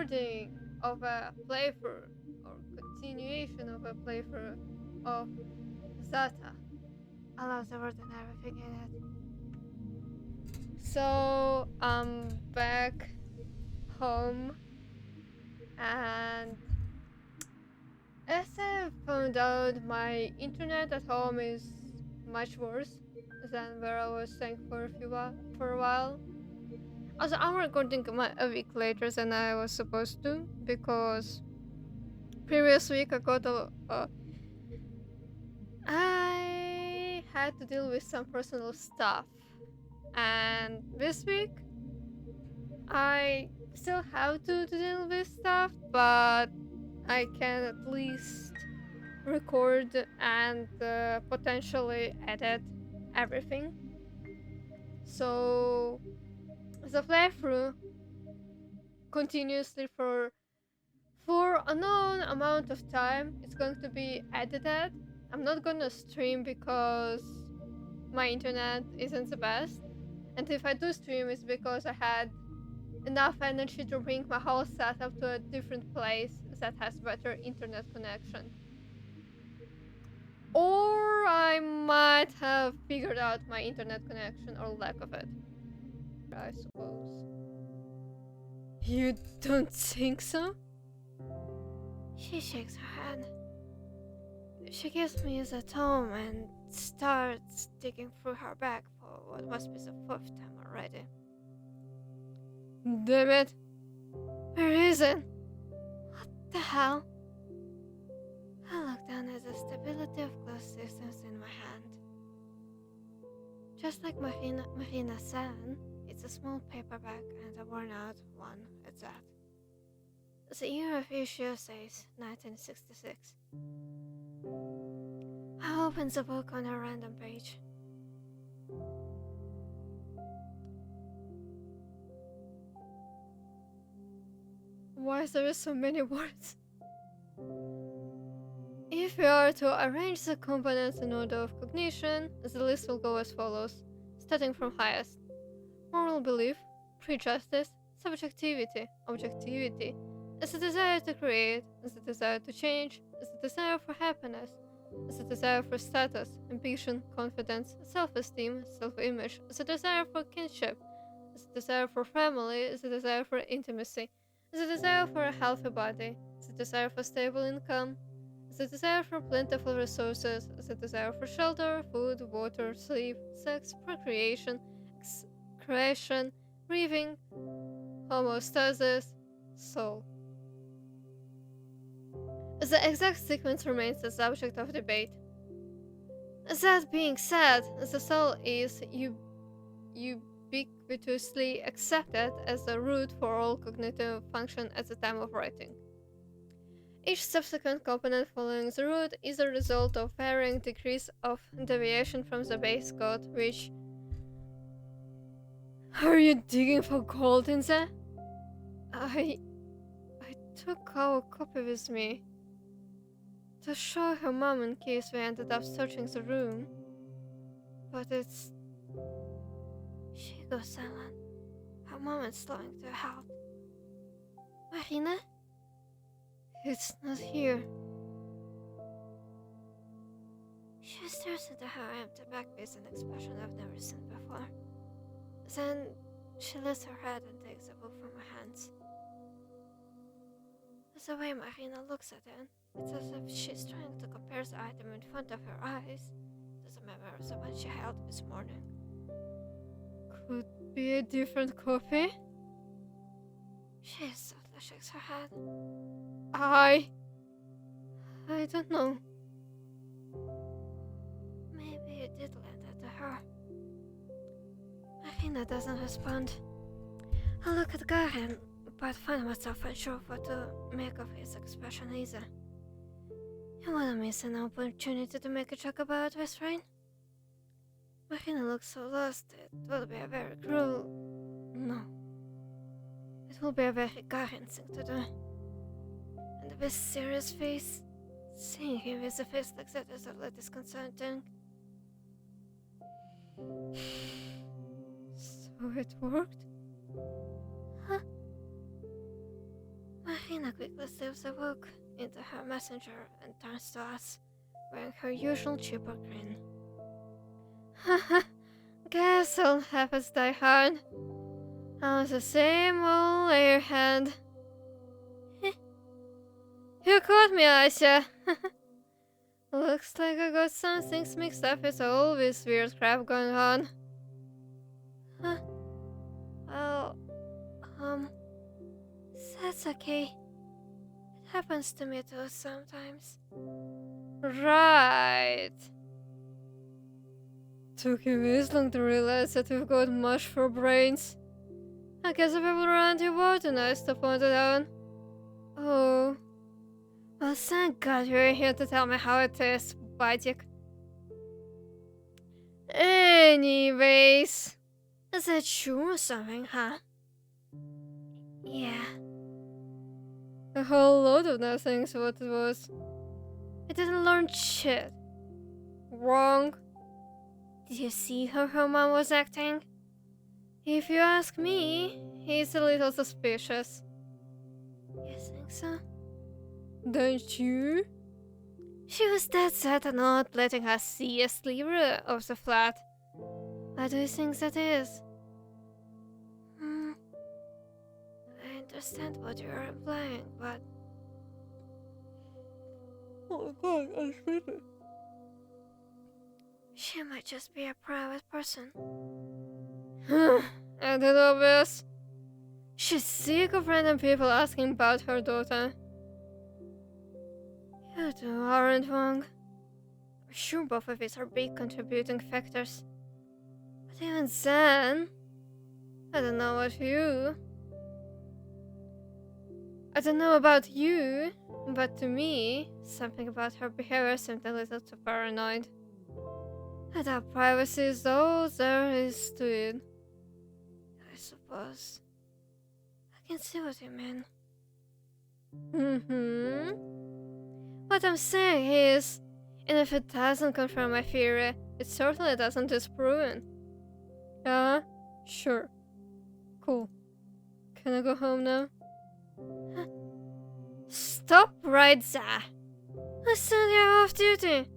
recording of a playthrough or continuation of a playthrough of Z.A.T.O. I love the word and everything in it. So I'm back home, and as I found out, my internet at home is much worse than where I was staying for a while. Also, I'm recording a week later than I was supposed to, because previous week I had to deal with some personal stuff, and this week I still have to deal with stuff, but I can at least record and potentially edit everything. So the playthrough continuously for a known amount of time it's going to be edited. I'm not gonna stream because my internet isn't the best, and if I do stream it's because I had enough energy to bring my whole setup to a different place that has better internet connection. Or I might have figured out my internet connection or lack of it, I suppose. You don't think so? She shakes her head. She gives me the tome and starts digging through her bag for what must be the 4th time already. Damn it! Where is it? What the hell? I look down at the stability of closed systems in my hand. Just like Marina said, it's a small paperback and a worn out one at that. The year of issue says 1966. I open the book on a random page. Why is there so many words? If we are to arrange the components in order of cognition, the list will go as follows, starting from highest. Moral belief, prejudice, subjectivity, objectivity, is the desire to create, is the desire to change, is the desire for happiness, is the desire for status, ambition, confidence, self-esteem, self-image, is the desire for kinship, is the desire for family, is the desire for intimacy, is the desire for a healthy body, is the desire for stable income, is the desire for plentiful resources, is the desire for shelter, food, water, sleep, sex, procreation, creation, breathing, homeostasis, soul. The exact sequence remains the subject of debate. That being said, the soul is ubiquitously accepted as the root for all cognitive function at the time of writing. Each subsequent component following the root is a result of varying degrees of deviation from the base code, which... Are you digging for gold in there? I took our copy with me to show her mom in case we ended up searching the room. But it's... She goes silent. Her mom is slowing to a halt. Marina? It's not here. She stares into her empty back with an expression I've never seen before. Then she lifts her head and takes the book from her hands. The way Marina looks at it, it's as if she's trying to compare the item in front of her eyes to the memory of the one she held this morning. Could be a different copy? She softly shakes her head. I don't know. Maybe you did lend it to her. Marina doesn't respond. I look at Garen, but find myself unsure what to make of his expression either. You wanna miss an opportunity to make a joke about this, right? Marina looks so lost, it will be a very cruel... No. It will be a very Garen thing to do. And with serious face, seeing him with a face like that is a little disconcerting. So it worked? Huh? Mahina quickly slips a book into her messenger and turns to us, wearing her usual cheaper grin. Haha, guess I'll have us die hard. I was the same old airhead. You caught me, Aisha. Looks like I got some things mixed up with all this weird crap going on. Huh? Well, that's okay. It happens to me too sometimes. Right. Took you this long to realize that we've got mush for brains. I guess the people around you were too nice to point it out. Oh. Well, thank God you're here to tell me how it is, Badik. Anyways, is that true or something, huh? Yeah. A whole load of nothing's what it was. I didn't learn shit. Wrong. Did you see how her mom was acting? If you ask me, he's a little suspicious. You think so? Don't you? She was dead set on not letting us see a sliver of the flat. Why do you think that is? I understand what you're implying, but... Oh God, I spit it. She might just be a private person. And it obvious. She's sick of random people asking about her daughter. You two aren't wrong. I'm sure both of these are big contributing factors. But even then, I don't know about you, but to me, something about her behavior seemed a little too paranoid. I doubt privacy is all there is to it. I suppose. I can see what you mean. What I'm saying is, and if it doesn't confirm my theory, it certainly doesn't disprove it. Yeah, sure. Cool. Can I go home now? Huh? Stop right there! I said you're off duty!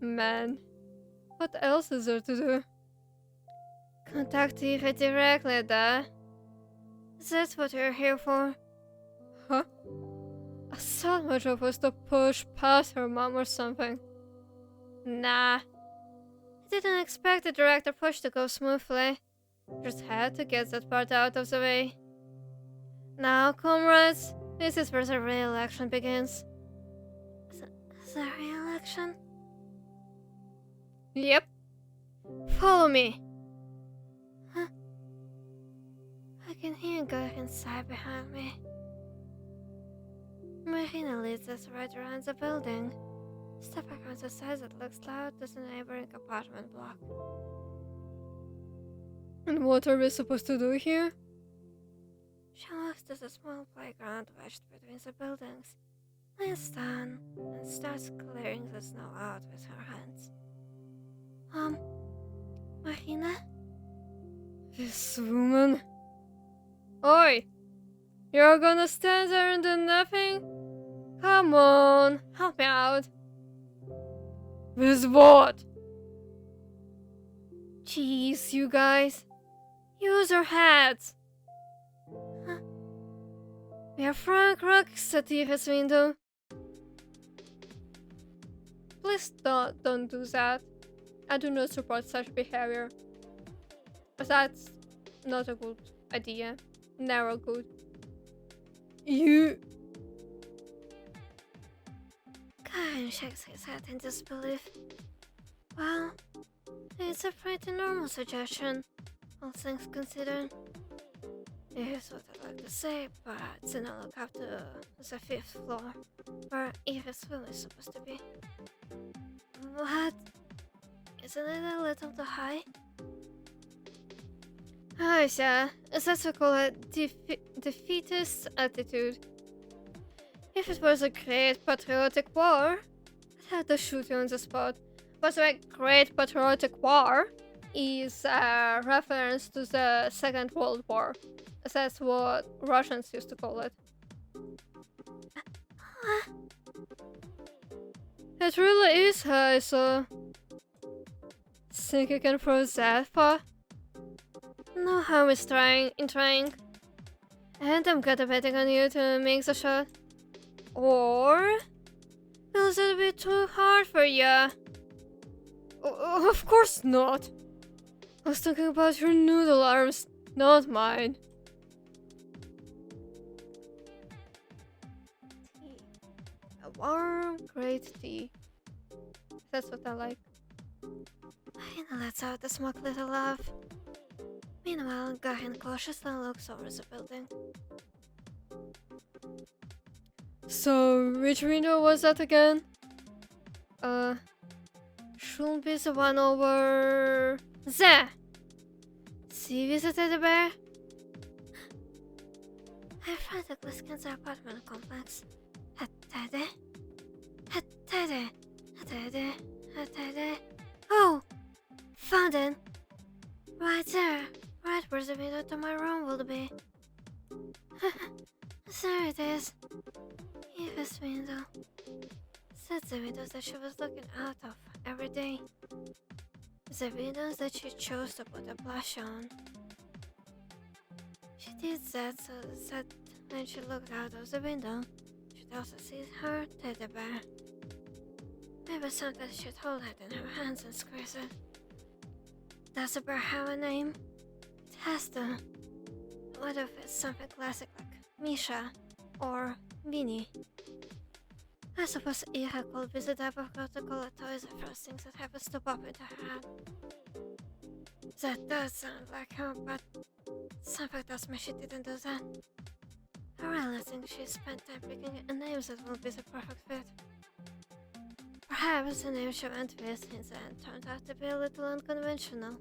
Man, what else is there to do? Contact Eva directly, duh. That's what you're here for. Huh? I thought my job was to push past her mom or something. Nah. I didn't expect the director push to go smoothly. Just had to get that part out of the way. Now, comrades, this is where the real action begins. The real action? Yep. Follow me. Huh? I can hear God inside behind me. Marina leads us right around the building. Step across the side that looks loud to the neighboring apartment block. And what are we supposed to do here? She walks to the small playground wedged between the buildings, lays down, and starts clearing the snow out with her hands. Marina? This woman? Oi! You're gonna stand there and do nothing? Come on, help me out. With what? Jeez, you guys. Use your heads. Huh? We are throwing rocks at Eva's window. Please don't do that. I do not support such behavior. That's not a good idea. Never good. You... Karen shakes his head in disbelief. Well, it's a pretty normal suggestion, all things considered. Here's what I'd like to say, but then I look up to the 5th floor, where Eva's room is supposed to be. What? Isn't it a little too high? Aisha, that's what we call a defeatist attitude. If it was a great patriotic war, I'd have to shoot you on the spot. But the Great Patriotic War is a reference to the Second World War. That's what Russians used to call it. It really is high, so... Think you can throw that far? No harm is in trying. And I'm gonna betting on you to make the shot. Or... will it be too hard for ya? Of course not. I was talking about your noodle arms, not mine. Tea. A warm, great tea. That's what I like. Hina lets out the smoke little laugh. Meanwhile, Garin cautiously looks over the building. So, which window was that again? Shouldn't be the one over there. See, visited the bear? I frantically scanned the apartment complex. Oh! Found it! Right there! Right where the window to my room will be. There it is. Eva's window. That's the windows that she was looking out of every day. The windows that she chose to put a blush on. She did that so that when she looked out of the window, she'd also see her teddy bear. Maybe something she'd hold it in her hands and squeeze it. Does the bear have a name? It has to. What if it's something classic like Misha or Minnie? I suppose Eva could be the type of girl to call a toy the first things that happens to pop into her head. That does sound like her, but something tells me she didn't do that. I really think she spent time picking a name that would be the perfect fit. Perhaps the name she went with in the end turned out to be a little unconventional.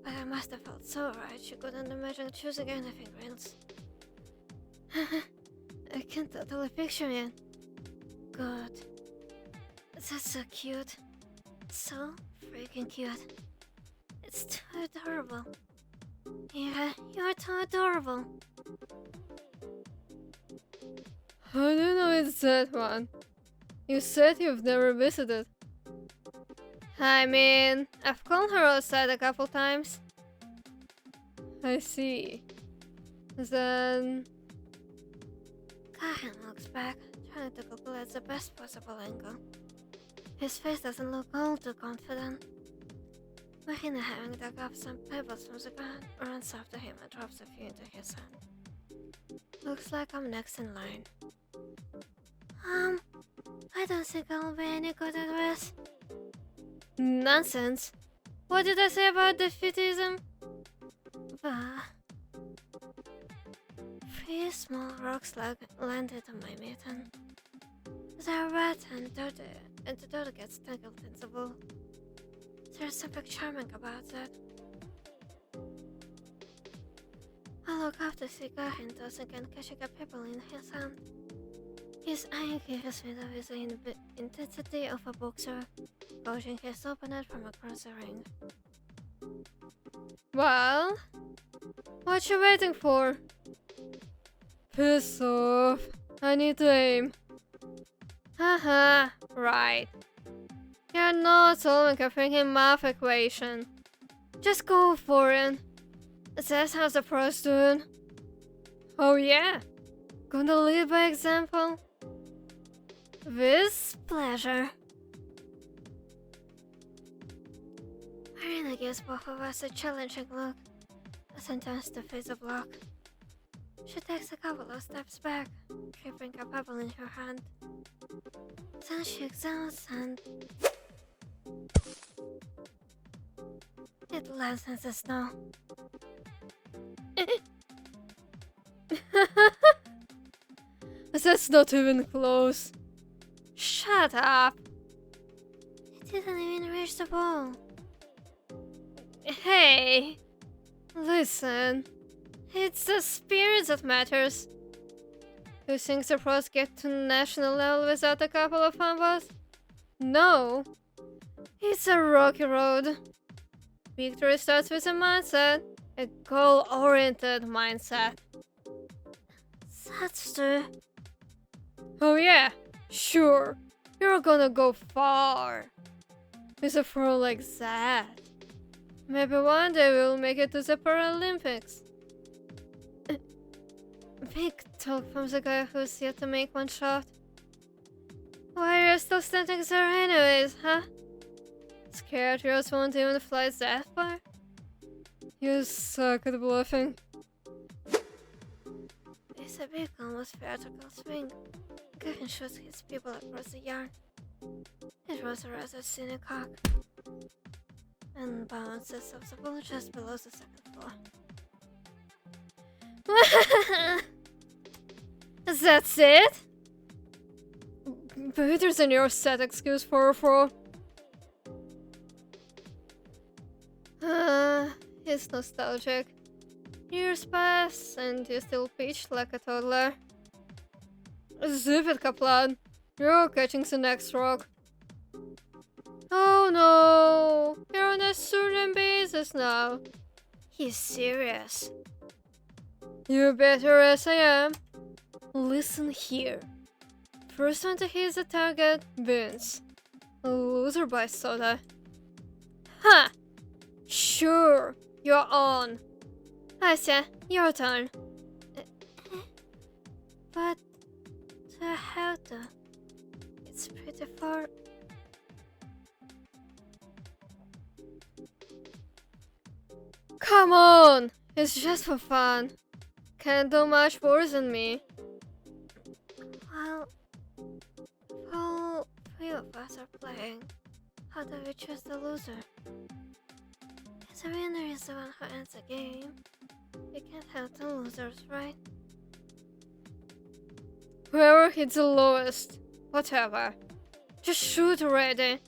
But I must have felt so right she couldn't imagine choosing anything else. I can totally picture it. Good. That's so cute. So freaking cute. It's too adorable. Yeah, you're too adorable. How do you know it's that one? You said you've never visited. I mean, I've called her outside a couple times. I see. Then... Kahin looks back, trying to calculate the best possible angle. His face doesn't look all too confident. Mahina, having dug up some pebbles from the ground, runs after him and drops a few into his hand. Looks like I'm next in line. I don't think I'll be any good at this. Nonsense. What did I say about defeatism? Three small rocks landed on my mitten. They're wet and dirty, and the dirt gets tangled in the wool. There's something charming about that. I look up to see Gahin tossing and catching a pebble in his hand. He's eyeing his window with the intensity of a boxer, watching his opponent from across the ring. Well, what you waiting for? Piss off. I need to aim. Haha, right. You're not solving a freaking math equation. Just go for it. That's how the pros do it. Oh yeah? Gonna lead by example? With pleasure. Marina gives both of us a challenging look, then turns to face the block. She takes a couple of steps back, tripping a pebble in her hand. Then she examines and... it lands in the snow. That's not even close. Shut up. It didn't even reach the ball. Hey, listen. It's the spirit that matters. You think the pros get to national level without a couple of fumbles? No. It's a rocky road. Victory starts with a mindset. A goal-oriented mindset. That's true. Oh yeah, sure. You're gonna go far. With a pro like that. Maybe one day we'll make it to the Paralympics. Big talk from the guy who's yet to make one shot. Why are you still standing there anyways, huh? Scared yours won't even fly that far? You suck at bluffing. It's a big, almost vertical swing. Griffin shoots his people across the yard. It was a rather scenic cock, and bounces off the ball just below the second floor. That's it? Better than your set excuse for a throw. It's nostalgic. Years pass and you still pitch like a toddler. Zip it, Kaplan. You're catching the next rock. Oh no! You're on a certain basis now. He's serious. You better as I am. Listen here. First one to hit the target wins. Loser buys soda. Ha! Sure, you're on. Asya, your turn. But Z.A.T.O. It's pretty far. Come on! It's just for fun. Can't do much worse than me. Well, three of us are playing. How do we choose the loser? The winner is the one who ends the game. We can't have the losers, right? Whoever hits the lowest. Whatever. Just shoot already.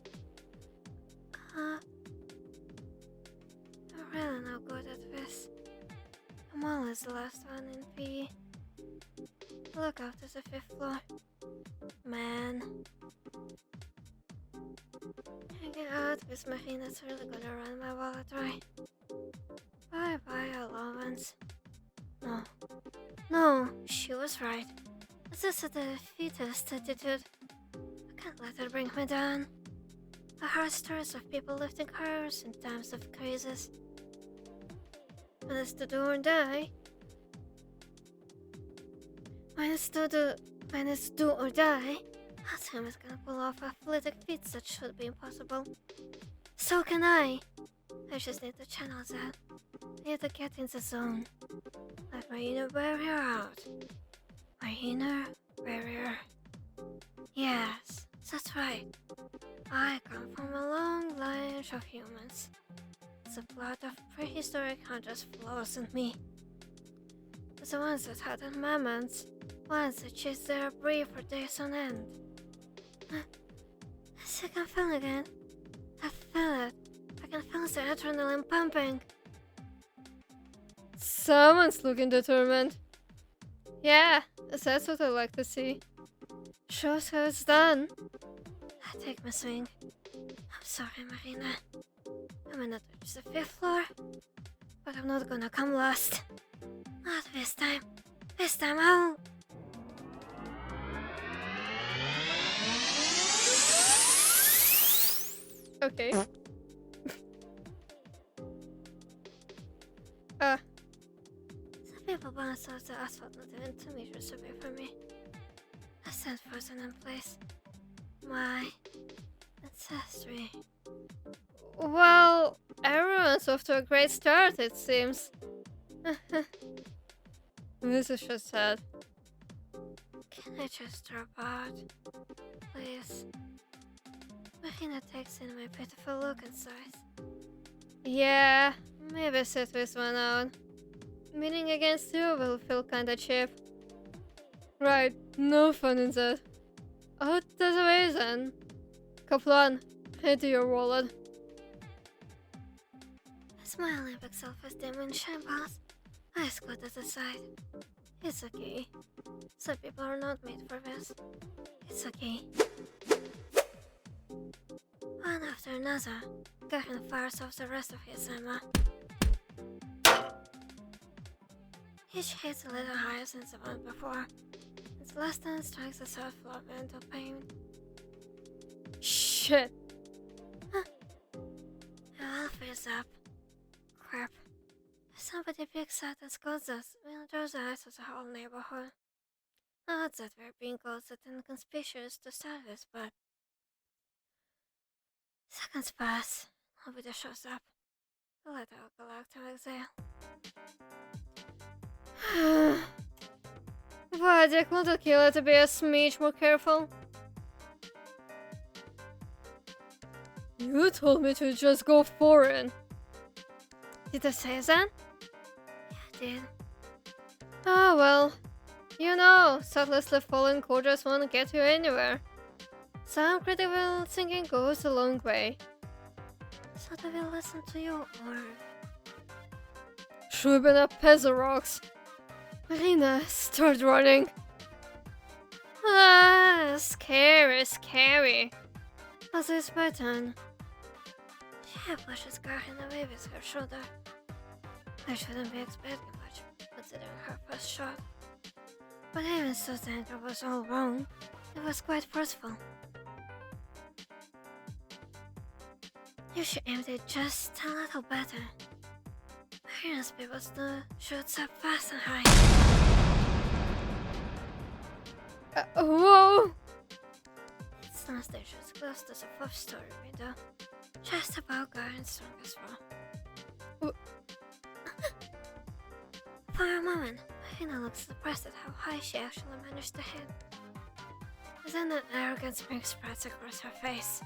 I'm really not good at this. I'm always the last one in PE. Look out to the 5th floor. Man. Hanging out with Marina's really gonna run my wallet dry. Bye-bye, allowance. No, she was right. This is the defeatist attitude. I can't let her bring me down. I heard stories of people lifting cars in times of crisis. When it's to do or die. When it's do or die, that team is gonna pull off athletic feats that should be impossible. So can I. I just need to channel that. I need to get in the zone. Let my inner barrier out. My inner barrier. Yes, that's right. I come from a long lineage of humans. The blood of prehistoric hunters flows in me. The ones that had mammoths, ones that chased their prey for days on end. I think I'm feeling it. I feel it. I can feel the adrenaline pumping. Someone's looking determined. Yeah, that's what I like to see. Shows how it's done. I take my swing. I'm sorry, Marina. I may not reach the 5th floor, but I'm not gonna come last. Not this time. This time I'll... Okay. The people bounced off the asphalt not even 2 meters away from me. I stand frozen in place. My ancestry. Well, everyone's off to a great start, it seems. This is just sad. Can I just drop out? Please. Marina takes in my pitiful look and sighs. Yeah, maybe sit this one out. Meeting against you will feel kinda cheap. Right, no fun in that. Out of the way then. Kaplan, head to your wallet. As my Olympic self-esteem and shine balls, I squat at the side. It's okay. Some people are not made for this. It's okay. One after another, Griffin fires off the rest of his ammo. Each hits a little higher than the one before. Its last one strikes the third floor mental pain. Shit. It all fills up. Crap. If somebody picks out and scolds us, we'll draw the eyes of the whole neighborhood. Not that we're being ghosted and conspicuous to start with, but... Seconds pass. Nobody shows up. The letter will go out to exile. Vadik, will the killer to be a smidge more careful? You told me to just go for it. Did I say that? Yeah, I did. Oh well. You know, thoughtlessly following orders won't get you anywhere. Some critical thinking goes a long way. So they will listen to you, or... Should've a peasant rocks. Marina, start running. Ah, scary, scary. Also, it's my turn. She pushes Garhin away with her shoulder. I shouldn't be expecting much, considering her first shot. But even so, the angle was all wrong. It was quite forceful. You should aim it just a little better. Marina's people still shoots up fast and high. Whoa! It's downstairs, close to the fourth story window. Just above Garhin's strongest floor. For a moment, Marina looked surprised at how high she actually managed to hit. Then an arrogant spring spreads across her face.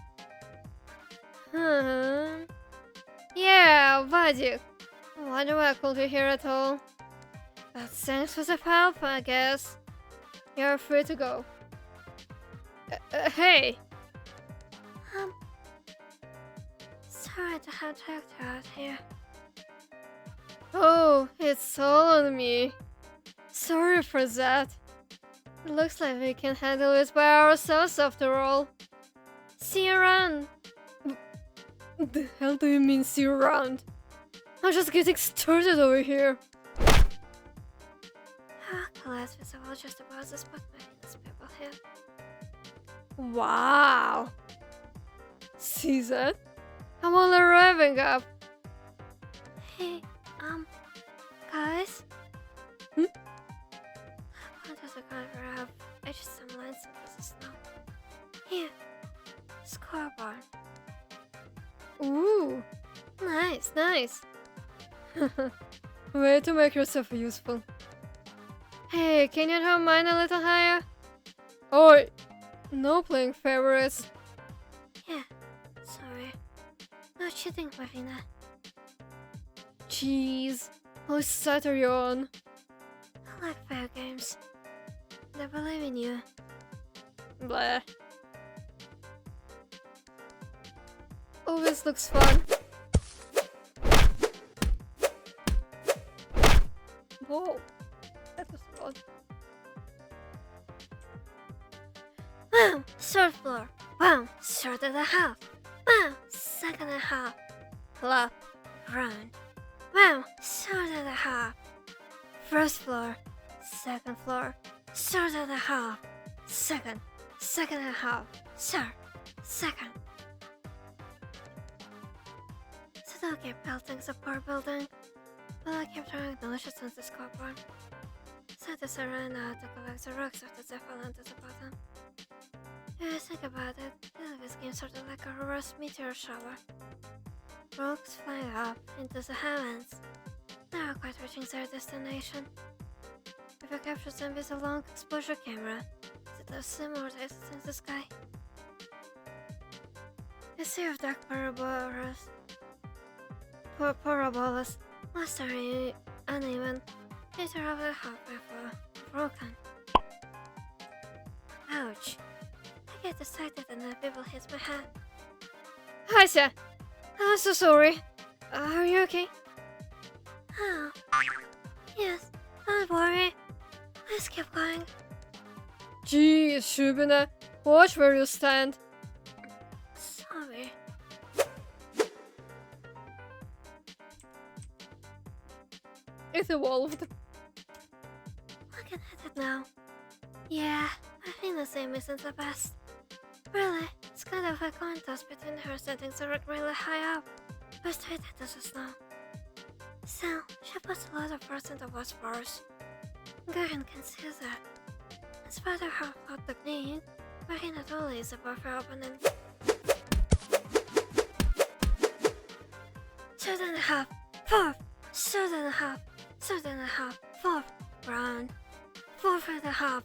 Yeah, Vadik. Wonder why I called you here at all. But thanks for the help, I guess. You're free to go. Hey! Sorry to have dragged her out here. Oh, it's all on me. Sorry for that. It looks like we can handle it by ourselves after all. See you around. What the hell do you mean see you around? I'm just getting started over here. Collides with the wall just about the spot Marina's people hit. Wow. See that? I'm only arriving up. Hey, guys? Hmm? I wanted to cover up. I just some lines into the snow. Here. Scoreboard. Ooh. Nice, nice. Way to make yourself useful. Hey, can you draw mine a little higher? Oi! No playing favorites. Yeah, sorry. No cheating, Marina. Jeez, whose side are you on? I like fair games. I believe in you. Blah. Always looks fun. Whoa, that was odd. Wow, third floor. Wow, third and a half. Wow, second and a half. Flop, run. Wow, third and a half. First floor, second floor, third and a half. Second and a half. Third, second. The dog kept pelting the poor building, but I kept throwing delicious on the scoreboard. So I ran out to collect the rocks after they fell into the bottom. If you think about it, this game sort of like a reverse meteor shower. Rocks flying up into the heavens, never quite reaching their destination. If you capture them with a long exposure camera, they'll seem more in the sky. A sea of dark parabolas, most are uneven, later over halfway broken. Ouch. I get excited and the people hit my head. Ася, I'm so sorry. Are you okay? Oh. Yes, don't worry. Let's keep going. Jeez, Shubina, watch where you stand. Sorry. It evolved. can hit it now. Yeah, I think the same isn't the best. Really, it's kind of a coin toss between her settings are really high up. Best way to this is now. Still, she puts a lot of force into what's worse. Garen can see that. In spite of her flawed technique, Garen not only is above her opponent. 2.5, 4, 2.5, 2.5, 4, round. 4.5,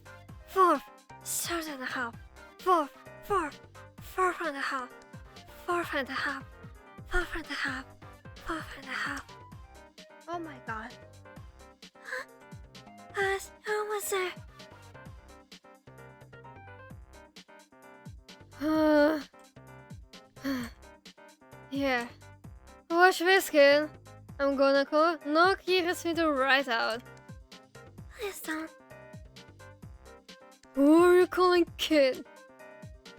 4, 2.5, 4, 4, 4.5, 4.5, 4.5, 4.5. Oh my god. Guys, you're almost there. Yeah. Watch this, kid. I'm gonna knock Kira's window right out. Please don't. Who are you calling kid?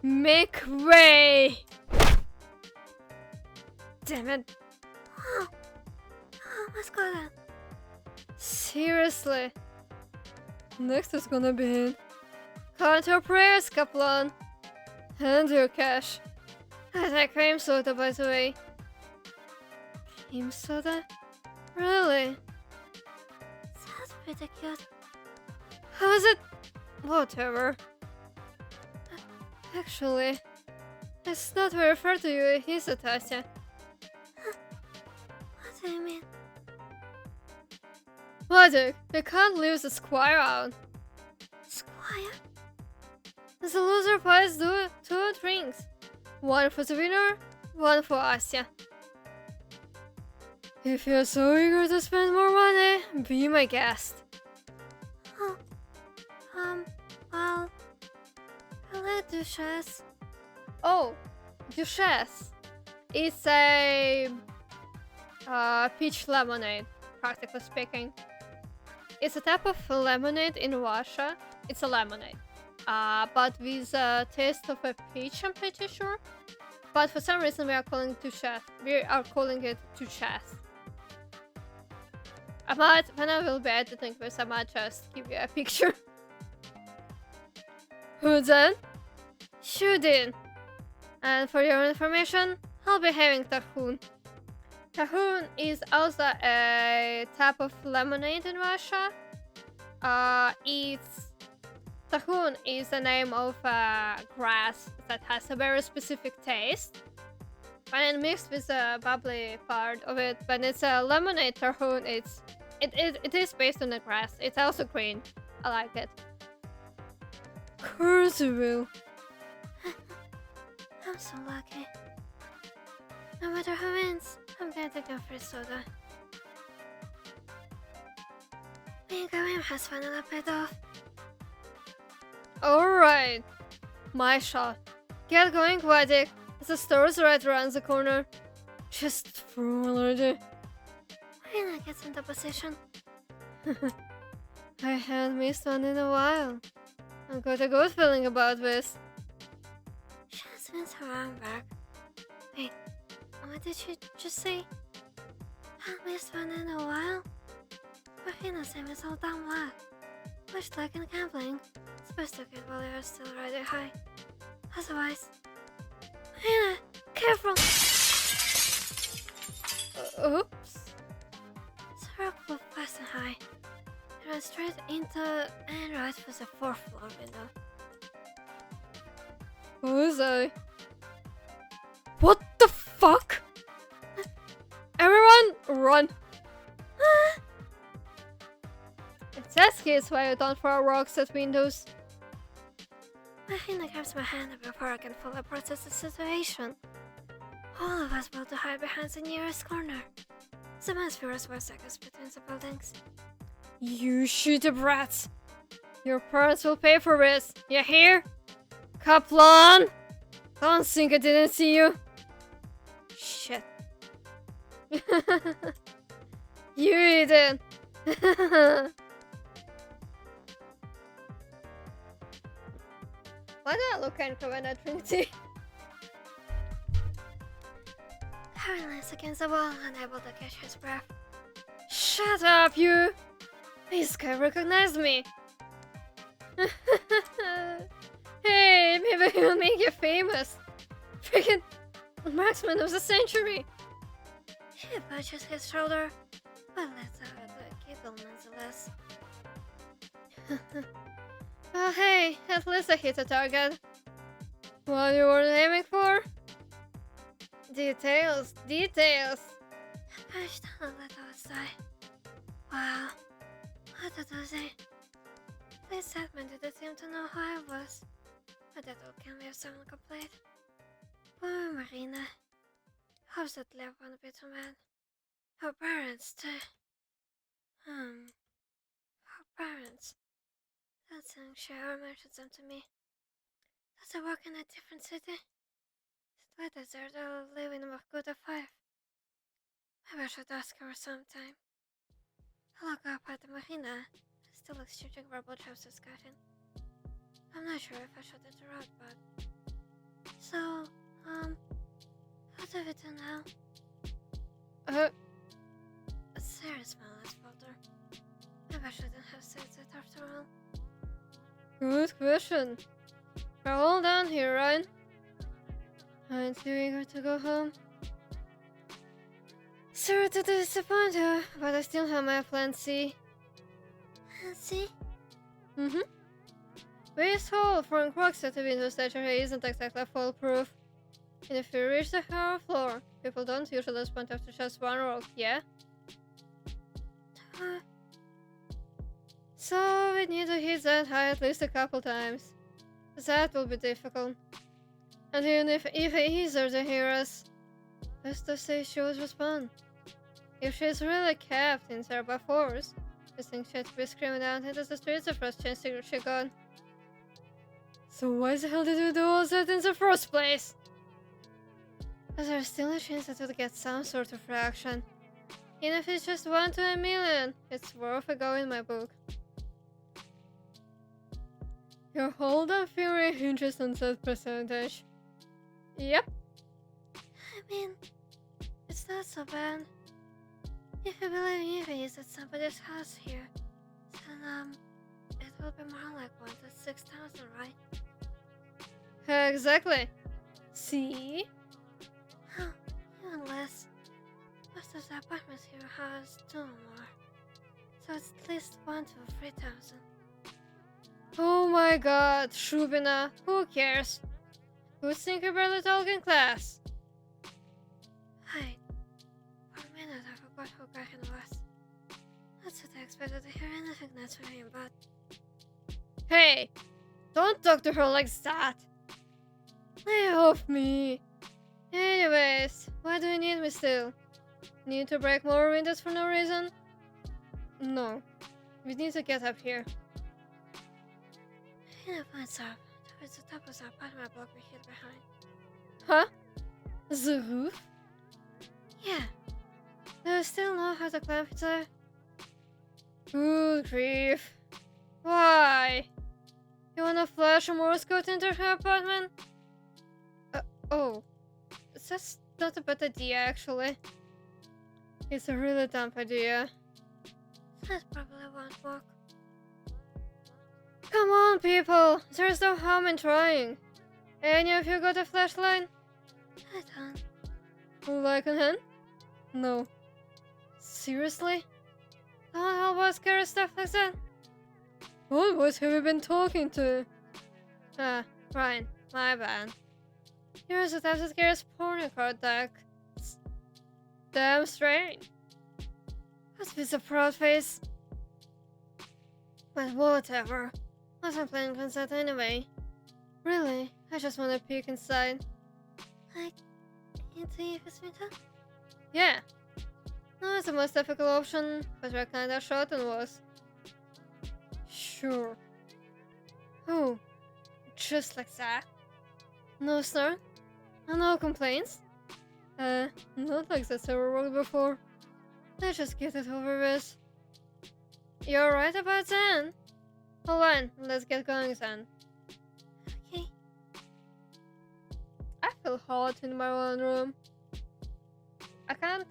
Make way! Damn it. Oh, almost got it. Seriously. Next is gonna be count your prayers, Kaplan. And your cash. I like cream soda, by the way. Cream soda? Really? Sounds pretty cute. How is it? Whatever. Actually, it's not very fair to you, is it, Asya? What do you mean? Logic, you can't leave the squire out. Squire? The loser buys two drinks. One for the winner, one for Asya. If you're so eager to spend more money, be my guest. Oh, well, I like Duchess. Oh, Duchess. It's a peach lemonade, practically speaking. It's a type of lemonade in Russia. It's a lemonade, but with a taste of a peach, I'm pretty sure. But for some reason we are calling it Duchess. We are calling it Duchess. When I will be editing this, I might just give you a picture. Who then? Shudin. And for your information, I'll be having Tahun. Tahun is also a type of lemonade in Russia. Tahun is the name of a grass that has a very specific taste. And mixed with the bubbly part of it, but it's a lemonade Tahun. It is based on the grass. It's also green. I like it. Of course you will. I'm so lucky. No matter who wins, I'm going to go for soda. Being a game has finally paid off. Alright. My shot. Get going, Vadik. The store's right around the corner. Just throw already. Rina gets into position. I haven't missed one in a while. I've got a good feeling about this. She spins her arm back. Wait, what did she just say? Haven't missed one in a while? Rina's aim is all down whack. Much like in gambling, it's best to get while you're still rather high. Otherwise... Rina, careful! Oops. The rock flew fast and high. It ran straight into and right for the 4th floor window. Who's What the fuck? Everyone, run! It's Eskies why you don't throw rocks at windows. Marina grabs my hand before I can fully process the situation. All of us built to hide behind the nearest corner. The most furious were seconds between the buildings. You shitty brats! Your parents will pay for this, you hear? Kaplan! Don't think I didn't see you. Shit. You idiot! Why do I look angry when I drink tea? Harry leans against the wall, unable to catch his breath. Shut up, you! This guy recognized me. Hey, maybe he'll make you famous. Freaking marksman of the century. He punches his shoulder, but lets out a giggle nonetheless. Well, hey, at least I hit a target. What you were aiming for? Details, details. I pushed and let out a sigh. Wow, what a doozy. This segment didn't seem to know who I was. But that all can be of some complete. Poor Marina. Upsetly upon a bitter man. Her parents, too. Her parents. That thing she ever mentioned them to me. Does they work in a different city? Is it later they're living in Morkuta 5? Maybe I should ask her sometime. I look up at the marina, still exchanging verbal jokes with Scottin. I'm not sure if I should interrupt, but... So, what do we do now? A serious smile has faltered. Maybe I shouldn't have said that after all. Good question. We're all down here, right? Aren't you eager to go home? Sorry to disappoint you, but I still have my plan C. See? Mm-hmm. This hole from Croxa to window stationery isn't exactly foolproof. And if you reach the higher floor, people don't usually respond after just one rock, yeah? So we need to hit that high at least a couple times. That will be difficult. And even if easier to hear us, best to say she would respond. If she's really kept in there by force, I think she'd be screaming out into the streets the first chance she got. So why the hell did you do all that in the first place? But there's still a chance that we'll get some sort of reaction. Even if it's just 1 to a million, it's worth a go in my book. Your hold on fury hinges on that percentage. Yep. I mean, it's not so bad. If you believe Evie is at somebody's house here, then, it will be more like 1 to 6,000, right? Exactly. See? Oh, even less. Most of the apartments here has 2 or more. So it's at least 1 to 3,000. Oh my god, Shubina, who cares? Good thing you barely talk in class. Hey, for a minute I forgot who Gretchen was. Not that I expected to hear anything nice from him, but... Hey, don't talk to her like that. Lay off me. Anyways, why do you need me still? Need to break more windows for no reason? No, we need to get up here. He points up towards the top of the apartment block we hid behind. Huh? The roof? Yeah, Do you still know how to climb it there? Good grief. Why? You wanna flash a Morse code into her apartment? Oh. That's not a bad idea, actually. It's a really dumb idea. that probably won't work. Come on, people! There's no harm in trying. Any of you got a flashlight? I don't. Like a hand? No. Seriously? Don't help us carry stuff like that? What boys have you been talking to? Ah, Ryan, my bad. You're the type that carries porno card decks. Damn straight. Must be a proud face. But whatever. Wasn't playing concert anyway. Really, I just want to peek inside. Like, into Evie's window? Yeah. Not the most difficult option, but we're kinda short on was. Sure. Oh, just like that. No snark? No complaints? Not like that's ever worked before. Let's just get it over with. You're right about that? Hold on, let's get going then. Okay. I feel hot in my own room. I can't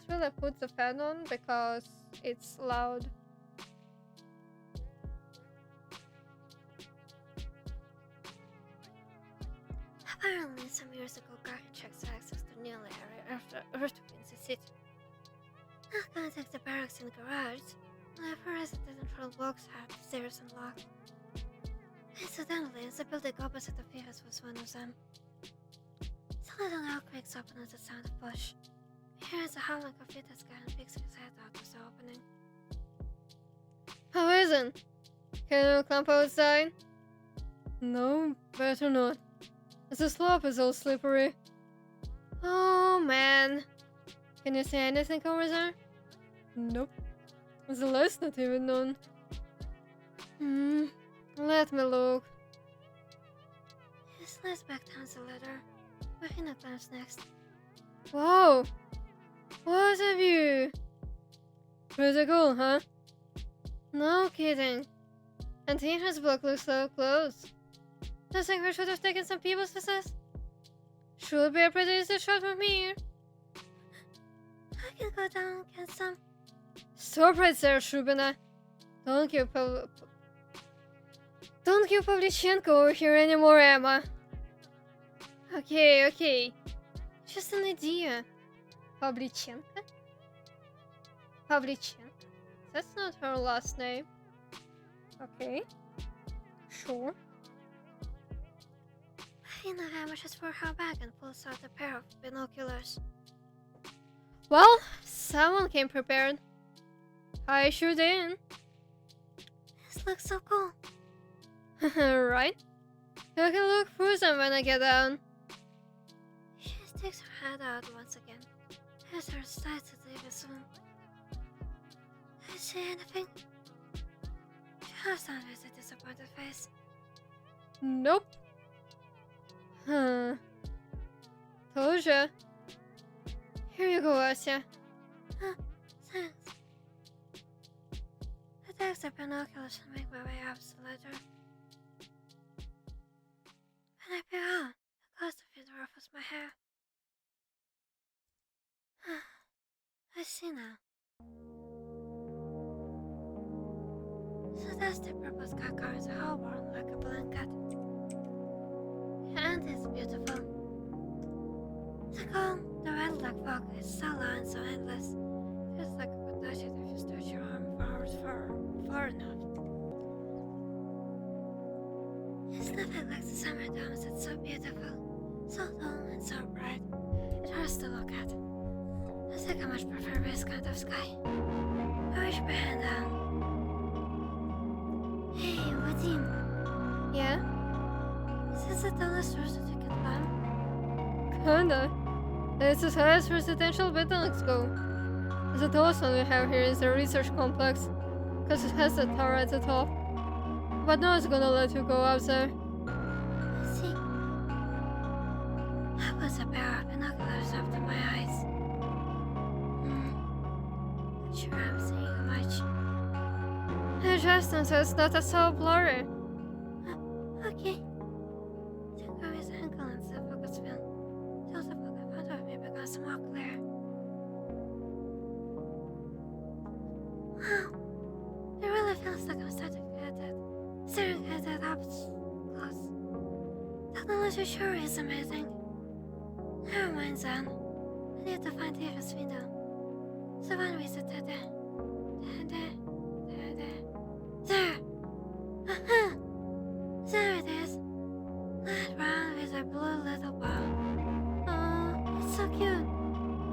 really put the fan on because it's loud. some years ago, Gaki checked access to nearly every earthquake in the city. Not contact the barracks in the garage. Whenever resident control blocks had the stairs unlocked. Incidentally, the building opposite of Vivas was one of them. The little earthquakes open at the sound of push. Here is the howling of Vita's guy and picks his head out of the opening. How isn't? Can you climb outside? No, better not. The slope is all slippery. Oh man. Can you see anything over there? Nope. The light's not even on. Let me look. He slides back down the ladder. Marina climbs next. Wow! What a view! Pretty cool, huh? No kidding. And the entrance block looks so close. Do you think we should have taken some peoples with us? Should be a pretty easy shot from here. I can go down and get some. Stop right there, Shubina. Don't give Pavlichenko over here anymore, Emma. Okay. Just an idea. Pavlichenko? That's not her last name. Okay. Sure. Marina reaches for her bag and pulls out a pair of binoculars. Well, someone came prepared. I sure did. This looks so cool. Right? You can look through them when I get down. She sticks her head out once again. As her starts to leave a soon. Do you see anything? She has on with a disappointed face. Nope. Told ya. Here you go, Asya. Thanks. I take the binoculars and make my way up the ladder. When I peer out, the ghost of it ruffles my hair. I see now. So that's the purple sky covers the whole world like a blanket. And it's beautiful. The calm, the red like fog is so low and so endless. Feels like I could touch it if you stretch your arm far enough. It's nothing like the summer domes. It's so beautiful, so tall and so bright. It hurts to look at. I think I much prefer this kind of sky. I reach my hand down. Hey, Vadim. Yeah? Is this the tallest roof that you can climb? Kinda. It's as high as residential buildings go. The tallest one we have here is the research complex, because it has a tower at the top. But no one's gonna let you go up there. I see. I put a pair of binoculars up to my eyes. Not sure I'm seeing much. Interesting, so it's not so blurry. Okay. Took away his ankle and the focus field. Till the book in front of me becomes more clear. Wow. It really feels like I'm staring at it up close. Technology sure is amazing. Never mind then. I need to find Eva's window. The one with the there. There! Aha! There it is. Light brown with a blue little ball. Oh, it's so cute.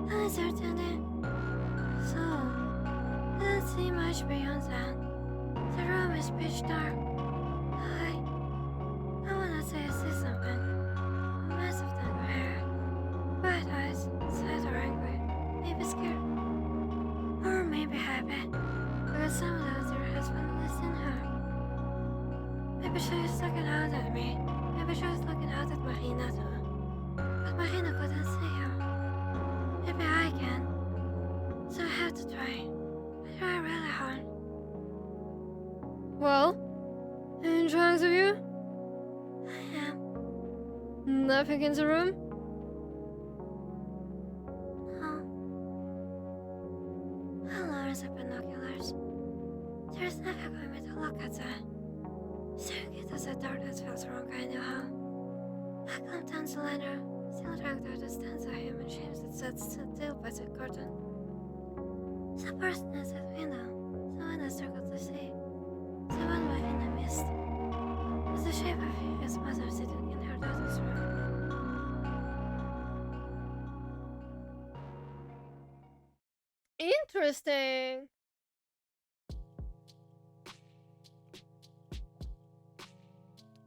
How is it in So, I don't see much beyond that. The room is pitch dark. I wanna say I see something. A massive tangle hair. Bright eyes, sad or angry. Maybe scared. Or maybe happy. Because some of the other has finally seen her. Maybe she was looking out at me. Maybe she was looking out at Marina too. But Marina couldn't see her. Maybe I can. So I have to try. I try really hard. Well, enjoying the view? I am. Nothing in the room? No. I'll lower the binoculars. There's nothing for me to look at that. Staring into the darkness feels wrong, I know how. I climbed down the ladder, Still trying to understand him and James that sets a deal by the curtain. The person is at window. Someone has struggled to see. Someone within the mist. With the shape of his mother sitting in her daughter's room. Interesting.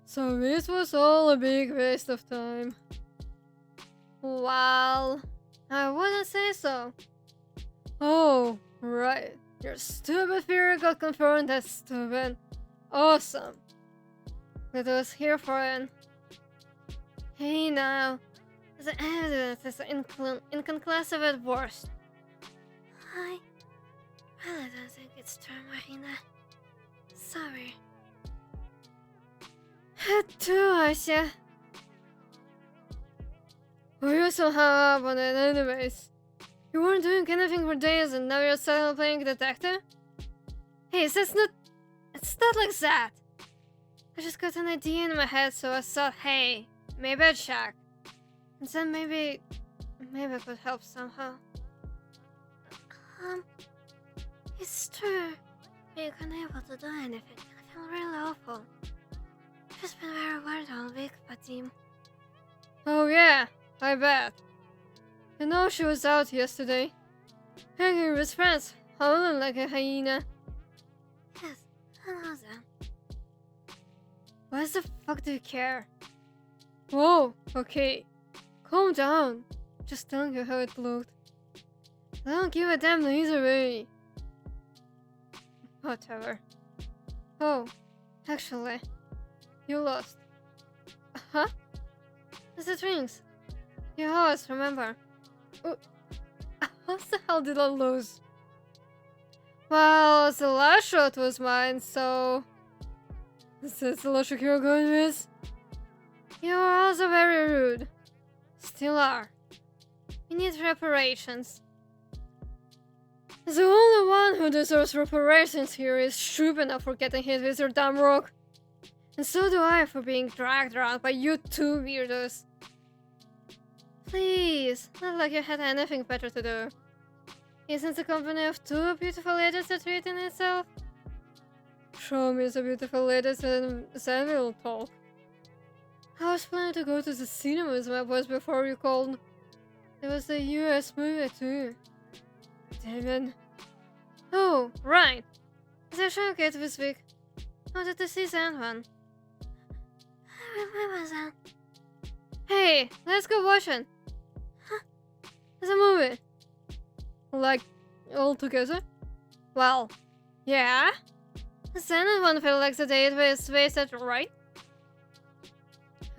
So this was all a big waste of time. Well, I wouldn't say so. Oh, right. Your stupid theory got confirmed as stupid. Awesome. That was here for it. Hey now. The evidence is inconclusive at worst. I really don't think it's true, Marina. Sorry. Too, Asia. We were so hung up on it anyways. You weren't doing anything for days and now you're suddenly playing detective? Hey, it's not like that. I just got an idea in my head, so I thought, hey, maybe I'd check. And then maybe it could help somehow. It's true. Being unable to do anything can feel really awful. I've just been very worried all week about Deme. Oh yeah, I bet. You know she was out yesterday. Hanging with friends, howling like a hyena. Yes, I know that. Why the fuck do you care? Whoa, okay. Calm down. Just telling you how it looked. I don't give a damn either way. Whatever. Oh, actually, you lost. Huh? Is it rings? You always remember. How the hell did I lose? Well, the last shot was mine, so... Is that the logic you're going with? You are also very rude. Still are. We need reparations. The only one who deserves reparations here is Shubina for getting hit with your dumb rock. And so do I for being dragged around by you two weirdos. Please, not like you had anything better to do. Isn't the company of two beautiful ladies a treat in itself? Show me the beautiful ladies and then we'll talk. I was planning to go to the cinema with my boys before you called. There was a US movie too. Damn. Oh, right. They're showing it this week. Wanted to see that one. I remember that. Hey, let's go watch it. Huh? It's a movie. Like, all together? Well, yeah. The second one felt like the date was wasted, right?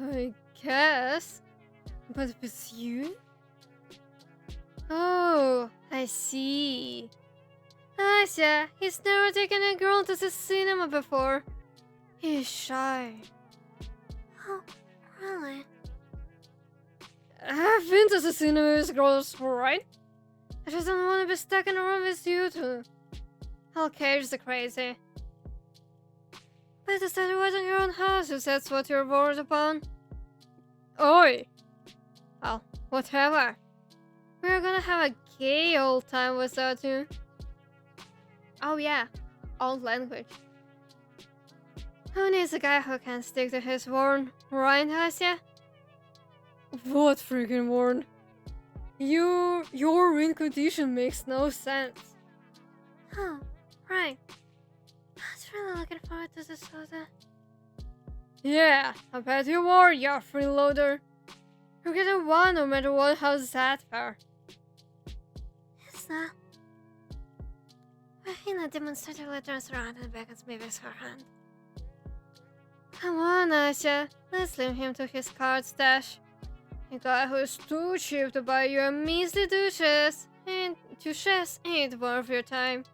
I guess. But with you? Oh, I see. Ася, he's never taken a girl to the cinema before. He's shy. Oh, really? I've been to the cinema with girls, right? I just don't want to be stuck in a room with you two. I'll cage the crazy. Better start watching your own house if that's what you're bored upon. Oi! Well, whatever. We're gonna have a gay old time without you. Oh yeah, old language. Who needs a guy who can stick to his word, right, Asya? What freaking word? Your incondition makes no sense. Oh, right. I was really looking forward to the soda. Yeah, I bet you are, you freeloader. You're getting one no matter what, how's that fair? It's not. Rahina demonstratively turns around and beckons me with her hand. Come on, Asya, let's leave him to his card stash. A guy who is too cheap to buy you a measly douches ain't worth your time.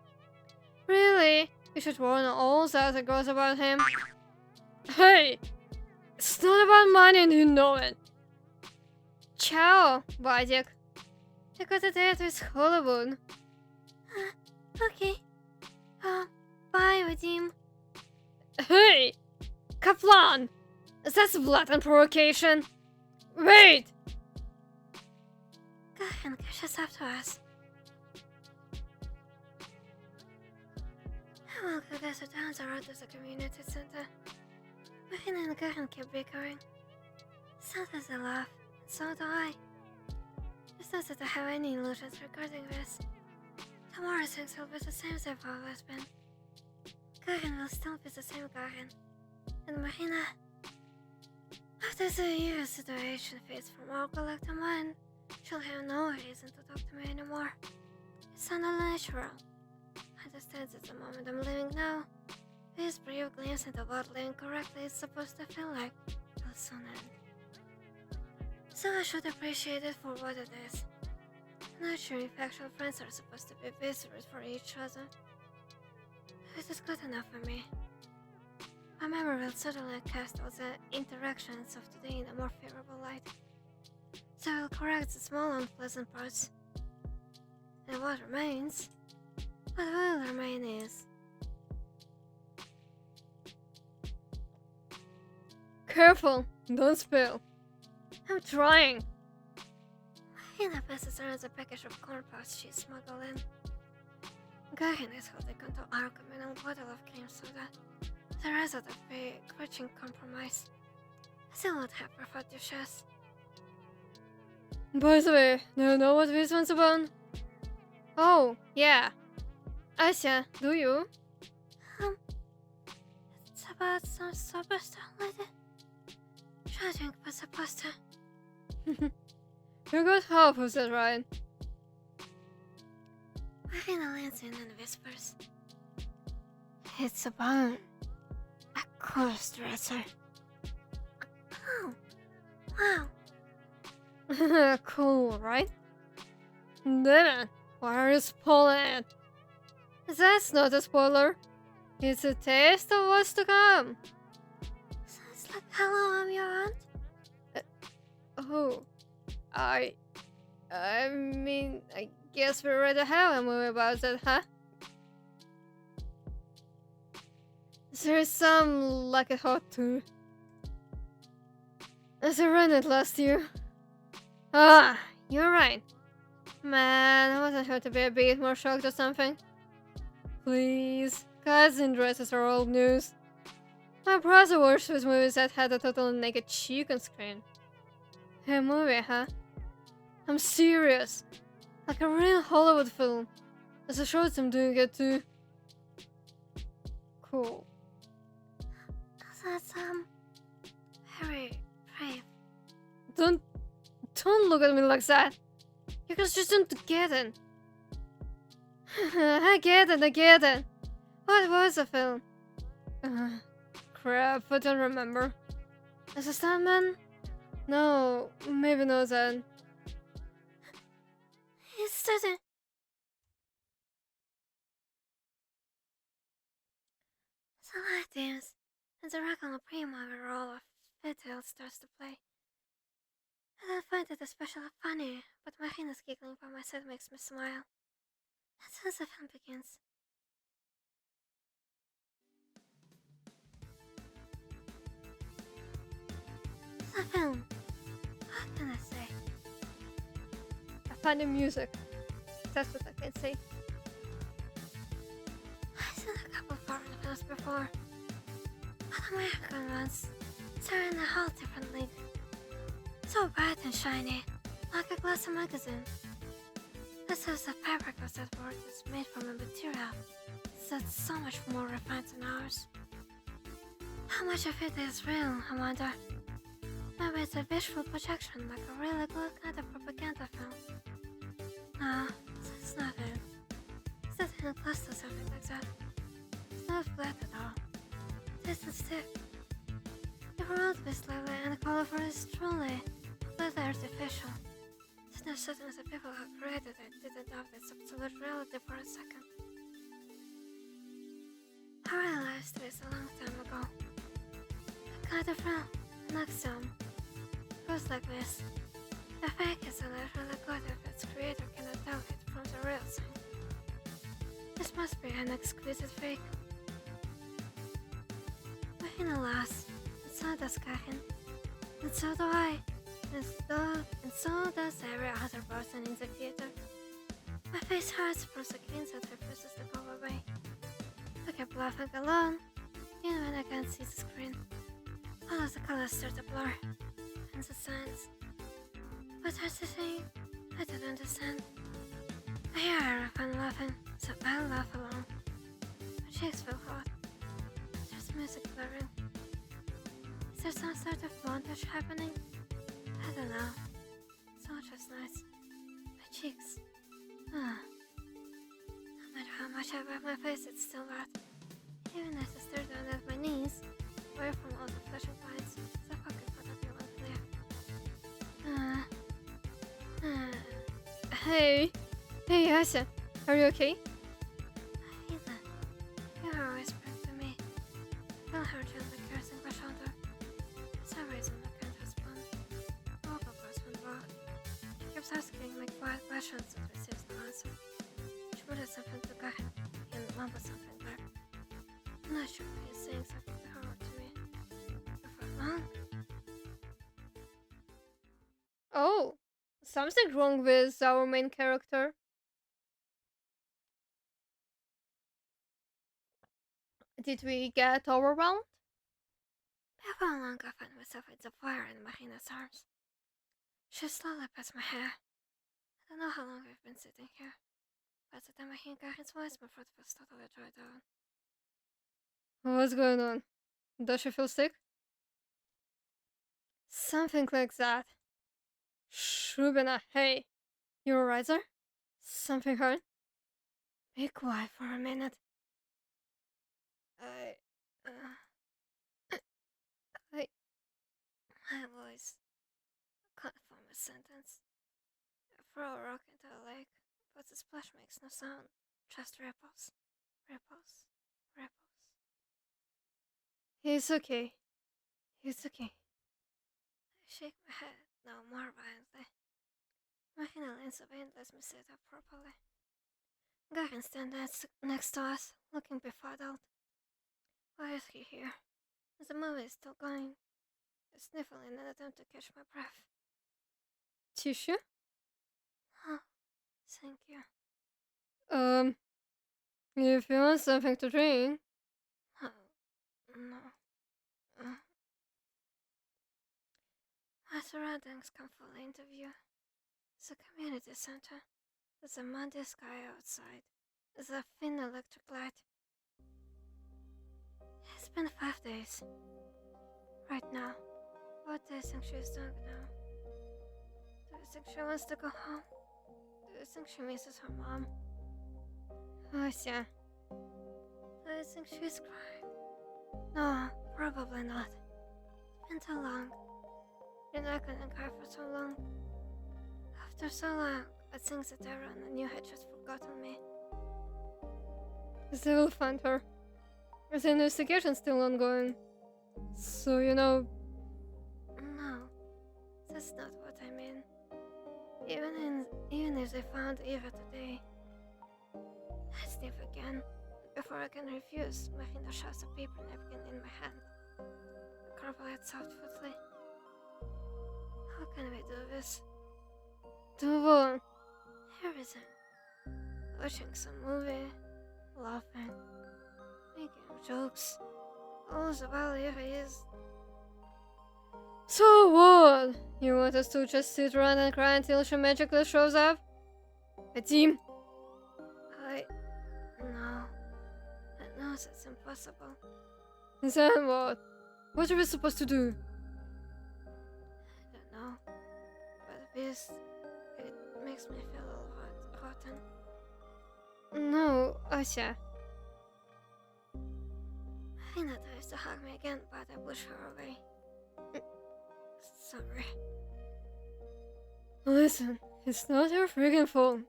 Really, you should warn all the other girls about him. Hey, it's not about money and you know it. Ciao, Vadik. I got a date with Hollywood. Okay. Bye, Vadim. Hey, Kaplan! That's blatant provocation. Wait! Karen catches up to us. I will go get down the road to the community center. Marina and Karen keep bickering. So does the laugh, and so do I. It's not that I have any illusions regarding this. Tomorrow things will be the same as they've always been. Karen will still be the same Karen. And Marina... After the year situation fades from our collective mind, she'll have no reason to talk to me anymore. It's unnatural. I understand that the moment I'm living now, this brief glimpse into what living correctly is supposed to feel like, will soon end. So I should appreciate it for what it is. I'm not sure if actual friends are supposed to be visitors for each other. It is good enough for me. My memory will certainly cast all the interactions of today in a more favorable light. So I will correct the small unpleasant parts. And what remains? What will remain is... Careful, don't spill. I'm trying. Marina passes around the package of corn puffs she smuggled in. Garen is holding onto our communal bottle of cream soda. The result of a grudging compromise. I still would have preferred dishes. By the way, do you know what this one's about? Oh, yeah. Asya, do you? It's about some superstar lady. Judging by the poster. You got half of that right. Marina leans in and whispers. It's about a cross-dresser. Oh, wow. Cool, right? Deme, why are you spoiling it? That's not a spoiler. It's a taste of what's to come. So it's like, hello, I'm your aunt? Oh, I mean, I guess we already have a movie about that, huh? There's some like it hot too. As I ran it last year. Ah, you're right. Man, I wasn't sure to be a bit more shocked or something. Please, cousin dresses are old news. My brother watched with movies that had a total naked chick on screen. A movie, huh? I'm serious. Like a real Hollywood film. As I showed them doing it too. Cool. That's, very brave. Don't look at me like that. You guys just don't get it. I get it. What was the film? Crap, I don't remember. As a stuntman? No, maybe not then. It's certain. The light dims, and the regular pre-movie roll of Vtuber starts to play. I don't find it especially funny, but Marina's giggling by my side makes me smile. That's how the film begins. The film. What can I say? I find the music. That's what I can say. I've seen a couple foreign films before, but American ones, they're in a whole different league. So bright and shiny, like a glossy magazine. This is the fabric of that world is made from a material that's so much more refined than ours. How much of it is real, I wonder? Maybe it's a visual projection, like a really good kind of propaganda film. No, that's not it. It's not even close to something like that. It's not flat at all. This is thick. The world is slightly and colorful is truly completely artificial. There's no certain the people who created it didn't have this absolute reality for a second. I realized this a long time ago. The kind of film, an axiom, goes like this. The fake is only really good if its creator cannot tell it from the real thing. This must be an exquisite fake. Marina laughs, and so does Karen. And so do I. And so does every other person in the theater. My face hurts from the grins that refuses to go away. I kept laughing alone, even when I can't see the screen. All of the colors start to blur, and the signs. What are they saying? I don't understand. I hear everyone laughing, so I'll laugh along. My cheeks feel hot. There's music blaring. Is there some sort of montage happening? I don't know. So just nice. My cheeks. No matter how much I wipe my face, it's still wet. Even as I stare down at my knees, away from all the flashing lights, the pocket would appear unclear. Hey. Hey, Asa. Are you okay? Aida, you are whispering to me. I feel her gently caressing my shoulder. For some reason, I can't respond. All the words went wrong. She keeps asking me quiet questions and receives no answer. She muttered something to Gahan and mumbled something back. I'm not sure if he's saying something to her or to me. But for long, Oh, something wrong with our main character. Did we get overwhelmed? before long, I found myself at the fire in Marina's arms. She slowly pats my hair. I don't know how long we've been sitting here. By the time I hear Gahan's voice, my throat was totally dried out. What's going on? Does she feel sick? Something like that. Shubina, hey. You alright, sir? Something hurt? Be quiet for a minute. My voice. Can't form a sentence. I throw a rock into a lake, but the splash makes no sound. Just ripples. Ripples. Ripples. It's okay. It's okay. I shake my head, now more violently. Marina leans away and lets me sit up properly. Gahan stands next to us, looking befuddled. Why is he here? The movie is still going. I sniffle in an attempt to catch my breath. Tissue? Oh, thank you. If you want something to drink. Oh, no. My surroundings come fully into view. The community center. There's a Monday sky outside. There's a thin electric light. It's been 5 days. Right now. What do you think she's doing now? Do you think she wants to go home? Do you think she misses her mom? Ася. Do you think she's crying? No, probably not. It's been too long. You know I couldn't cry for so long. After so long, I think that everyone knew had just forgotten me. They will find her. The investigation's still ongoing. So, you know. No, that's not what I mean. Even if they found Eva today, I sniff again. Before I can refuse, Marina shoves a paper napkin in my hand. I crumple it softly. How can we do this? Do what? Everything. Watching some movie, laughing, making jokes. All the while Eva is. So what? You want us to just sit around and cry until she magically shows up? A team? No. I know that's impossible. Then what? What are we supposed to do? I don't know. But this, it makes me feel a little rotten. No, Ася. Marina tries to hug me again, but I push her away. Sorry. Listen, it's not your freaking fault.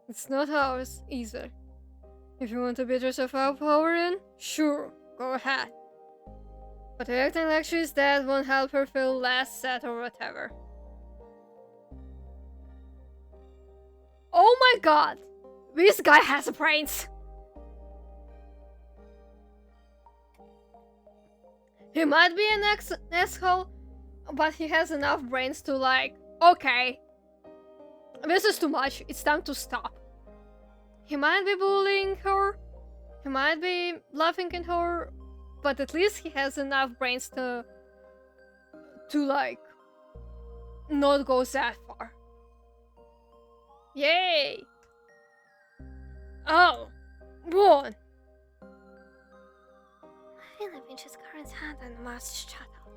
It's not ours either. If you want to beat yourself up over it, sure, go ahead. But acting like she's dead won't help her feel less sad or whatever. Oh my god! This guy has brains! He might be an asshole, But he has enough brains to like, okay, this is too much, it's time to stop. He might be bullying her, he might be laughing at her, but at least he has enough brains to like not go that far. Yay! Oh, one. I really pinch his current hand and must shut up.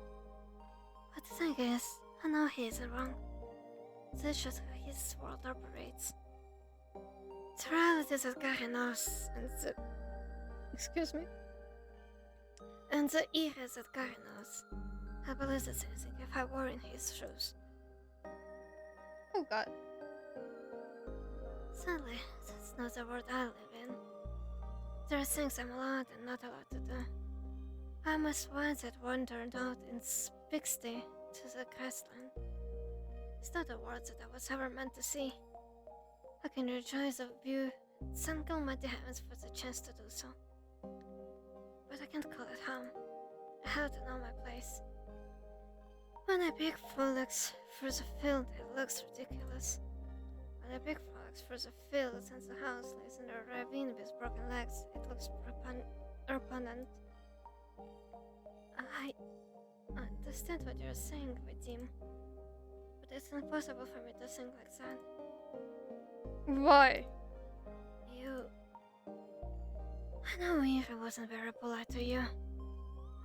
But the thing is, I know he isn't wrong. That's just how his world operates. The reality is that Gary knows, and the... Excuse me? And the era is that Gary knows. I believe the same thing if I were in his shoes. Oh god. Sadly, that's not the world I live in. There are things I'm allowed and not allowed to do. I must once that wandered out in Bixby to the grassland. It's not the world that I was ever meant to see. I can rejoice of view, thank Almighty heavens for the chance to do so. But I can't call it home. I have to know my place. When a big frolics through the field, it looks ridiculous. When a big frolics through the field and the house lays in a ravine with broken legs, it looks repugnant. I understand what you're saying, Deme, but it's impossible for me to think like that. Why? I know Ira wasn't very polite to you.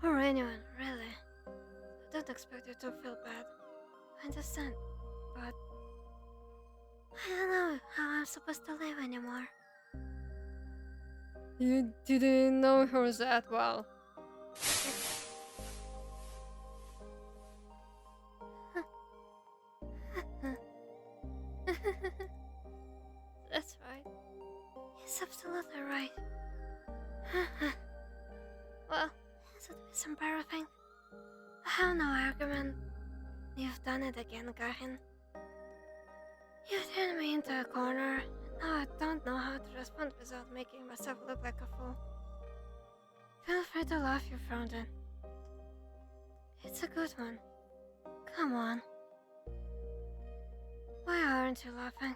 Or anyone, really. I don't expect you to feel bad. I understand, but... I don't know how I'm supposed to live anymore. You didn't know her that well. That's right. He's absolutely right. Well, is it this embarrassing? I have no argument. You've done it again, Garin. You turned me into a corner, and now I don't know how to respond without making myself look like a fool. Feel free to laugh, you found it. It's a good one. Come on. Why aren't you laughing?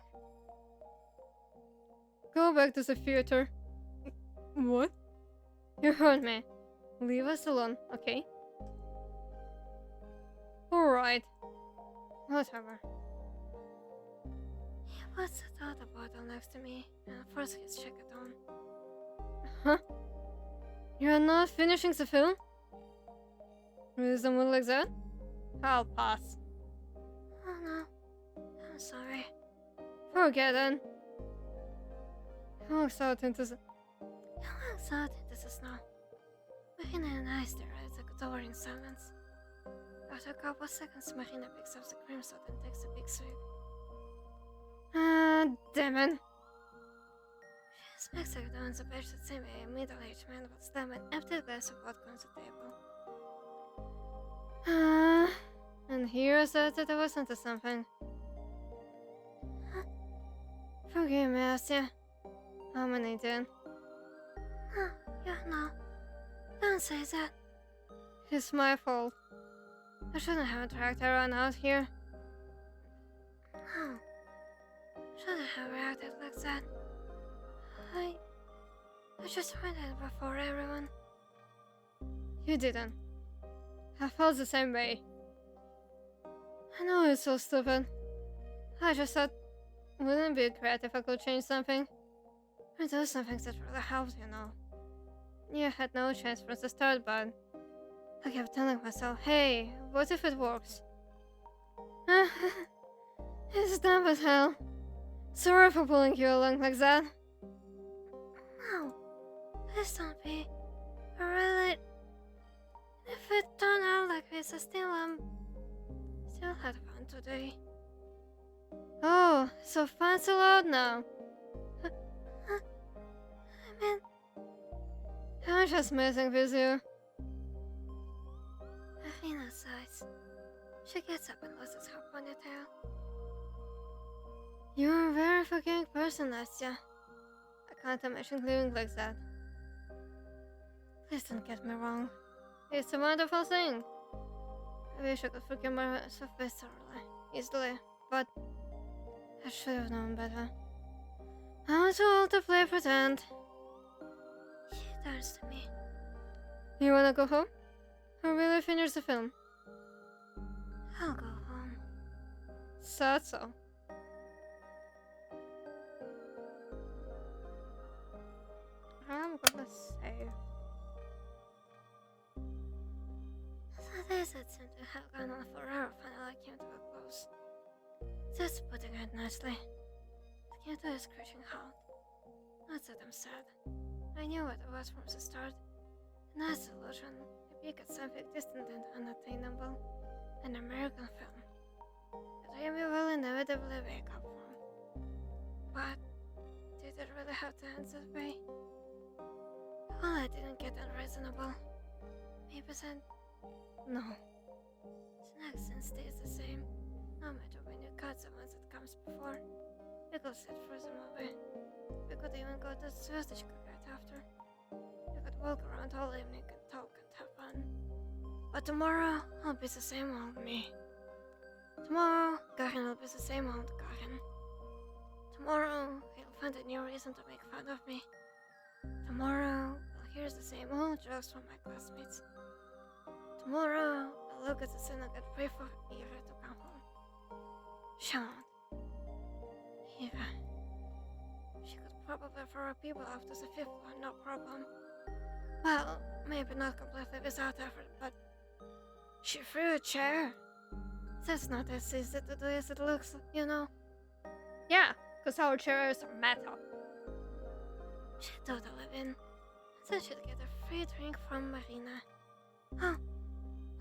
Go back to the theater. What? You heard me. Leave us alone, okay? Alright. Whatever. He puts the water bottle next to me and forces his jacket on. Huh? You're not finishing the film? With a mood like that? I'll pass. Oh no. I'm sorry. Forget it. He walks out into the... He walks out into the snow. Marina and I stare at the door in silence. After a couple seconds, Marina picks up the cream soda and takes a big swig. Damn it. She smacks her down the bench the same way a middle-aged man would slam an empty glass of vodka on the table. And here said that I was into something. Forgive me, Asya. I'm an idiot. No, no. Don't say that. It's my fault. I shouldn't have dragged her on out here. No. Shouldn't have reacted like that. I just went it before everyone. You didn't. I felt the same way. I know it's so stupid. I just thought, wouldn't it be great if I could change something? Or do something that really helps, you know. You had no chance from the start, but I kept telling myself, hey, what if it works? It's dumb as hell. Sorry for pulling you along like that. No, please don't be. I really... If it turned out like this, I still had fun today. Oh, so fan's allowed now. I mean... I'm just messing with you. Marina sighs. She gets up and loses her ponytail. You're a very forgiving person, Nastya. I can't imagine living like that. Please don't get me wrong. It's a wonderful thing. I wish I could forgive myself viscerally, easily, but I should have known better. I'm too old to play pretend. She turns to me. You wanna go home? Or will I finish the film? I'll go home. So. I'm gonna save. The days that seemed to have gone on forever finally came to a close. That's putting it nicely. It came to a screeching halt. Not that I'm sad. I knew what it was from the start. A nice illusion, a peek at something distant and unattainable. An American film. A dream you will inevitably wake up from. But did it really have to end that way? Well, I didn't get unreasonable. Maybe then. No. The next scene stays the same, no matter when you cut the ones that comes before. We could sit for the movie. We could even go to the Звездочка right after. We could walk around all evening and talk and have fun. But tomorrow, I'll be the same old me. Tomorrow, Karen will be the same old Karen. Tomorrow, he'll find a new reason to make fun of me. Tomorrow, I'll hear the same old jokes from my classmates. Tomorrow, I'll look at the synagogue and pray for Eva to come home. She won't. Eva. She could probably throw people off to the fifth floor, no problem. Well, maybe not completely without effort, but she threw a chair. That's not as easy to do as it looks, you know. Yeah, because our chairs are metal. She'd totally win. Then she'd get a free drink from Marina. Oh,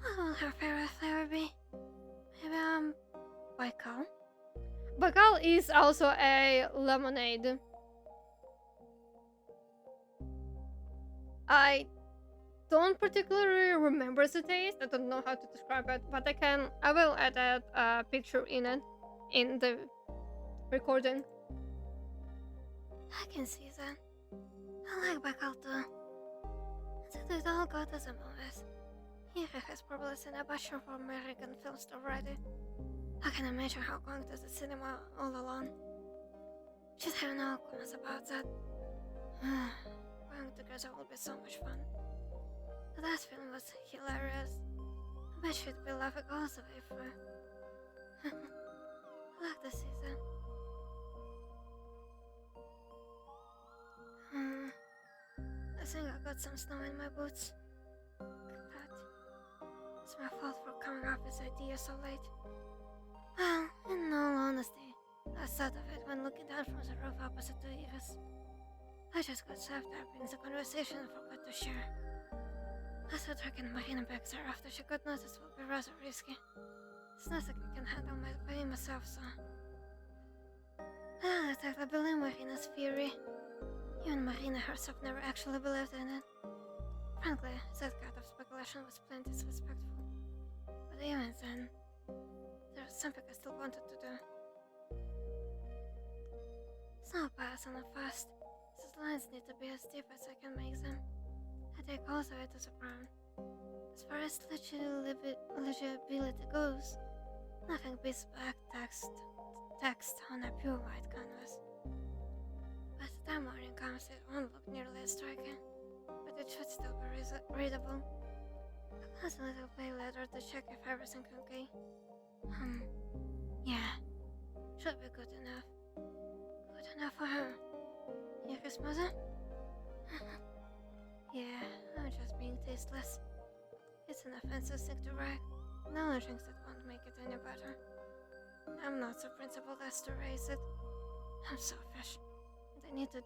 what will her favorite flavor be? Maybe, Baikal? Bagal is also a lemonade. I don't particularly remember the taste. I don't know how to describe it, but I will add a picture in the recording. I can see that. I like Baikal too. Since we all go to the movies, Eva has probably seen a bunch of American films already. I can imagine her going to the cinema all alone. She'd have no comments about that. Going together will be so much fun. The last film was hilarious. I bet she'd be laughing all the way through. I like to see that. I think I got some snow in my boots. God. It's my fault for coming up with the idea so late. Well, in all honesty, I thought of it when looking down from the roof opposite to Eva's. I just got swept up in the conversation and forgot to share. I thought dragging Marina back there after she got noticed would be rather risky. It's nothing I can handle by myself, so... I don't exactly believe Marina's theory. Even Marina herself never actually believed in it. Frankly, that kind of speculation was plain disrespectful. But even then, there was something I still wanted to do. Snow pass on a fast. These lines need to be as deep as I can make them. I take all the way to the ground. As far as legibility goes, nothing beats black text on a pure white canvas. By the time morning comes, it won't look nearly as striking, but it should still be readable. I glance a little bit later to check if everything's okay. Yeah, should be good enough. Good enough for her. Yaka's mother? Yeah, I'm just being tasteless. It's an offensive thing to write. Acknowledging that won't make it any better. I'm not so principled as to raise it. I'm selfish. And I need to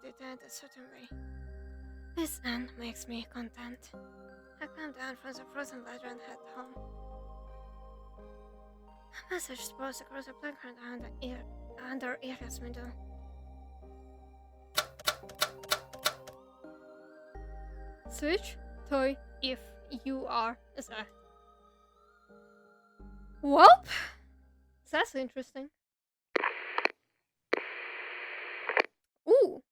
do that a certain way. This end makes me content. I climb down from the frozen ladder and head home. A message sprawls across the placard under Ira's window. Switch toy if you are Z. Well, that's interesting. Ooh,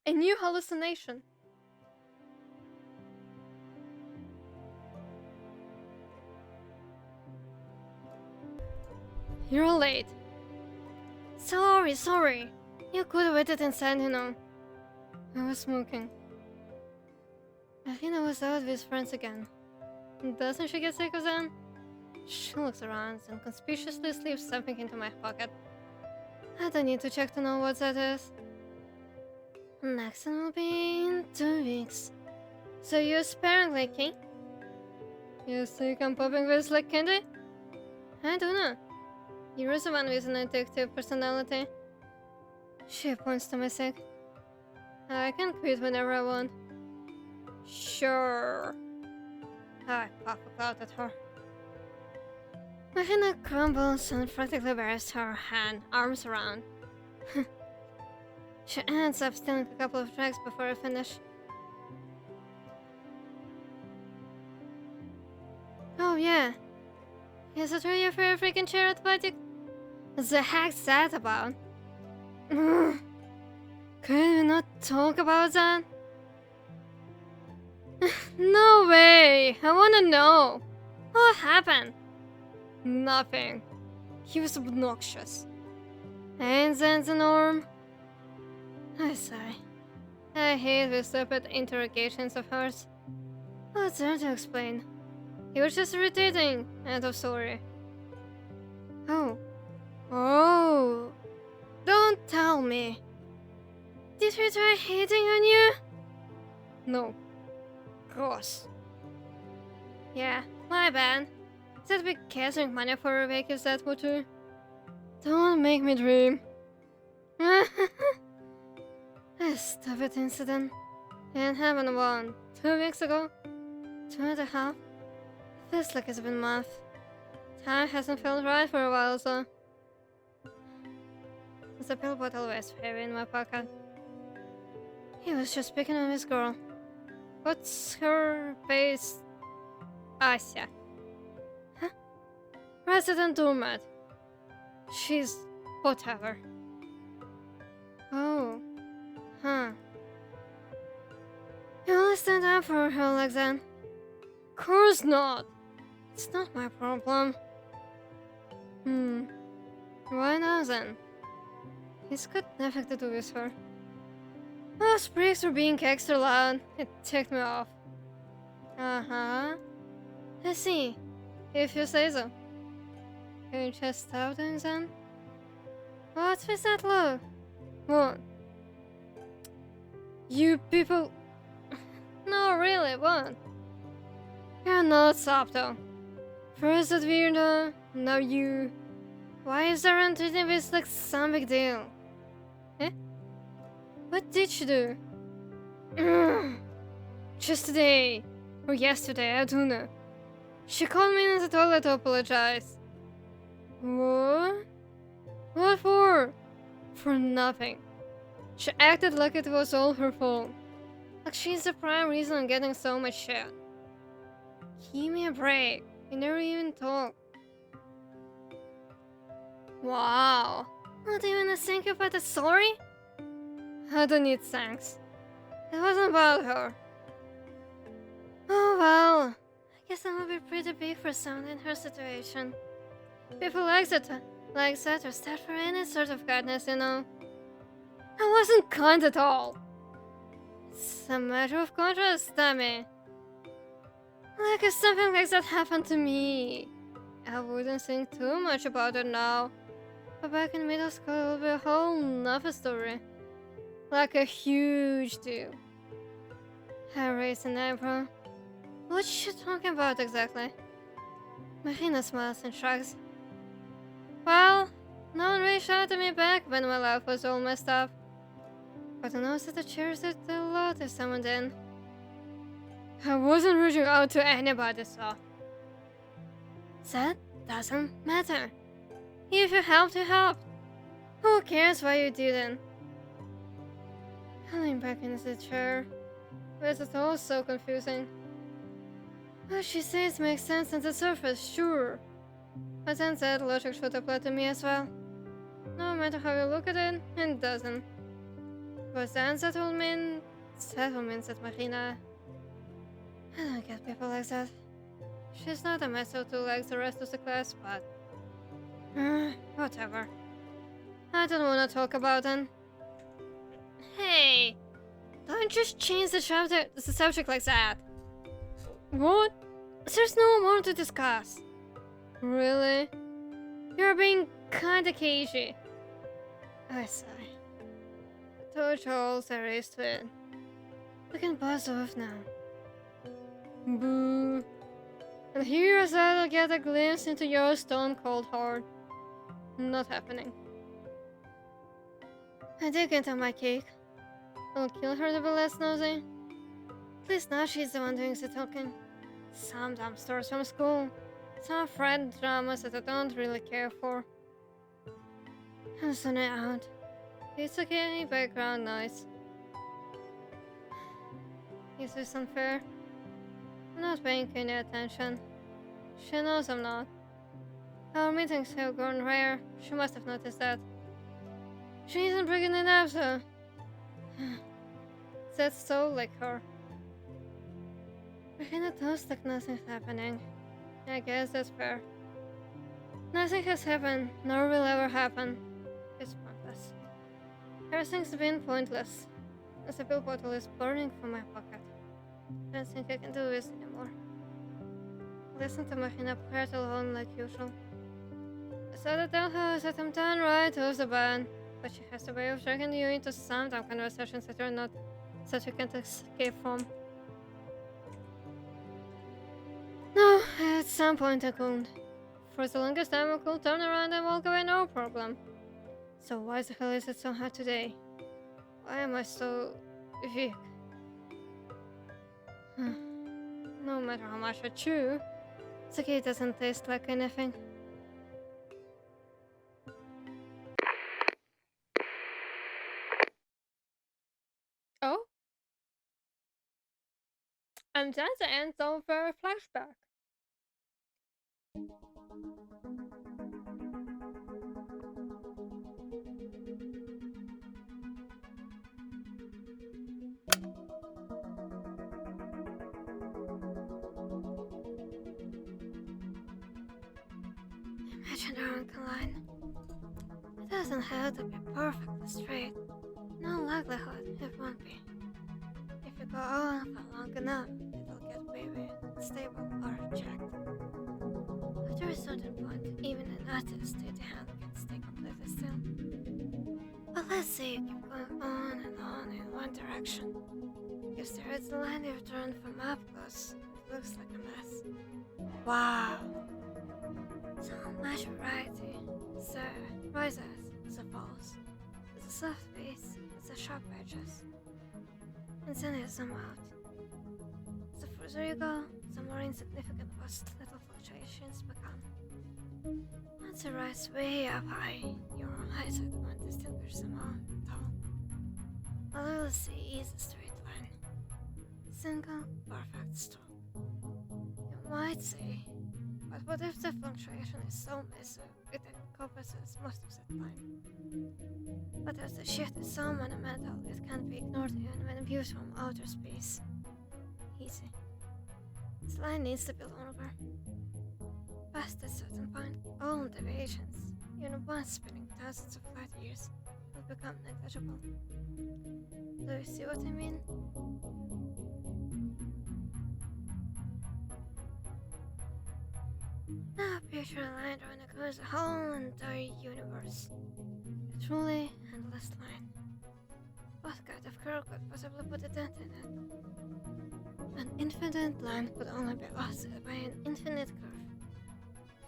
a new hallucination. You're late. Sorry. You could have waited inside, you know. I was smoking. Marina was out with friends again. Doesn't she get sick of them? She looks around and conspicuously slips something into my pocket. I don't need to check to know what that is. Next one will be in 2 weeks. So you're sparing like king? You think I'm popping this like candy? I don't know. You're the one with an addictive personality. She points to my sick. I can quit whenever I want. Sure. I puff a cloud at her. Marina crumbles and practically bears her arms around. She ends up stealing a couple of tracks before I finish. Oh yeah. Is it really for a freaking charity party? The heck's that about? Can we not talk about that? No way! I wanna know! What happened? Nothing. He was obnoxious. Ain't that the norm? I sigh. I hate these stupid interrogations of hers. What's there to explain? He was just irritating. End of story. Oh. Don't tell me. Did he try hitting on you? No. Gross. Yeah, my bad. That big gathering money for a week is that what too? Don't make me dream. A stupid incident. It happened 2 weeks ago? 2.5? Feels like it's been a month. Time hasn't felt right for a while, so. The pill bottle was heavy in my pocket. He was just picking on this girl. What's her face? Asya. Huh? Resident doormat. She's whatever. Oh. Huh. You only stand up for her like that? Course not. It's not my problem. Why not then? He's got nothing to do with her. Those pricks were being extra loud. It ticked me off. I see. If you say so. Can you just stop doing that? What's with that look? What? You people... No, really, what? You're not Z.A.T.O. First that weirdo, now you... Why is everyone treating this like some big deal? Eh? What did she do? Just today. Or yesterday, I don't know. She called me in the toilet to apologize. What? What for? For nothing. She acted like it was all her fault. Like she's the prime reason I'm getting so much shit. Give me a break. We never even talked. Wow. Not even a thank you for the sorry? I don't need thanks. It wasn't about her. Oh well. I guess that would be pretty big for someone in her situation. People like that or start for any sort of kindness, you know. I wasn't kind at all. It's a matter of contrast, Deme. Like if something like that happened to me, I wouldn't think too much about it now. But back in middle school, it would be a whole nother story. Like a huge deal. I raised an eyebrow. What's she talking about exactly? Marina smiles and shrugs. Well, no one reached out to me back when my life was all messed up. But I know that I cherished it a lot if someone did. I wasn't reaching out to anybody, so... That doesn't matter. If you helped, you helped. Who cares why you didn't? I lean back into the chair. This is all so confusing. What she says makes sense on the surface, sure. But then that logic should apply to me as well. No matter how you look at it, it doesn't. But then that will mean that Marina... I don't get people like that. She's not a mess to like the rest of the class, but... Whatever. I don't want to talk about it. Hey, don't just change the subject like that. What? There's no more to discuss. Really? You're being kinda cagey. I sigh. I told you all there is to it. We can buzz off now. Boo. And here as I'll get a glimpse into your stone cold heart. Not happening. I dig into my cake. I'll kill her to be less nosy. At least now she's the one doing the talking. Some dumb stories from school. Some friend dramas that I don't really care for. I'm zoning out. It's okay, background noise. Is this unfair? I'm not paying any attention. She knows I'm not. Our meetings have grown rare. She must have noticed that. She isn't bringing it up, so... That's so like her. Behind the toast like nothing's happening. I guess that's fair. Nothing has happened, nor will ever happen. It's pointless. Everything's been pointless. As a pill bottle is burning from my pocket. I don't think I can do this anymore. Listen to Mahina part alone like usual. I said to tell her that I'm done right off the bat, but she has a way of dragging you into some dumb conversations that you're not, that you can't escape from. No, at some point I couldn't. For the longest time I could turn around and walk away no problem. So why the hell is it so hard today? Why am I so weak? No matter how much I chew, the cake doesn't taste like anything. Oh? And that's the end of the flashback. Imagine our Uncle line. It doesn't have to be perfectly straight. No likelihood it won't be. If you go on for long enough, it'll get wavy, unstable, or checked. After a certain point, even an artist's steady hand can stay completely still. But let's say you keep going on and on in one direction. You stare at the line you've drawn from up close. It looks like a mess. Wow! So much variety. So, rises, the falls, the soft base, the sharp edges. And then you zoom out. The further you go, the more insignificant those little fluctuations become. Once you rise way up high, your eyesight won't distinguish them all at all. All you'll see is a straight line. Single, perfect stroke. You might say, but what if the fluctuation is so massive it encompasses most of that line? But if the shift is so monumental, it can't be ignored even when viewed from outer space. Easy. This line needs to be longer. Past a certain point, all deviations, even one spinning thousands of light years, will become negligible. Do you see what I mean? Now picture a line running across the whole entire universe. A truly endless line. What kind of curve could possibly put a dent in it? An infinite line could only be offset by an infinite curve.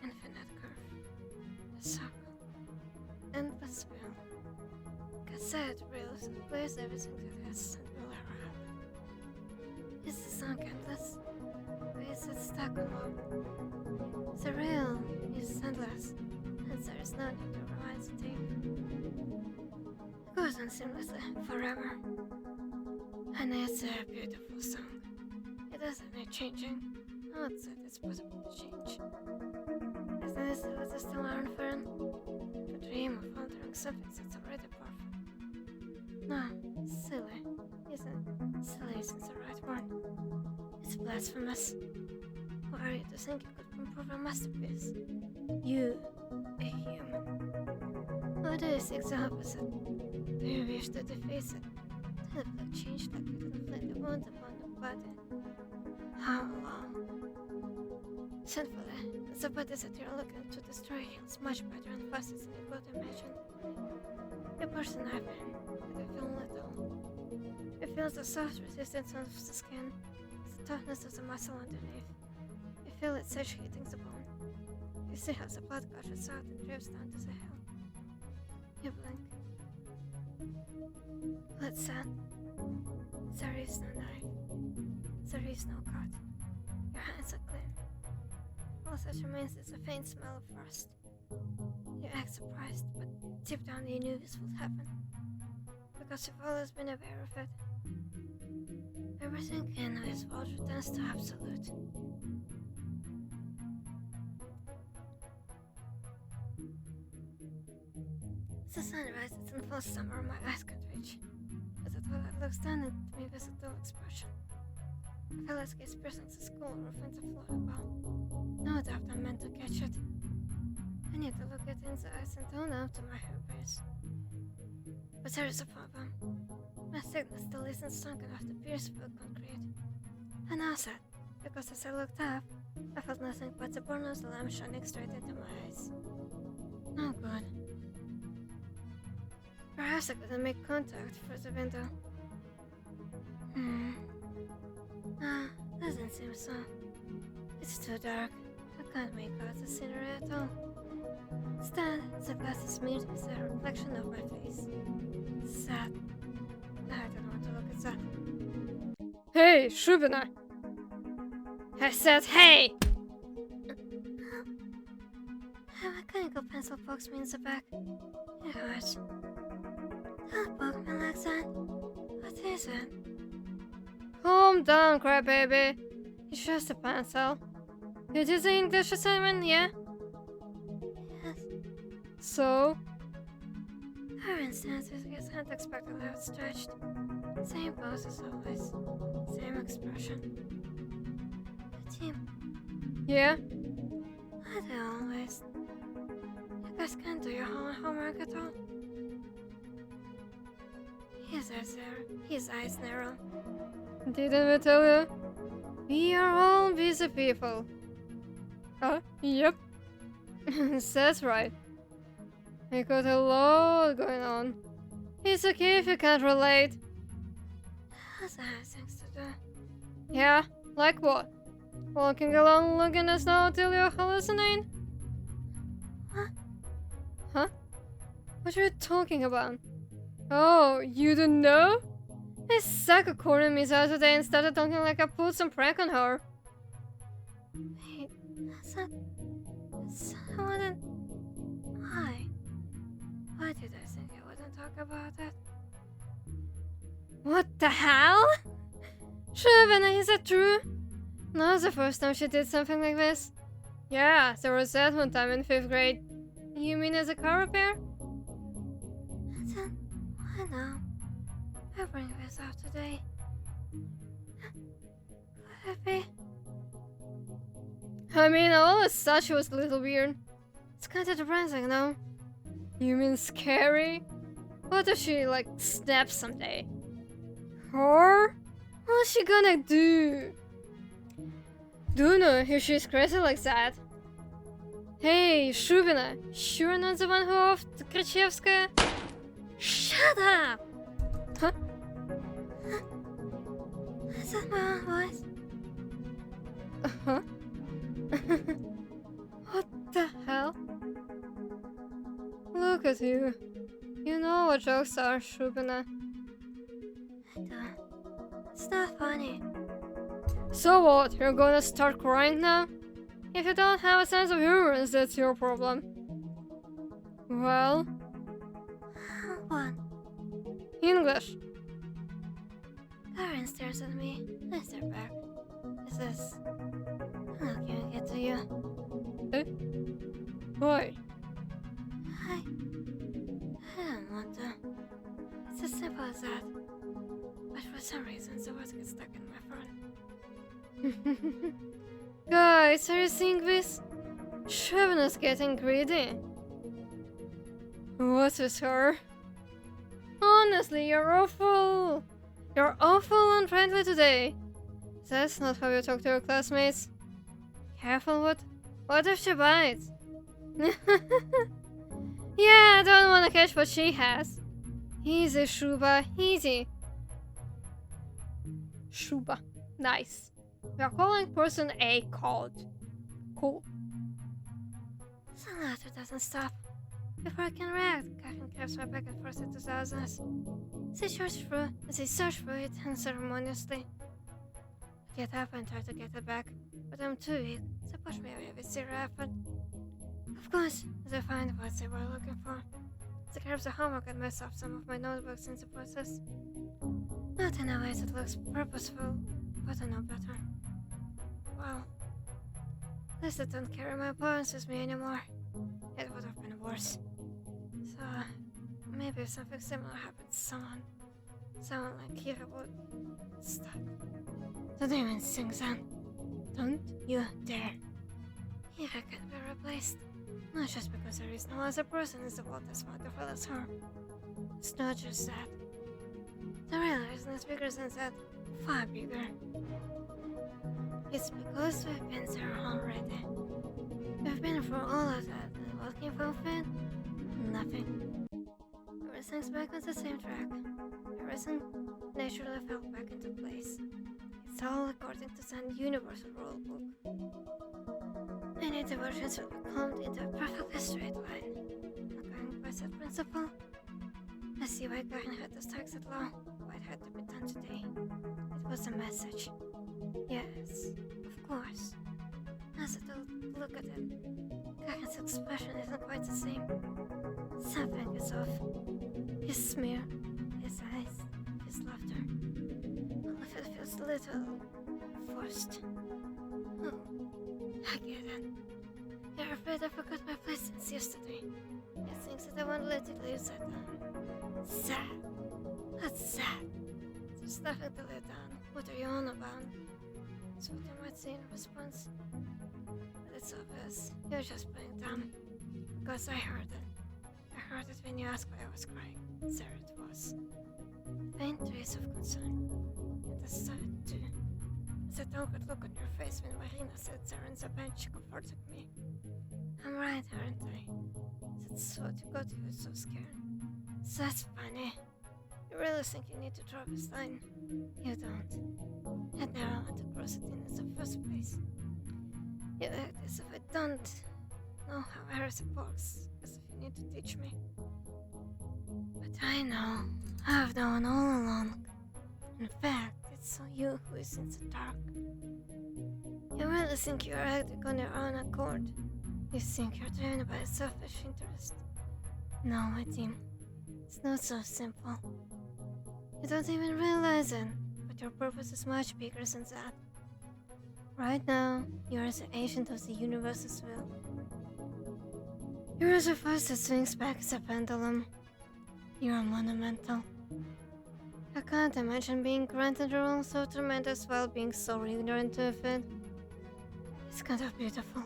Infinite curve. A circle. Endless wheel. Cassette reels replace everything that has and will ever happen. Is the song endless? Or is it stuck on loop? The reel is endless, and there is no need to rewind the tape. It goes on seamlessly, forever. And it's a beautiful song. It doesn't need changing. Not that it's possible to change. Isn't it silly to still learn fun? To dream of altering something that's already perfect. No, silly isn't. Silly isn't the right word. It's blasphemous. Who are you to think you could improve a masterpiece? You, a human. Or do you seek the opposite? Do you wish to defeat it? To inflict change like you did inflict the wound upon the body? How long? Sinfully, the bodies that you're looking to destroy heals much better and faster than you could imagine. You push the knife in, but you feel little. You feel the soft resistance of the skin, the toughness of the muscle underneath. You feel its edge hitting the bone. You see how the blood gushes out and drips down to the hill. You blink. Blood sad. There is no knife. There is no cut. Your hands are clean. All that remains is a faint smell of rust. You act surprised, but deep down you knew this would happen. Because you've always been aware of it. Everything in this world returns to absolute. The sun rises in full summer my eyes can't reach. But the twilight looks down at me with a dull expression. I feel like it's piercing the school roof and the floor above. No doubt I meant to catch it. I need to look it in the eyes and tone out to my hairpins. But there is a problem. My signal still isn't strong enough to pierce through concrete. I know that, because as I looked up, I felt nothing but the pronouns of the lamp shining straight into my eyes. No good. Perhaps I couldn't make contact through the window. Doesn't seem so. It's too dark. I can't make out the scenery at all. Instead, the glass is smeared with a reflection of my face. Sad. I don't want to look at that. Hey, Shubina! I said hey! A mechanical pencil pokes me in the back. It hurts. Don't poke me like that. What is it? Calm down, crybaby. It's just a pencil. You did the English assignment, yeah? Yes. So? Aaron stands with his hand unexpectedly outstretched. Same pose as always. Same expression. The team. Yeah? I do always. You guys can't do your homework at all. His eyes narrow. Didn't we tell you? We are all busy people. Yep. That's right. We got a lot going on. It's okay if you can't relate. Also have things to do. Yeah? Like what? Walking along looking at the snow till you're hallucinating? What? Huh? What are you talking about? Oh, you don't know? This sucker cornered me the other day and started talking like I pulled some prank on her. Wait, I wouldn't... Why? Why did I think I wouldn't talk about it? What the hell? Shubina, is that true? Not the first time she did something like this. Yeah, there was that one time in 5th grade. You mean as a car repair? Then, why now? I bring this out today. Could it be? I mean, I always thought she was a little weird. It's kinda depressing, no? You mean scary? What if she, like, snaps someday? Or? What's she gonna do? Don't know if she's crazy like that. Hey, Shubina, sure not the one who offed Krachevskaya? Shut up! Huh? Is that my own voice? Uh-huh. What the hell? Look at you. You know what jokes are, Shubina. I do. It's not funny. So what? You're gonna start crying now? If you don't have a sense of humor, that's your problem. Well, What? English. Karen stares at me. I stare back. Is this... How can I get to you? Why? I don't want to. It's as simple as that. But for some reason, the words get stuck in my throat. Guys, are you seeing this? Shubina's getting greedy. What is her? Honestly, you're awful. You're awful unfriendly today. That's not how you talk to your classmates. Careful, what if she bites? Yeah, I don't want to catch what she has. Easy, Shuba, easy. Shuba, nice. We are calling person A called. Cool. The laughter doesn't stop. Before I can react, Karin grabs my back and forth into thousands. They search through it unceremoniously. I get up and try to get it back, but I'm too weak, so push me away with zero effort. Of course, they find what they were looking for. They grab the homework and mess up some of my notebooks in the process. Not in a way that looks purposeful, but I know better. Well, at least I don't carry my parents with me anymore. It would have been worse. So, maybe if something similar happened to someone like you would stop. Don't even sing then. Don't you dare. Eva can be replaced. Not just because there is no other person in the world as wonderful as her. It's not just that. The real reason is bigger than that. Far bigger. It's because we've been there already. We've been through all of that, and what came from it? Nothing. Everything's back on the same track. Everything naturally fell back into place. It's all according to some universal rulebook. Many diversions will be combed into a perfectly straight line. Going by that principle, I see why Karin had to strike that law, why it had to be done today. It was a message. Yes, of course. As I look at it, Karin's expression isn't quite the same. Something is off. His smear, his eyes, his laughter. All of it feels a little forced. Oh, I get it. You're afraid I forgot my place since yesterday. You think that I won't let you leave that sad. That's sad. There's nothing to let down. What are you on about? That's what you might say in response. But it's obvious. You're just playing dumb. Because I heard it. I heard it when you asked why I was crying. There it was. Faint trace of concern. And I saw it too. That awkward look on your face when Marina sat there on the bench comforting me. I'm right, aren't I? That's what you got you so scared. That's funny. You really think you need to draw this line? You don't. I'd never want to cross it in the first place. You act as if I don't know how everything works, as if you need to teach me. But I know. I've known all along. In fact, it's so you who is in the dark. You really think you're acting on your own accord. You think you're driven by selfish interest. No, my team. It's not so simple. You don't even realize it, but your purpose is much bigger than that. Right now, you're the agent of the universe's will. You're the force that swings back the pendulum. You're monumental. I can't imagine being granted a role so tremendous while being so ignorant of it. It's kind of beautiful.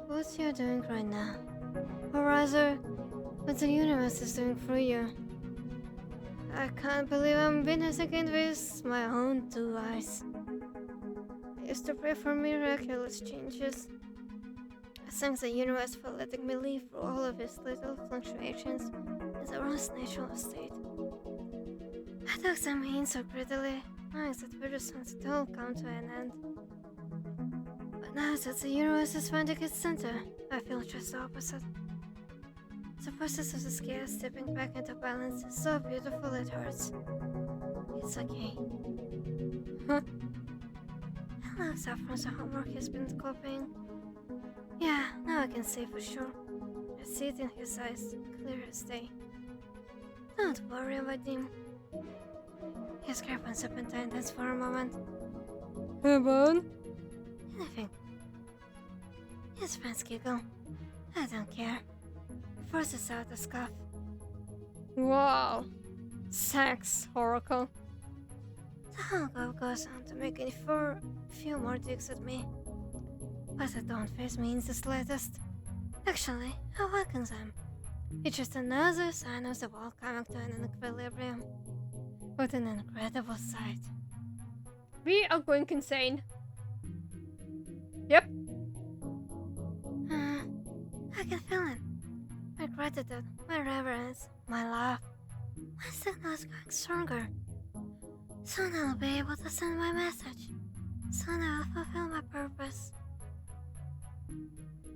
What you're doing right now, or rather, what the universe is doing through you. I can't believe I'm witnessing it with my own two eyes. I used to pray for miraculous changes. I thank the universe for letting me live through all of its little fluctuations in the world's natural state. I took them in so prettily, knowing that very soon it all come to an end. But now that the universe is finding its center, I feel just the opposite. The process of the scale stepping back into balance is so beautiful it hurts. It's okay. Huh? He looks up from the homework he's been copying. Yeah, now I can see for sure. I see it in his eyes, clear as day. Don't worry about him. His grip on Serpentine for a moment. Come on. Anything. His friends giggle. I don't care. He forces out a scoff. Wow. Sex, Oracle. The whole goes on to make a few more digs at me. But it don't faze me in the slightest. Actually, I welcome them. It's just another sign of the world coming to an equilibrium. What an incredible sight. We are going insane. Yep. I can feel it. My gratitude, my reverence, my love. My signal is growing stronger. Soon I'll be able to send my message. Soon I will fulfill my purpose.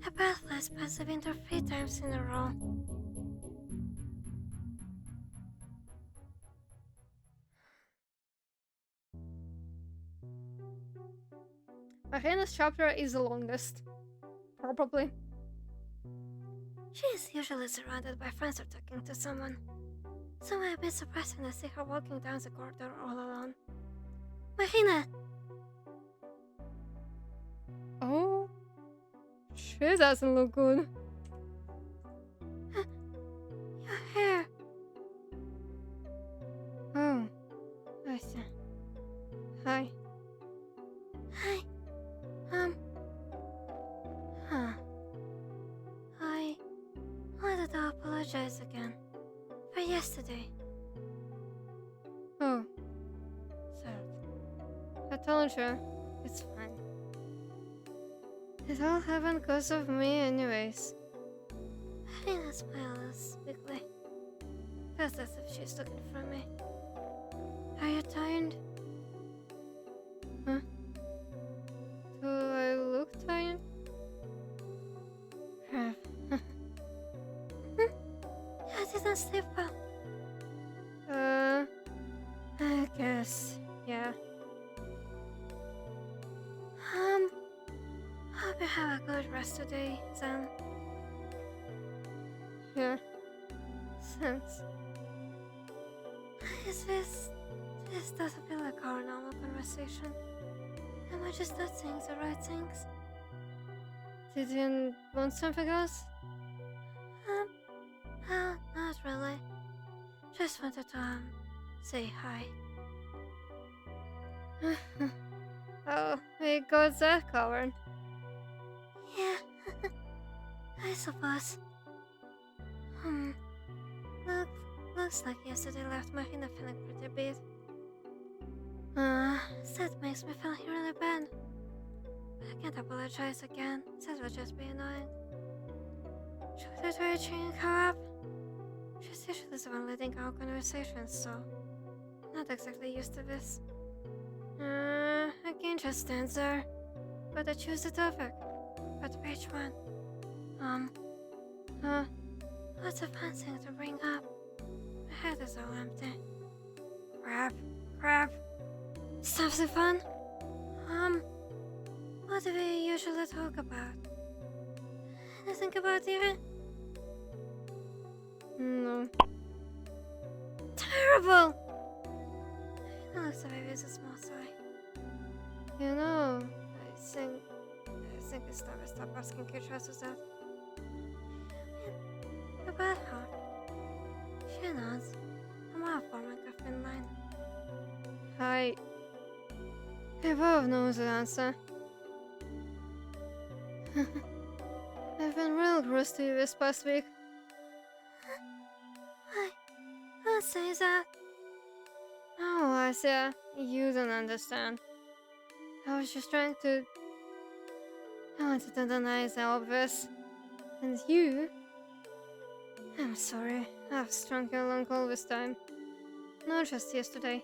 A birthplace passed the winter 3 times in a row. Marina's chapter is the longest. Probably. She is usually surrounded by friends or talking to someone. So I'm a bit surprised when I see her walking down the corridor all alone. Marina! Oh. She doesn't look good. Your hair! Oh. I see. Hi. Hi. I wanted to apologize again. For yesterday. Oh. Sad. I told you. It's fine. It all happened because of me anyways. Marina smiles weakly. Feels as if she's looking for me. Are you tired? Huh? Do I look tired? Crap. I didn't sleep well. I guess. Yeah. Hope you have a good rest today, then. Yeah. Thanks. This doesn't feel like our normal conversation. Am I just not saying the right things? Did you want something else? No, not really. Just wanted to, say hi. Oh, we got that covered. Yeah, I suppose. Looks like yesterday left Marina feeling pretty beat. That makes me feel really bad. But I can't apologize again. That would just be annoying. Should I try cheering her up? She's usually the one leading our conversations, so I'm not exactly used to this. I can't just stand there. Gotta choose the topic. But which one? What's a fun thing to bring up? My head is all empty. Crap. Something fun? What do we usually talk about? Anything about you? No. Terrible! It looks away with a small sigh. You know, I think it's time I stop asking each other that. About her. She knows. I'm all forming a thin line. I both know the answer. I've been real gross to you this past week. Don't say that. Oh, Asia, you don't understand. I was just trying to... I wanted to deny the obvious. And you... I'm sorry, I've strung you along all this time. Not just yesterday.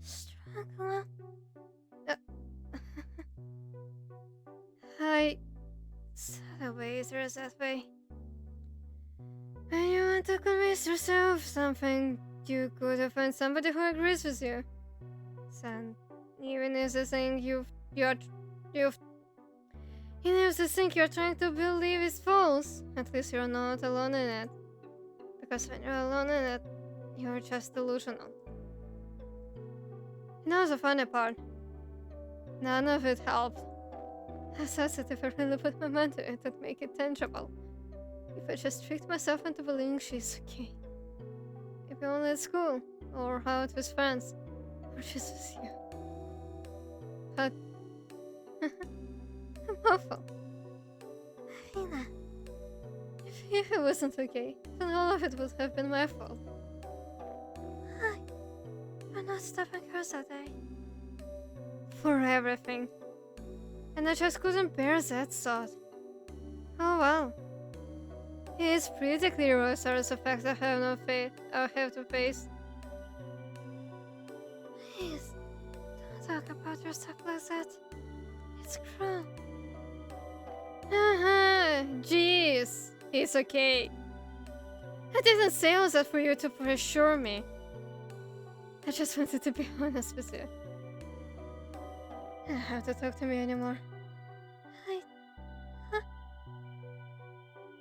Struggle. I... The way there is that way. When you want to convince yourself of something, you gotta find somebody who agrees with you. Then, even if the thing even if the thing you're trying to believe is false, at least you're not alone in it. Because when you're alone in it, you're just delusional. And that was the funny part. None of it helped. I thought that if I really put my mind to it, I'd make it tangible. If I just tricked myself into believing she's okay. Maybe only at school, or out with friends, or just with you. But... I'm awful. Marina, if If it wasn't okay, then all of it would have been my fault. Hi. You're not stopping her, Z.A.T.O. For everything. And I just couldn't bear that thought. Oh well. It's pretty clear what sort of effects I have to face. Please, don't talk about yourself like that. It's cruel. Jeez. It's okay. I didn't say all that for you to reassure me. I just wanted to be honest with you. You don't have to talk to me anymore.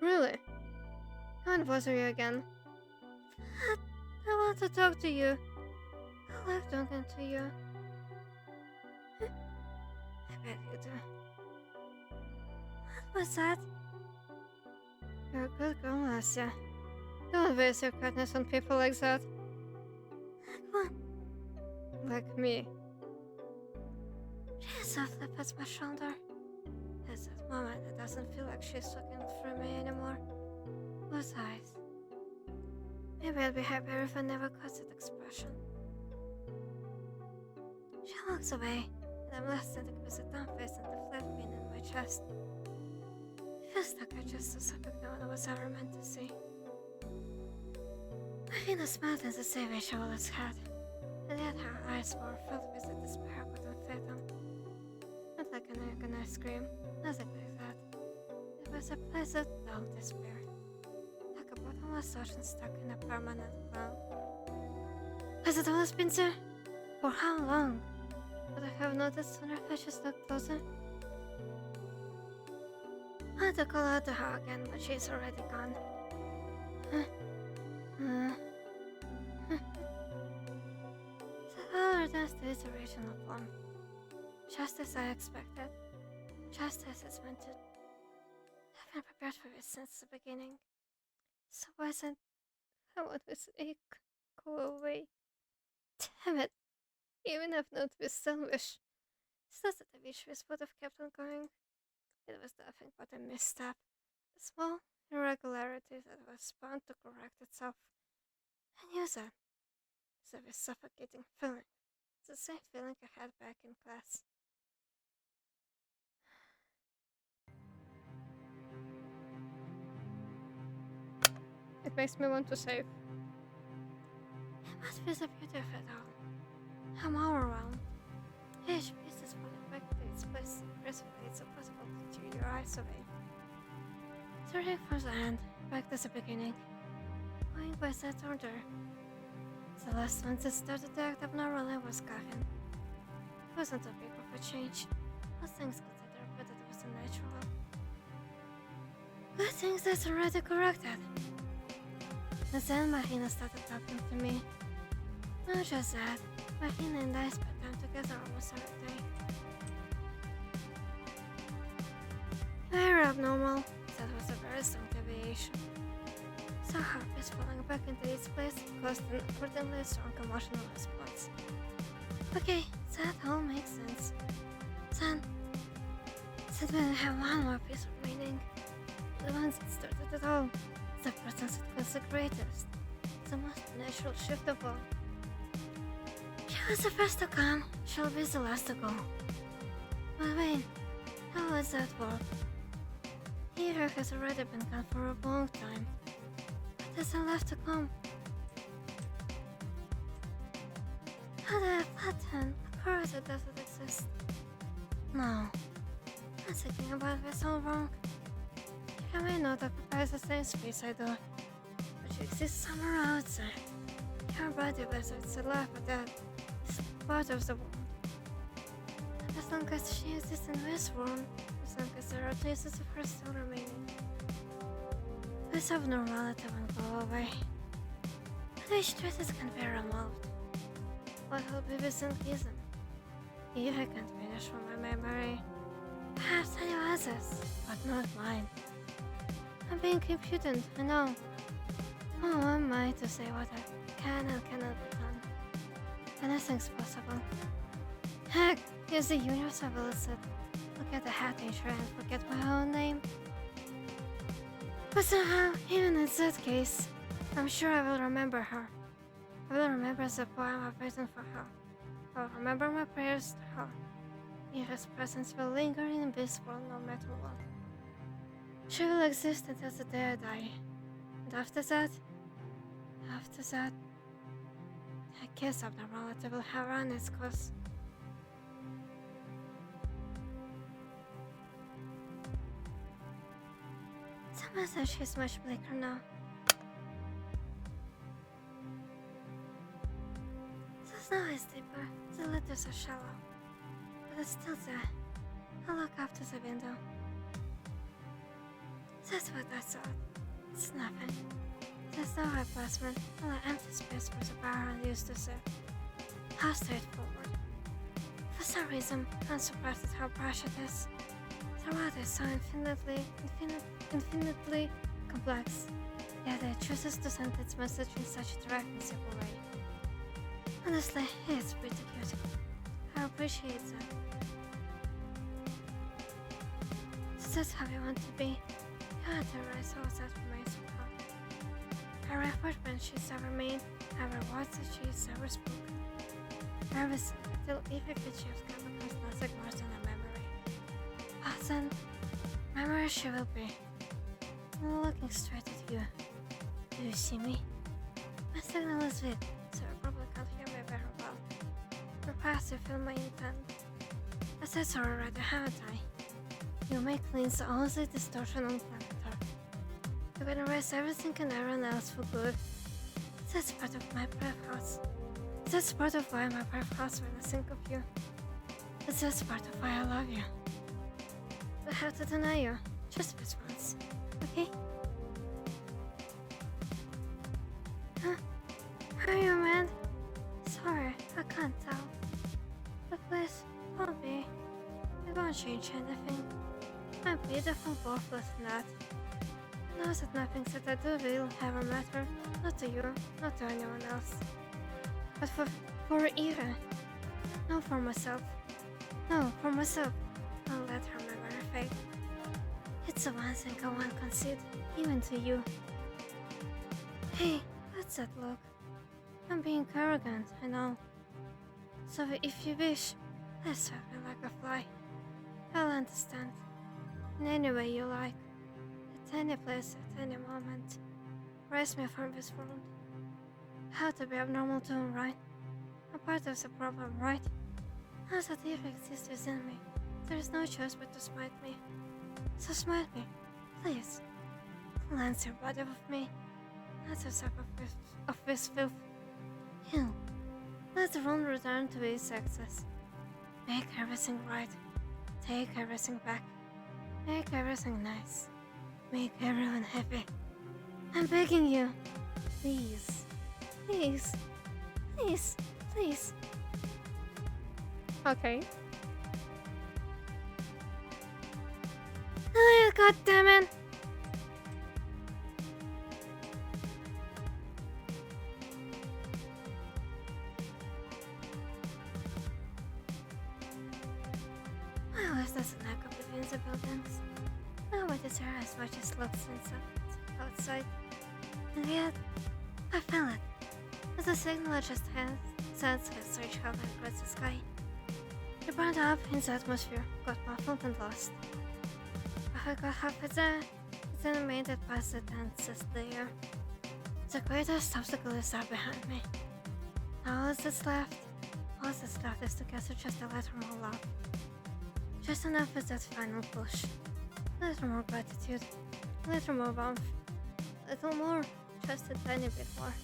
Really? I won't bother you again. I want to talk to you. I like talking to you. I bet you do. What was that? You're a good girl, Asya. Don't waste your kindness on people like that. Like what? Like me. She softly pats my shoulder. At that moment, it doesn't feel like she's looking through me anymore. With eyes. Maybe I'd be happier if I never caught that expression. She walks away, and I'm left standing with a dumb face and the flat pain in my chest. It feels like I just saw something no one was ever meant to see. My Venus smiled in the same way she always had, and yet her eyes were filled with a despair I couldn't fathom. Not like an agonized scream, nothing like that. It was a pleasant, dull despair. Like a bottomless ocean stuck in a permanent cloud. Has it always been there? For how long? Would I have noticed sooner if I just looked closer? I had to call out to her again, but she's already gone. The color returns to its original form. Just as I expected. Just as it's meant to. I've been prepared for this since the beginning. So wasn't. I want this ache go away. Damn it. Even if not with selfish. It's not that I wish this would have kept on going. It was nothing but a misstep. A small irregularity that was bound to correct itself. I knew that. So this suffocating feeling. It's the same feeling I had back in class. It makes me want to save. It must be the beauty of it all. I'm overwhelmed. Each piece is falling back to its place. Gracefully, it's impossible to tear your eyes away. Starting from the end, back to the beginning. Going by that order. The last one that started to act abnormally was Gavin. It wasn't a big of a change. All things considered, but it was unnatural. Good things that's already corrected. And then Mahina started talking to me. Not just that, Mahina and I spent time together almost every day. Very abnormal. That was a very strong deviation. So her face falling back into its place caused an accordingly strong emotional response. Okay, that all makes sense. Then we have one more piece of meaning. The ones that started it all. The presence that was the greatest. The most natural shift of all. She was the first to come, she'll be the last to go. But wait, how does that work? Eva has already been gone for a long time. What is left to come? How do I flatten a curve that doesn't exist? No. I'm thinking about this all wrong. She may not occupy the same space I do, but she exists somewhere out there. Her body, whether it's alive or dead, is part of the world. And as long as she exists in this world, as long as there are traces of her still remaining, this abnormality won't go away. But which traces can be removed? What will be within reason? If I can't vanish from my memory, perhaps anyone else's, but not mine. I'm being impudent, I know. Who am I to say what I can and cannot be done? Anything's possible. Heck, is the universe ability to look at the hat nature and forget my own name? But somehow, even in that case, I'm sure I will remember her. I will remember the poem I've written for her. I will remember my prayers to her. Eva's presence will linger in this world no matter what. She will exist until the day I die. And after that, I guess abnormality will have run its course. The message is much bleaker now. The snow is deeper, the letters are shallow, but it's still there. I look up to the window. That's what I thought. It's nothing. There's no replacement, only empty space for the bar I used to say. How straightforward. For some reason, I'm surprised at how brash it is. The word is so infinitely complex, yet it chooses to send its message in such a direct and simple way. Honestly, it's pretty cute. I appreciate that. So that's how you want to be. You want to erase all that remains of her. Every apartment she's ever made, every word that she's ever spoken. Everything, till even if she's come across nothing more than a memory. But then, memory she will be. I'm looking straight at you. Do you see me? My signal is weak, so you probably can't hear me very well. Perhaps you feel my intent. I said so already, haven't I? You may cleanse all the distortion on planet Earth. You can erase everything and everyone else for good. That's part of my brave hearts. That's part of why my brave hearts when I think of you. That's part of why I love you. I have to deny you, just this once, okay? Huh? Are you mad? Sorry, I can't tell. But please, don't be. It won't change anything. I'm beautiful both with that. I know that nothing that I do will ever matter, not to you, not to anyone else. But for Ira. No, for myself. No, for myself. I'll let her memory fade. It's the one thing I won't concede, even to you. Hey, what's that look? I'm being arrogant, I know. So if you wish, let's swap me like a fly. I'll understand. In any way you like. At any place, at any moment. Raise me from this world. How to be abnormal too, right? A part of the problem, right? How that evil exists within me. There is no choice but to smite me. So smite me, please. Cleanse your body with me. Not to suffer of this filth. Heal. Let the world return to its access. Make everything right. Take everything back. Make everything nice. Make everyone happy. I'm begging you. Please. Please. Please. Please. Okay. Oh, God damn it. Why always does an echo between the buildings? Nobody's here as much as looks outside. And yet, I feel it. As the signal I just had sends his search hovering across the sky. It burned up in the atmosphere, got muffled and lost. I got halfway there, then made it past the densest layer. The greatest obstacle is there behind me. Now all that's left is to gather just a little more love. Just enough with that final push. A little more gratitude, a little more warmth, a little more, just a tiny bit more.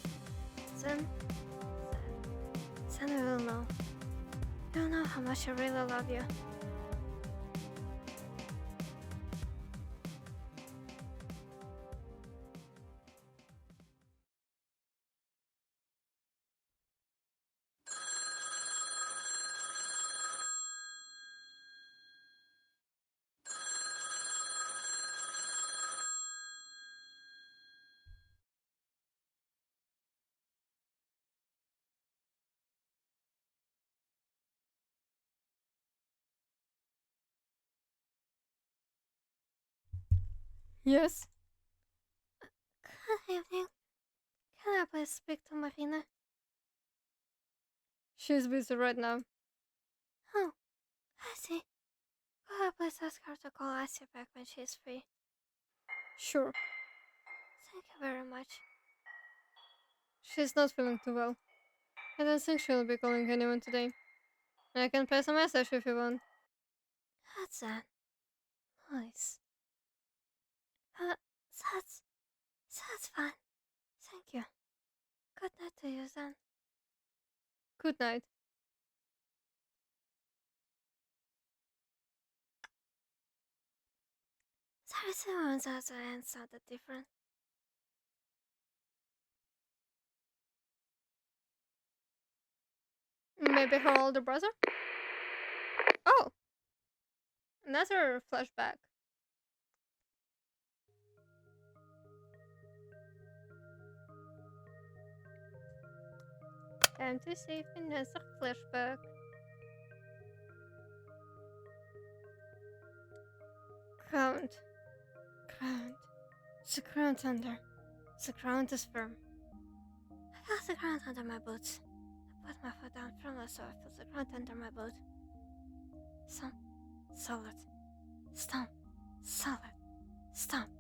Then we will know. You'll know how much I really love you. Yes. Good evening. Can I please speak to Marina? She's busy right now. Oh, I see. Could I please ask her to call Asia back when she's free? Sure. Thank you very much. She's not feeling too well. I don't think she'll be calling anyone today. I can pass a message if you want. That's that. Nice. That's fine. Thank you. Good night to you then. Good night. Sorry, someone's other end sounded different. Maybe her older brother? Oh! Another flashback. Time to save another flashback. Ground. Ground. The ground under. The ground is firm. I felt the ground under my boots. I put my foot down firmly so I felt the ground under my boot. Stomp. Solid. Stomp. Solid. Stomp.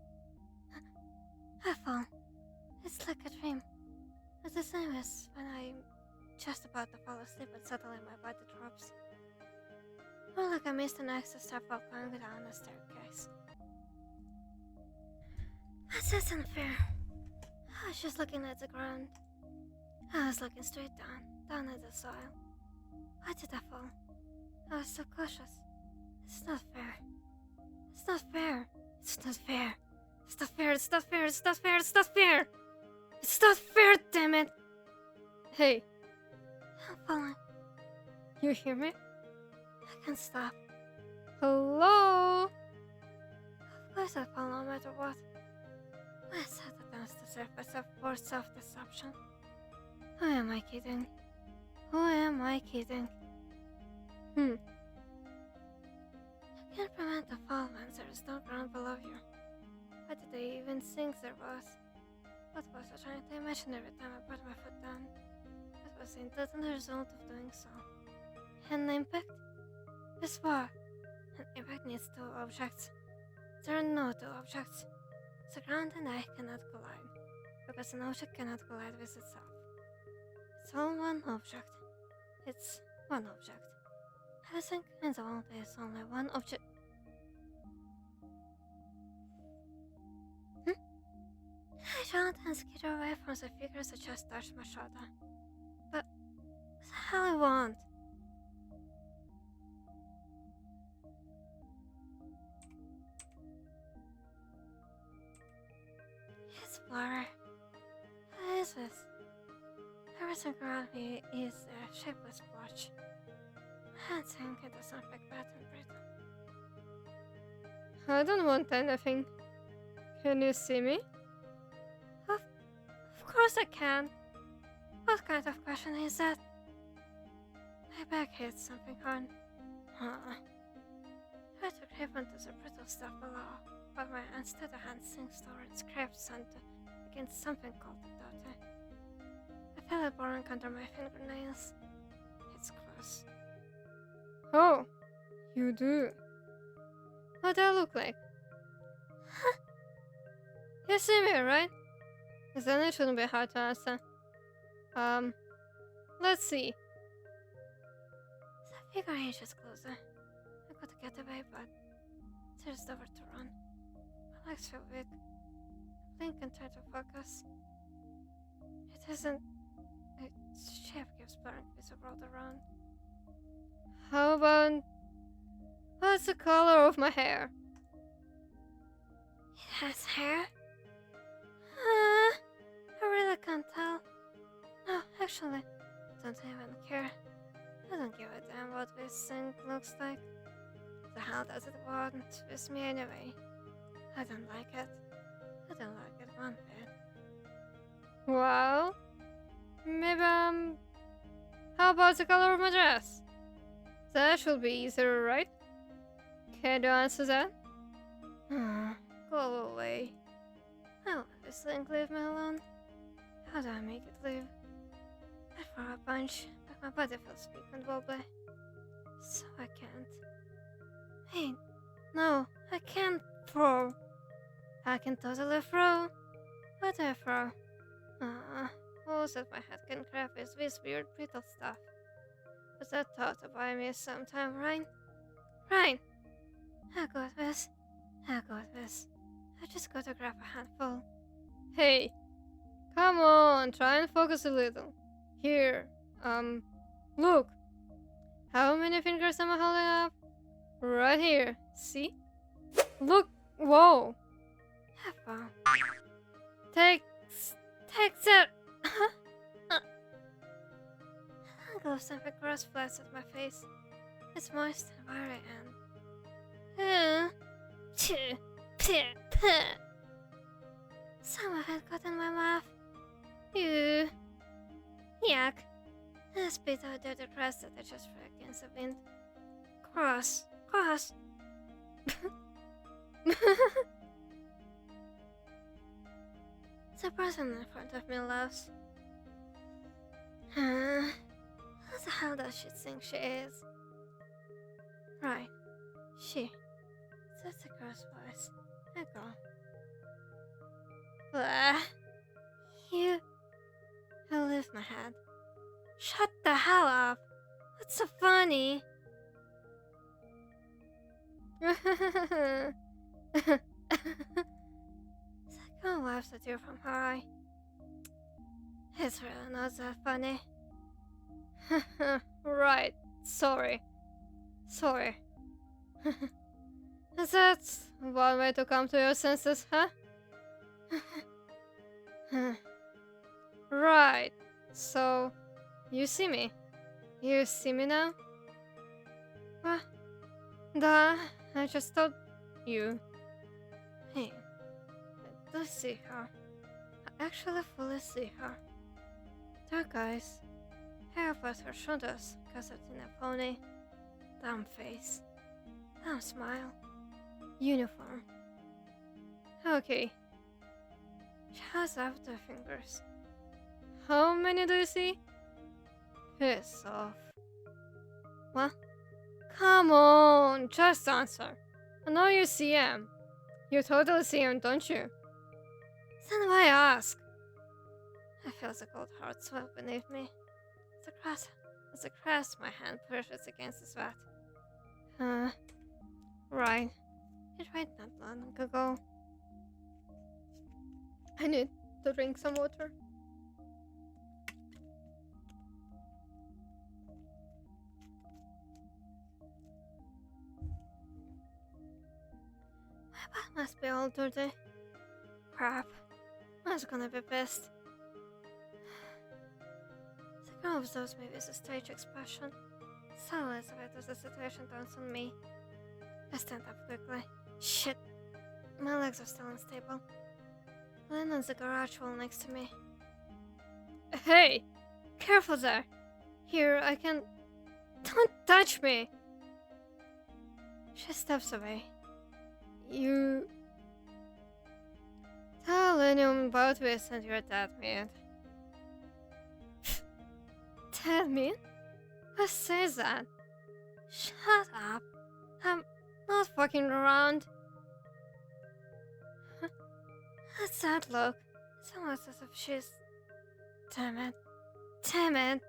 I fall. It's like a dream. It's the same as when I'm just about to fall asleep and suddenly my body drops. More like I missed an extra step while going down a staircase. But that's unfair. I was just looking at the ground. I was looking straight down at the soil. Why did I fall? I was so cautious. It's not fair. It's not fair. It's not fair. It's not fair. It's not fair. It's not fair. It's not fair. It's not fair, damn it. Hey, I'm falling. you hear me? I can't stop. Hello? Of course I fall no matter what. My sad attempts to serve myself for self-deception. Who am I kidding? Who am I kidding? I can't prevent a fall when there is no ground below you. What did I even think there was? What was I trying to imagine every time I put my foot down? What was the intended result of doing so? An impact? This war. An impact needs two objects. There are no two objects. The ground and I cannot collide, because an object cannot collide with itself. It's all one object. It's one object. Everything in the world is only one object. I turned and skitter away from the figures that just touched my shoulder. But what the hell I want? It's blurry. What is this? Everything around me is a shapeless blotch. I think it does not look bad and brittle. I don't want anything. Can you see me? Of course I can. What kind of question is that? My back hits something hard. Try to grip onto the brittle stuff below, but my unsteady hand sinks toward and scrapes against something cold and dirty. I feel it boring under my fingernails. It's close. Oh, you do. What do I look like? You see me, right? Then it shouldn't be hard to answer. Let's see. The figure inches closer. I gotta get away, but there's nowhere to run. My legs feel weak. I blink and try to focus. It isn't. Its shape gives blurring with the world around. How about... What's the color of my hair? It has hair? I really can't tell. No, actually, I don't even care. I don't give a damn what this thing looks like. The hell does it want with me anyway? I don't like it. I don't like it one bit. Well... Maybe, how about the color of my dress? That should be easier, right? Can you answer that? Go away. I want this Link leave me alone? How do I make it leave? I throw a punch, but my body feels weak and wobbly. So I can't. Hey, no, I can't throw. I can totally throw. What do I throw? Walls that my head can craft is this weird brittle stuff. Was that thought to buy me sometime, right? Right! I got this. I got this. I just gotta grab a handful. Hey, come on, try and focus a little. Here, look. How many fingers am I holding up? Right here, see? Look, whoa. Have Take that! I got something gross flies at my face. It's moist and wiry and... Someone had got in my mouth. Ew. Yuck. I spit out dirty crust that I just threw against the wind. Gross. Gross. The person in front of me laughs. Who the hell does she think she is? Right. She. That's a gross voice. I go. Blah. You. I lift my head. Shut the hell up. What's so funny? Someone laughs at you from her eye. It's really not that funny. Right, sorry. Sorry. Is that one way to come to your senses, huh? Right, so you see me. You see me now? What? Duh, I just thought you. Hey, I do see her. I actually fully see her. Dark eyes, hair past her shoulders, gathered in a pony, dumb face, dumb smile, uniform. Okay. She has up the fingers. How many do you see? Piss off. What? Come on, just answer. I know you see him. You totally see him, don't you? Then why ask? I feel the cold heart swell beneath me. As I grasp my hand pushes against the sweat. Right. It rained not long ago. I need to drink some water. My butt must be all dirty. Crap. I was gonna be pissed. The girl observes me with a strange expression. So Elizabeth as the situation turns on me. I stand up quickly. Shit. My legs are still unstable. I lean on the garage wall next to me. Hey! Careful there! Here, I can... Don't touch me! She steps away. You... Tell anyone about this and you're dead, man. Dead, man? Who says that? Shut up. I'm not fucking around. What's that look? It's almost as if she's... Damn it. Damn it.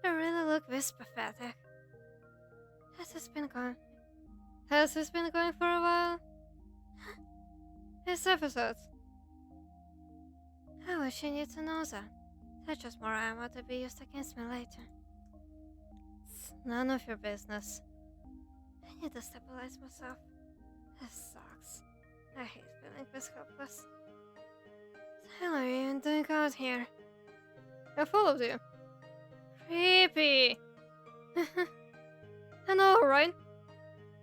I really look this pathetic. Has this been going For a while? This episode. I wish you knew to know that. That's just more ammo to be used against me later. It's none of your business. I need to stabilize myself. This sucks. I hate feeling this helpless. What the hell are you even doing out here? I followed you. Creepy! I know, right?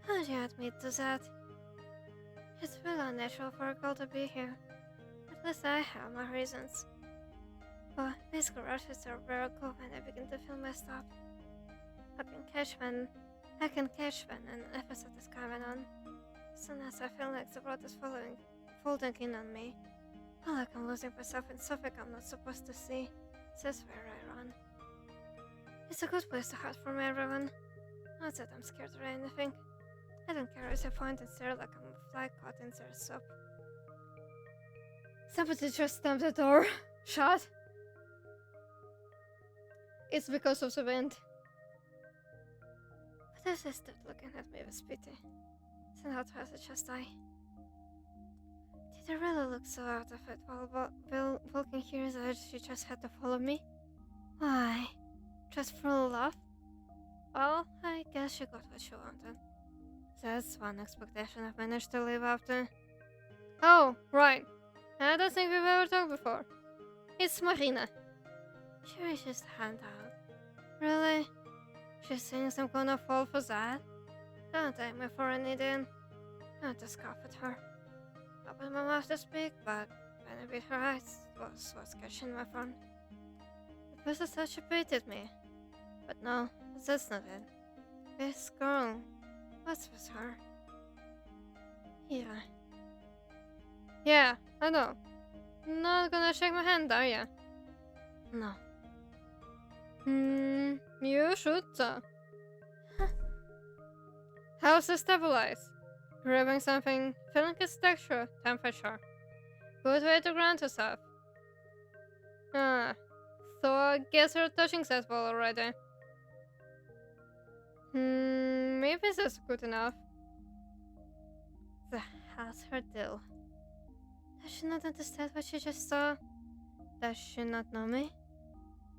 How'd you admit to that? It's really unnatural for a girl to be here. At least I have my reasons. But these garages are where I go when I begin to feel messed up. I can catch when an episode is coming on. As soon as I feel like the world is folding in on me, Feel like I'm losing myself in something I'm not supposed to see. That's where I run. It's a good place to hide from everyone. Not that I'm scared or anything. I don't care if I point and stare like I'm a fly caught in their soup. Somebody just stamped the door shut. It's because of the wind. But as I stopped looking at me with pity, somehow twice I just I. Did I really look so out of it while walking here that she just had to follow me? Why? Just for a laugh? Well, I guess she got what she wanted. That's one expectation I've managed to live up to. Oh, right. I don't think we've ever talked before. It's Marina. She reaches the hand out. Really? She thinks I'm gonna fall for that? Don't take me for an idiot. Not to scoff at her. Opened my mouth to speak, but when I beat her eyes, was what's catching my phone. The person thought she pitied me. But no, that's not it. This girl, what's with her? Ira. Yeah, I know. Not gonna shake my hand, are ya? No. You should though. How's the stabilize? Grabbing something, feeling its texture, temperature. Good way to ground yourself. So I guess you're touching that wall already. Maybe that's good enough. The hell's her deal? Does she not understand what she just saw? Does she not know me?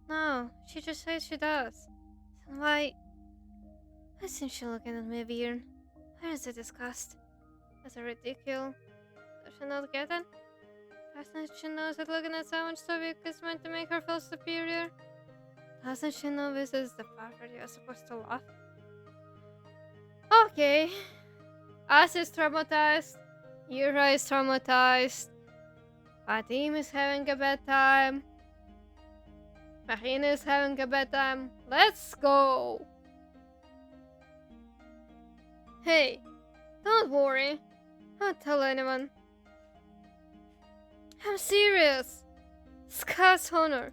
No, she just says she does. Then why isn't she looking at me weird? Where is the disgust? Is it ridiculous? Does she not get it? Doesn't she know that looking at someone so weak is meant to make her feel superior? Doesn't she know this is the part where you're supposed to laugh? Okay. Us is traumatized. Ira is traumatized. Deme is having a bad time. Marina is having a bad time. Let's go! Hey, don't worry. Don't tell anyone. I'm serious. Scott's honor.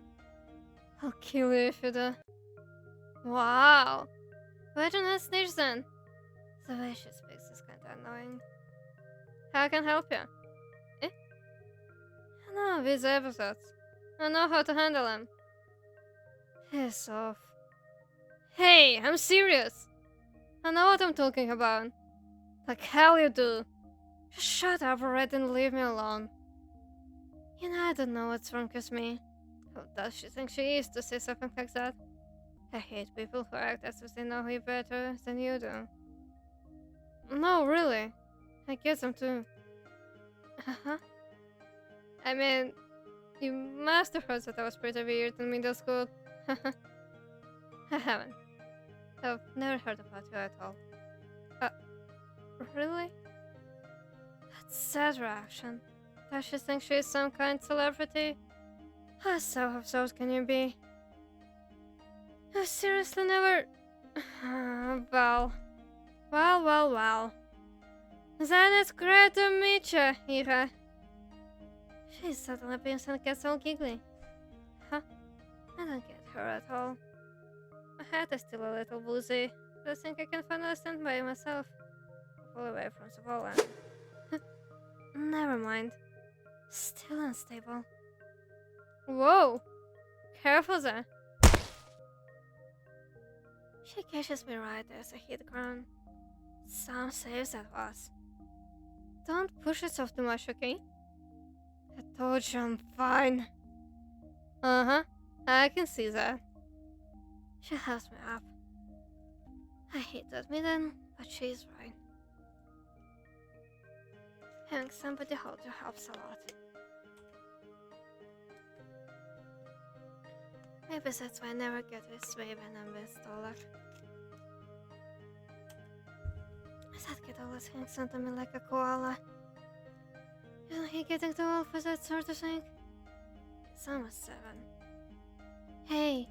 I'll kill you if you do. Wow. Why don't I snitch then? The way she speaks is kinda annoying. How can I help you? I know these episodes. I know how to handle them. Piss off. Hey, I'm serious. I know what I'm talking about. Like hell you do. Just shut up already and leave me alone. You know I don't know what's wrong with me. Who does she think she is to say something like that? I hate people who act as if they know you better than you do. No, really. I get them too. Uh-huh. I mean, you must have heard that I was pretty weird in middle school. I haven't. I've never heard about you at all. Really? That's sad reaction. Does she think she is some kind of celebrity? How so can you be? You seriously never... well. Then it's great to meet you, Ira. She's suddenly being and gets all giggly. Huh? I don't get her at all. My head is still a little woozy, but I think I can finally stand by myself. Fall away from the wall and... Never mind. Still unstable. Whoa! Careful there. She catches me right as I hit the ground. Some saves that was. Don't push yourself too much, okay? I told you I'm fine. Uh-huh. I can see that. She helps me up. I hate to admit it, but she's right. Having somebody hold you helps a lot. Maybe that's why I never get this way when I'm with Stolar. That kid always hangs onto me like a koala. Isn't he getting too old for that sort of thing? It's almost 7. Hey,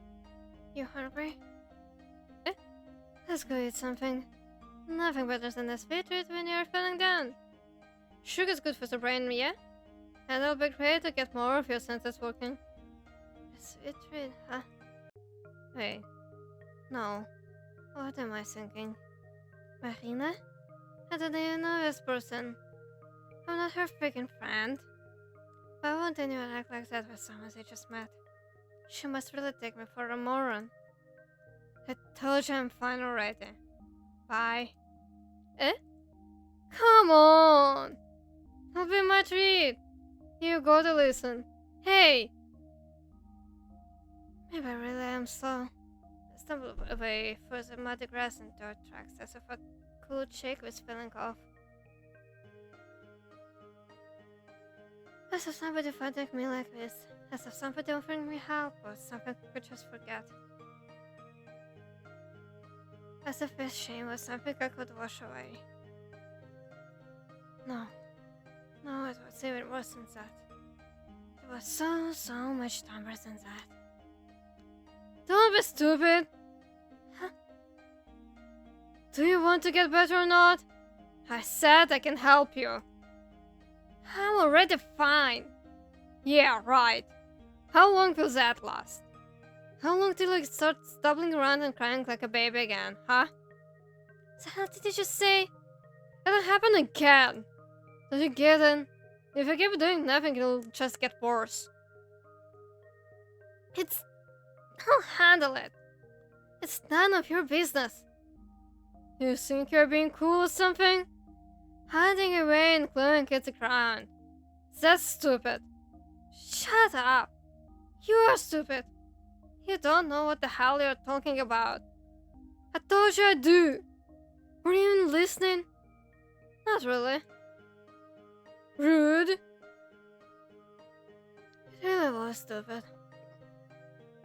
you hungry? Let's go eat something. Nothing better than a sweet treat when you're feeling down. Sugar's good for the brain, yeah? And it'll be great to get more of your senses working. A sweet treat, huh? Wait. No. What am I thinking? Marina? I don't even know this person. I'm not her freaking friend. Why won't anyone act like that with someone they just met? She must really take me for a moron. I told you I'm fine already. Bye. Eh? Come on! It'll be my treat. You gotta listen. Hey! Maybe I really am slow. I stumbled away through the muddy grass and dirt tracks as if a cool chick was feeling off. As if somebody finding me like this. As if somebody offering me help or something I could just forget. As if this shame was something I could wash away. No. No, it was even worse than that. It was so much dumber than that. Don't be stupid! Huh? Do you want to get better or not? I said I can help you. I'm already fine. Yeah, right. How long will that last? How long till I start stumbling around and crying like a baby again, huh? The hell did you just say? It'll happen again. Don't you get it? If you keep doing nothing, it'll just get worse. I'll handle it. It's none of your business. You think you're being cool or something? Hiding away and clawing at the ground. That's stupid. Shut up. You are stupid. You don't know what the hell you're talking about. I told you I do. Were you even listening? Not really. Rude. It really was stupid.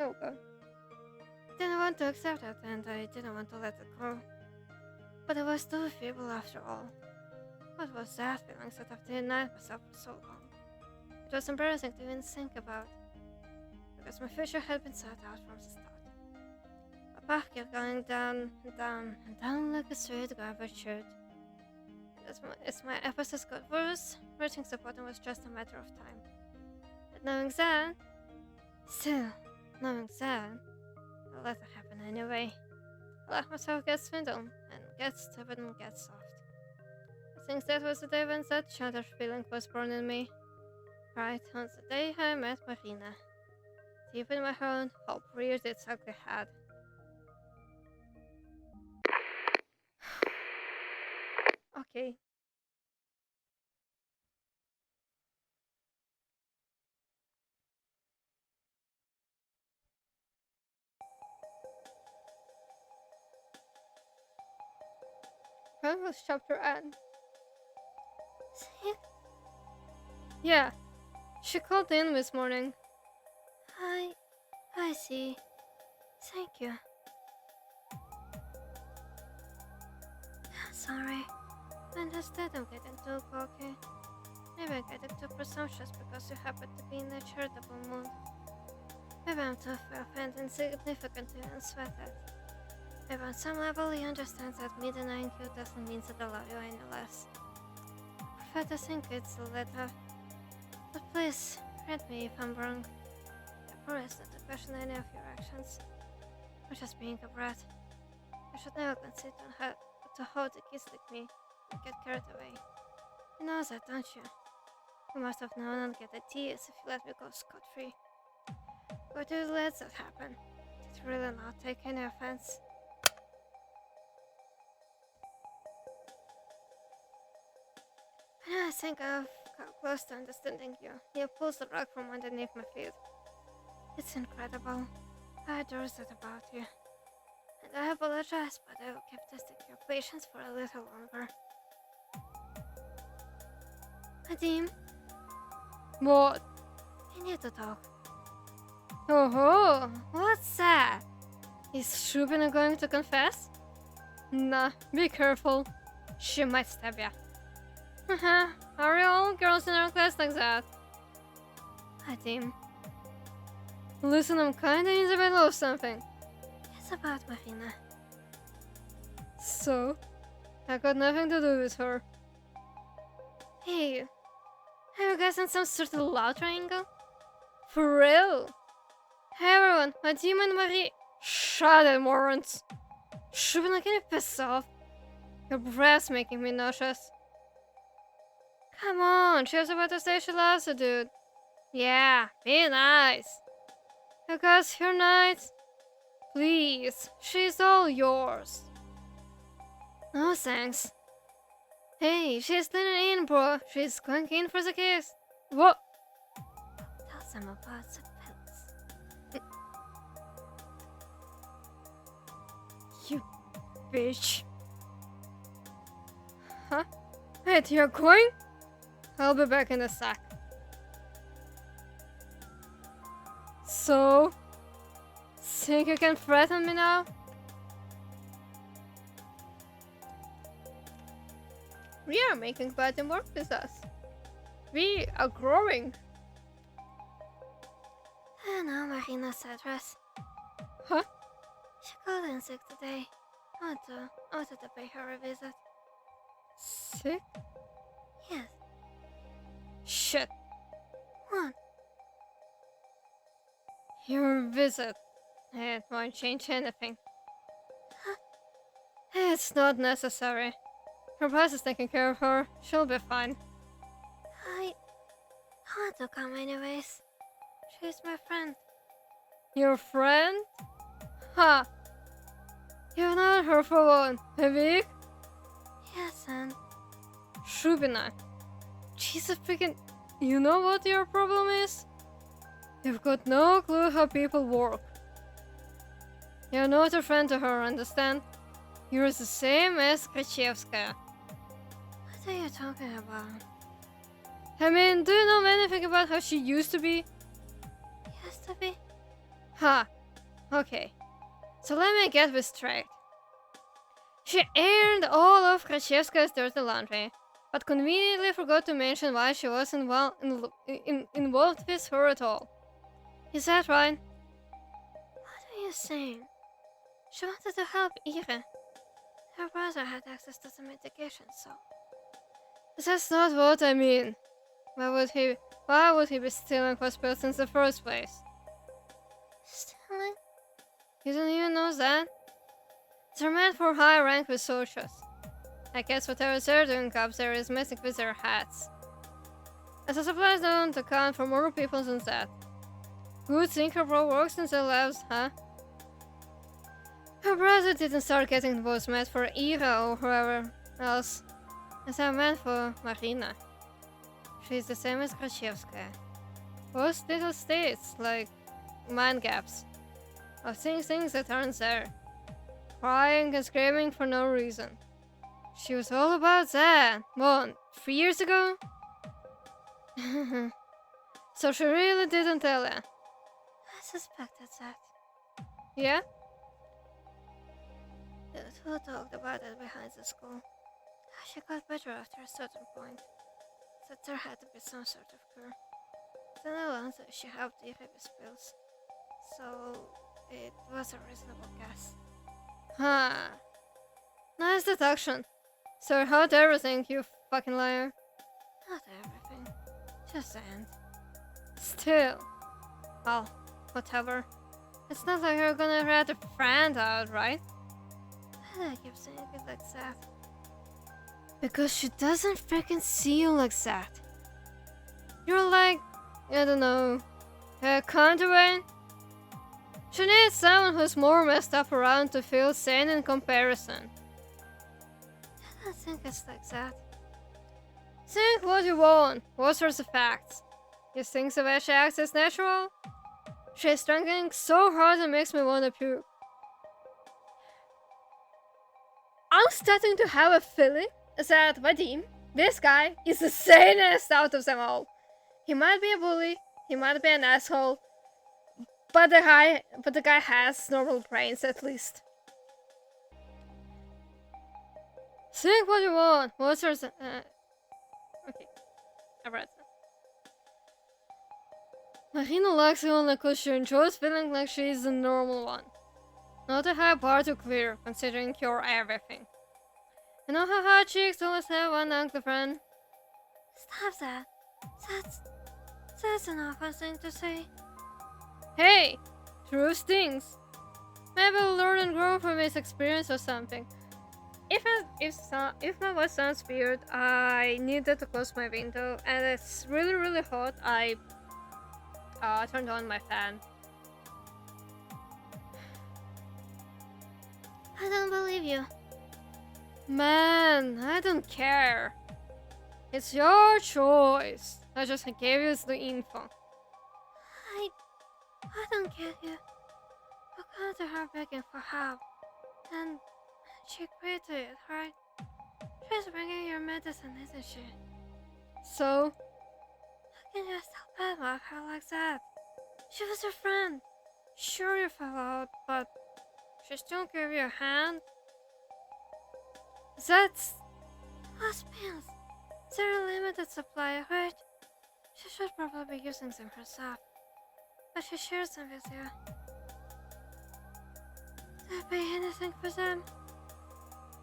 Okay. I didn't want to accept it and I didn't want to let it go. But I was too feeble after all. What was that feeling that I've denied myself for so long? It was embarrassing to even think about. Because my future had been set out from the start. My path kept going down and down and down like a straight garbage chute. As my episodes got worse, reaching the bottom was just a matter of time. But knowing that, I'll let it happen anyway. I let myself get swindled and get stupid and get soft. I think that was the day when that childish feeling was born in me. Right on the day I met Marina. Deep in my heart, hope reared its ugly head. Okay. When was chapter end? Sick? Yeah. She called in this morning. I see. Thank you. Sorry. I understand I'm getting too cocky. Maybe I'm getting too presumptuous because you happen to be in a charitable mood. Maybe I'm too far-fetched and insignificant to even sweat it. Maybe on some level you understand that me denying you doesn't mean that I love you any less. I prefer to think it's the latter. But please, correct me if I'm wrong. I promise not to question any of your actions. Or just being a brat. I should never concede to hold a kiss like me and get carried away. You know that, don't you? You must have known I'd get a tease if you let me go scot-free. Why did you let that happen? Did you really not take any offense? When I think of how close to understanding you, you pull the rug from underneath my feet. It's incredible. I adore that about you. And I apologize, but I will keep testing your patience for a little longer. Deme, What? we need to talk. Oh, what's that? Is Shubina going to confess? Nah, be careful. She might stab ya. Are you all girls in our class like that? Deme. Listen, I'm kinda in the middle of something. It's about Marina. So? I got nothing to do with her. Hey, Are you guys in some sort of love triangle? For real? Hey everyone, my Deme and Marie. Shut it, morons. Shubina, can you piss off? Your breath's making me nauseous. Come on, she was about to say she loves you, dude. Yeah, be nice. You guys, you're nice. Please, she's all yours. No thanks. Hey, she's leaning in, bro. She's going in for the kiss. What? Tell them about the pills. You bitch. Huh? Wait, you're going? I'll be back in a sec. So? Think you can threaten me now? We are making better work with us. We are growing. I know Marina's address. Huh? She called in sick today. I wanted to pay her a visit. Sick? Yes. Shit. What? Your visit. It won't change anything. Huh? It's not necessary. Her boss is taking care of her. She'll be fine. I want to come anyways. She's my friend. Your friend? Ha! You've known her for what? A week? Yes, and Shubina. She's a freaking... You know what your problem is? You've got no clue how people work. You're not a friend to her, understand? You're the same as Krachevskaya. what are you talking about? I mean, do you know anything about how she used to be? Used to be? Ha! Okay. So let me get this straight. She aired all of Krachevskaya's dirty laundry, but conveniently forgot to mention why she was involved with her at all. Is that right? What are you saying? She wanted to help Ira. Her brother had access to the medication, so... That's not what I mean. Why would he be stealing hospitals in the first place? Stealing? You don't even know that? They're meant for high rank researchers. I guess whatever they're doing up there is messing with their heads. As the supplies don't account for more people than that. Good thing her bro works in the labs, huh? Her brother didn't start getting those meant for Ira or whoever else. As I meant for Marina. She's the same as Krachevskaya. Both little states, like mind gaps. Of things that aren't there. Crying and screaming for no reason. She was all about that. What, 3 years ago? So she really didn't tell you? I suspected that. Yeah? The two talked about it behind the school. She got better after a certain point. That there had to be some sort of cure. Then I learned that she helped Ira with pills. So, it was a reasonable guess. Huh. Nice deduction. So you heard everything, you fucking liar. Not everything. Just the end. Still. Well, whatever. It's not like you're gonna rat a friend out, right? Why do I keep saying it like that? Because she doesn't freaking see you like that. You're like, I don't know, a counterweight? She needs someone who's more messed up around to feel sane in comparison. I don't think it's like that. Think what you want. What are the facts? You think the way she acts is natural? She's struggling so hard it makes me want to puke. I'm starting to have a feeling that Vadim, this guy, is the sanest out of them all. He might be a bully, he might be an asshole, but the guy has normal brains at least. Think what you want. What's your okay, I read that. Marina likes you only because she enjoys feeling like she is the normal one. Not a high bar to clear, considering you're everything. You know how hot chicks always have one ugly friend? Stop that. That's an awful thing to say. Hey, true stings. Maybe we'll learn and grow from his experience or something. If my voice sounds weird, I needed to close my window, and it's really hot. I turned on my fan. I don't believe you. Man, I don't care. It's your choice. I just gave you the info. I don't get you. You come to her begging for help, and she agreed to it, right? She's bringing your medicine, isn't she? So, How can you still badmouth her like that? She was your friend. sure you fell out, but she still gave you a hand. That's... Lost pills. They're a limited supply, right? She should probably be using them herself. But she shares them with you. Do you pay anything for them?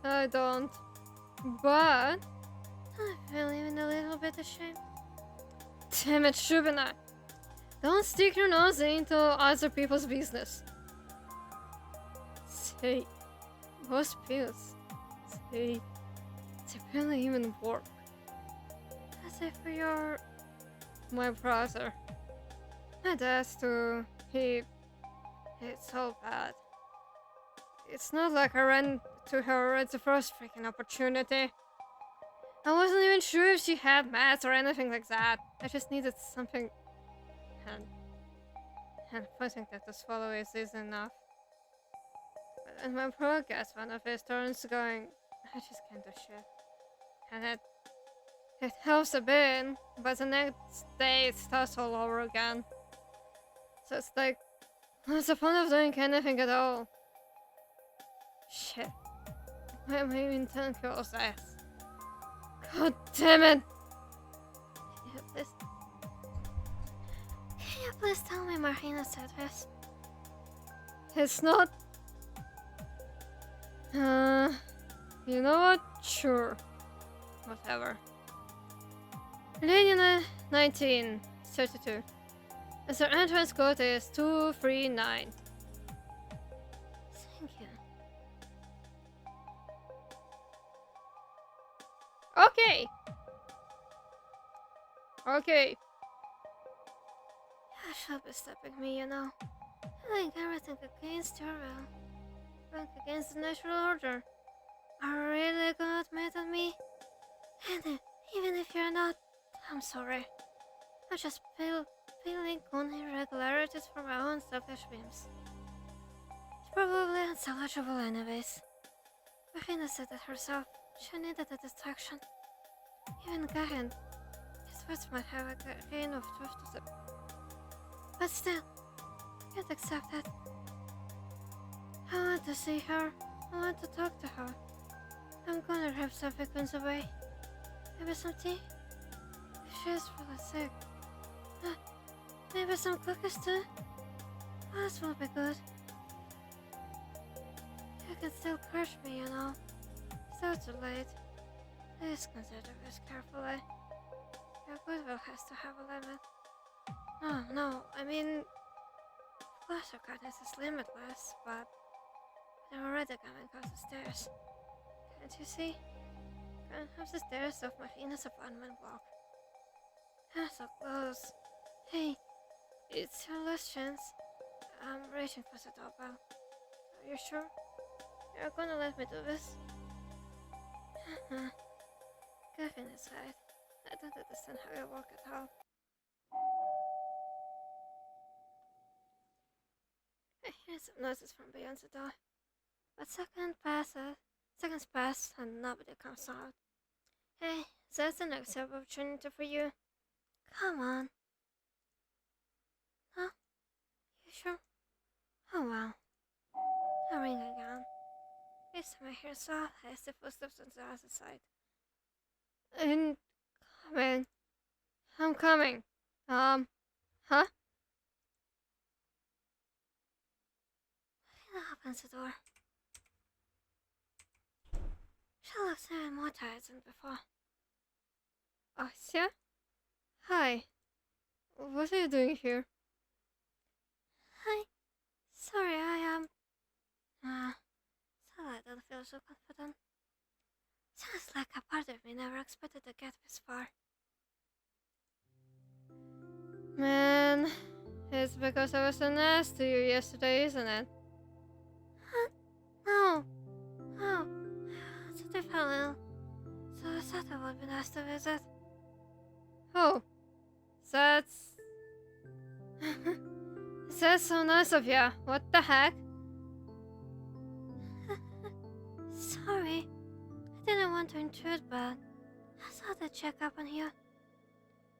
I don't. But... I feel even a little bit ashamed. Damn it, Shubina. Don't stick your nose into other people's business. Say, those pills. Say, they barely even work. As if for your... My brother. My dad's too. It's so bad. It's not like I ran to her at the first freaking opportunity. I wasn't even sure if she had meds or anything like that. I just needed something. And I think that to swallow is enough. But when my bro gets one of his turns going, I just can't do shit. And it helps a bit, but the next day it starts all over again. So it's like, what's the point of doing anything at all? Shit. Why am I even telling girls this? God damn it! Can you please tell me Marina said this? It's not... You know what? Sure. Whatever. Lenina 1932. Their entrance code is 239. Thank you. Okay. Okay. You should be stopping me, you know. Doing everything against your will. Going against the natural order. Are you really gonna admit on me? And even if you're not, I'm sorry. I just feeling on irregularities for my own selfish whims. It's probably unsalvageable anyways. Marina said it herself. She needed a distraction. Even Garen, his words might have a grain of truth to them. But still, I can't accept it. I want to see her. I want to talk to her. I'm gonna grab some victims away. Maybe some tea? If she is really sick. Maybe some cookies too? Those will be good. You can still crush me, you know. It's not too late. Please consider this carefully. Your goodwill has to have a limit. No, I mean... Of course your kindness is limitless, but... They're already coming across the stairs. Can't you see? Can't have the stairs of Marina's apartment block. I'm so close. Hey, it's your last chance. I'm reaching for the doorbell. Are you sure? You're gonna let me do this? Gavin is right. I don't understand how you work at all. I hear some noises from beyond the door. But seconds pass and nobody comes out. Hey, that's the next opportunity for you. Come on. Huh? You sure? Oh well. I ring again. This time I hear soft, hasty footsteps on the other side. Coming. I'm coming. Huh? Marina opens the door. She looks even more tired than before. Ася? Hi. What are you doing here? Hi. Sorry, sorry I don't feel so confident. Sounds like a part of me never expected to get this far. Man, it's because I was so nice to you yesterday, isn't it? Huh? No. Oh. Today fell ill. So I thought it would be nice to visit. Oh, that's... that's so nice of you. What the heck? Sorry. I didn't want to intrude, but I thought I'd check up on you.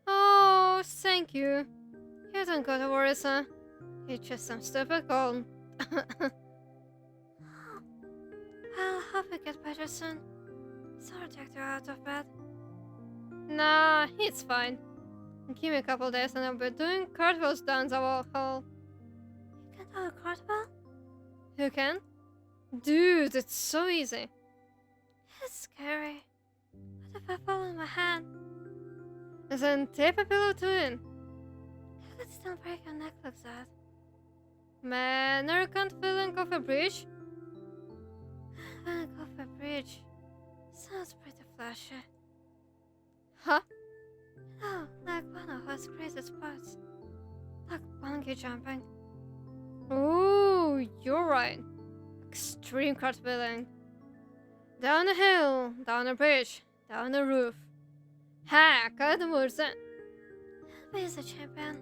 Oh, thank you. You don't gotta worry, son. It's just some stupid cold. Well, hope you get better soon. Sorry to take you out of bed. Nah, it's fine. Give me a couple days and I'll be doing cartwheels down the hall. You can do a cartwheel? You can? Dude, it's so easy. It's scary. What if I fall on my hand? Then tape a pillow to it. You could still break your neck like that. Man, I can't feeling of a bridge. When I go for a bridge, sounds pretty flashy. Huh? No, like one of those crazy spots. Like bungee jumping. Ooh, you're right. Extreme cartwheeling. Down a hill, down a bridge, down a roof. Heck, hadi vursan. He's a champion.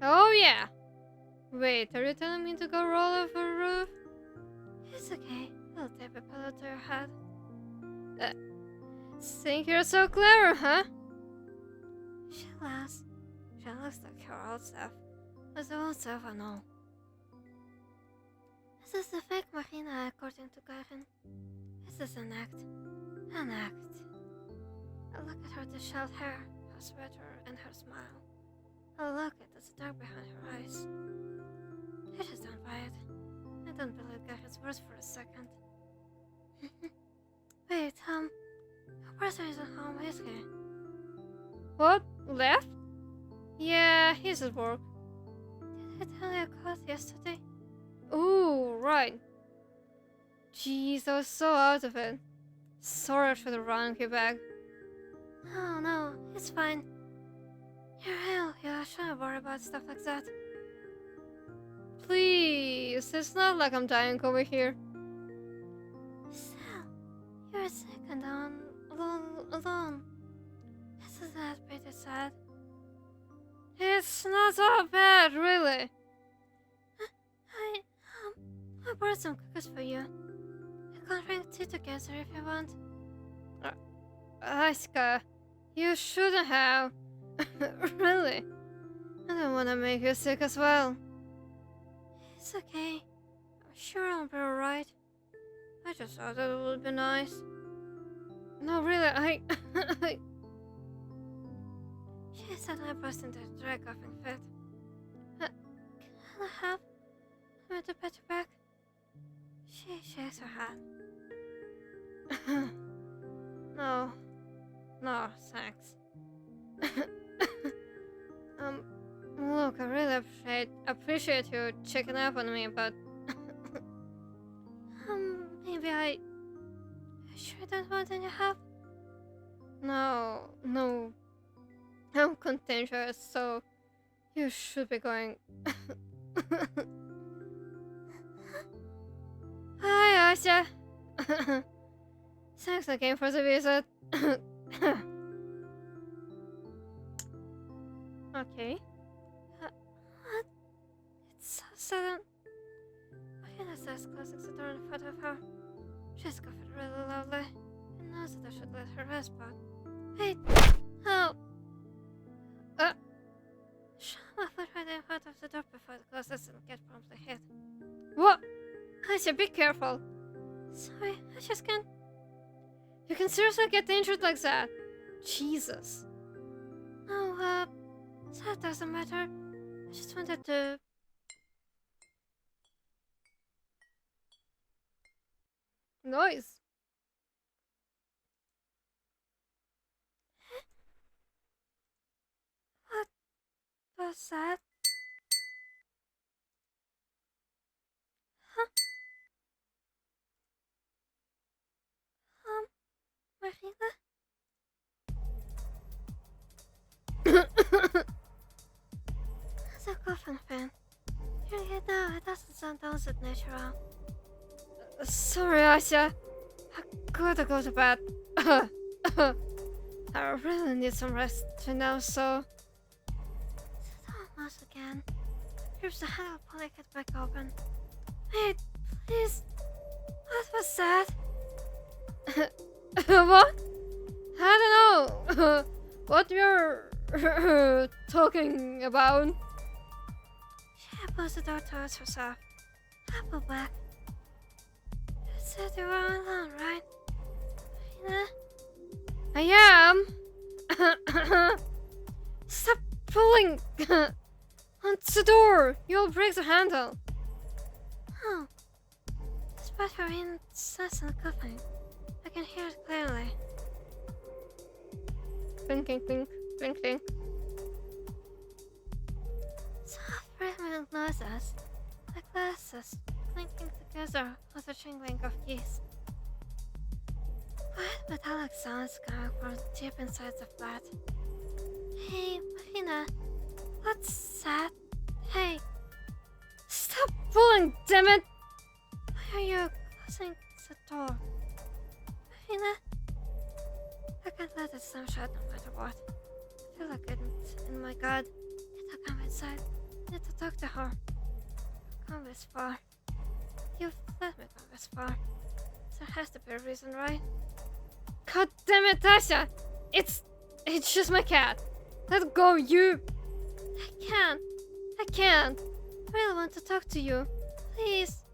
Oh yeah. Wait, are you telling me to go roll off a roof? It's okay. I'll tape a pillow to your head. Think you're so clever, huh? She laughs. She looks like her old self. As the old self I know. This is the fake Marina according to Karen. This is an act. An act. I look at her disheveled hair, her sweater, and her smile. I look at the dark behind her eyes. I just don't buy it. I don't believe Garen's words for a second. Wait, your brother isn't home, is he? What? Left? Yeah, he's at work. Did I tell you I called yesterday? Ooh, right. Jeez, I was so out of it. Sorry for the wrong you back. No, it's fine. You're ill, you shouldn't worry about stuff like that. Please, it's not like I'm dying over here. Still, you're sick and alone. Isn't that pretty sad? It's not so bad, really. I brought some cookies for you. You can drink tea together if you want. Aska, you shouldn't have. Really. I don't want to make you sick as well. It's okay. I'm sure I'll be alright. I just thought that it would be nice. No, really, I... She suddenly burst into a dry coughing fit. Can I have a minute to pat your back? She shakes her head. No. No, thanks. Look, I really appreciate you checking up on me, but... Maybe I sure don't want any help? No. I'm contagious, so you should be going... Hi, Asha. Thanks again for the visit. Okay. What? It's so sudden. Marina says closing the door in front of her. She's coughing really loudly and knows that I should let her rest, but... Wait! Oh! Shove my foot right in front of the door before it closes and get promptly hit. What? Asha, be careful. Sorry, I just can't... You can seriously get injured like that. Jesus. No, that doesn't matter. I just wanted to... Noise. was that? Huh? Marina? It's a coughing fan. Hearing it now, it doesn't sound all that natural. Sorry, Asya. I gotta go to bed. I really need some rest right now, so... Sit down once again. Here's the handle, pull it back open. Wait, please. What was that? What? I don't know what you're talking about. She opens the door towards herself. I pull back. You said you were alone, right? Marina? I am. Stop pulling on the door. You'll break the handle. Oh. Despite her incessant coughing, I can hear it clearly. Clink, clink, clink, clink, clink. Soft rhythmic noises, like glasses clinking together with the jingling of keys. Quiet metallic sounds coming from deep inside the flat. Hey, Marina, what's that? Hey, Stop pulling, damn it! why are you closing the door? Marina? I can't let it slam shut no matter what. I feel like it in my gut. Need to come inside. Need to talk to her. I've come this far. You've let me come this far. There has to be a reason, right? God damn it, Tasha! It's just my cat. Let go, you. I can't. I really want to talk to you. Please.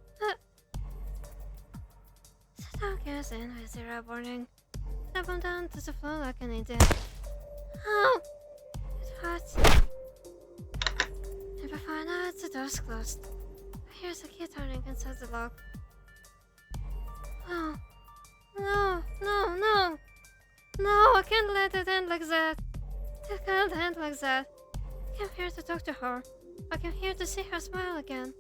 Sit down, goes in with zero warning. Snap him down to the floor like an idiot. Oh! It hurts. And before I know it, the door's closed. I hear the key turning inside the lock. Oh. No, no, no. No, I can't let it end like that. It can't end like that. I came here to talk to her. I came here to see her smile again.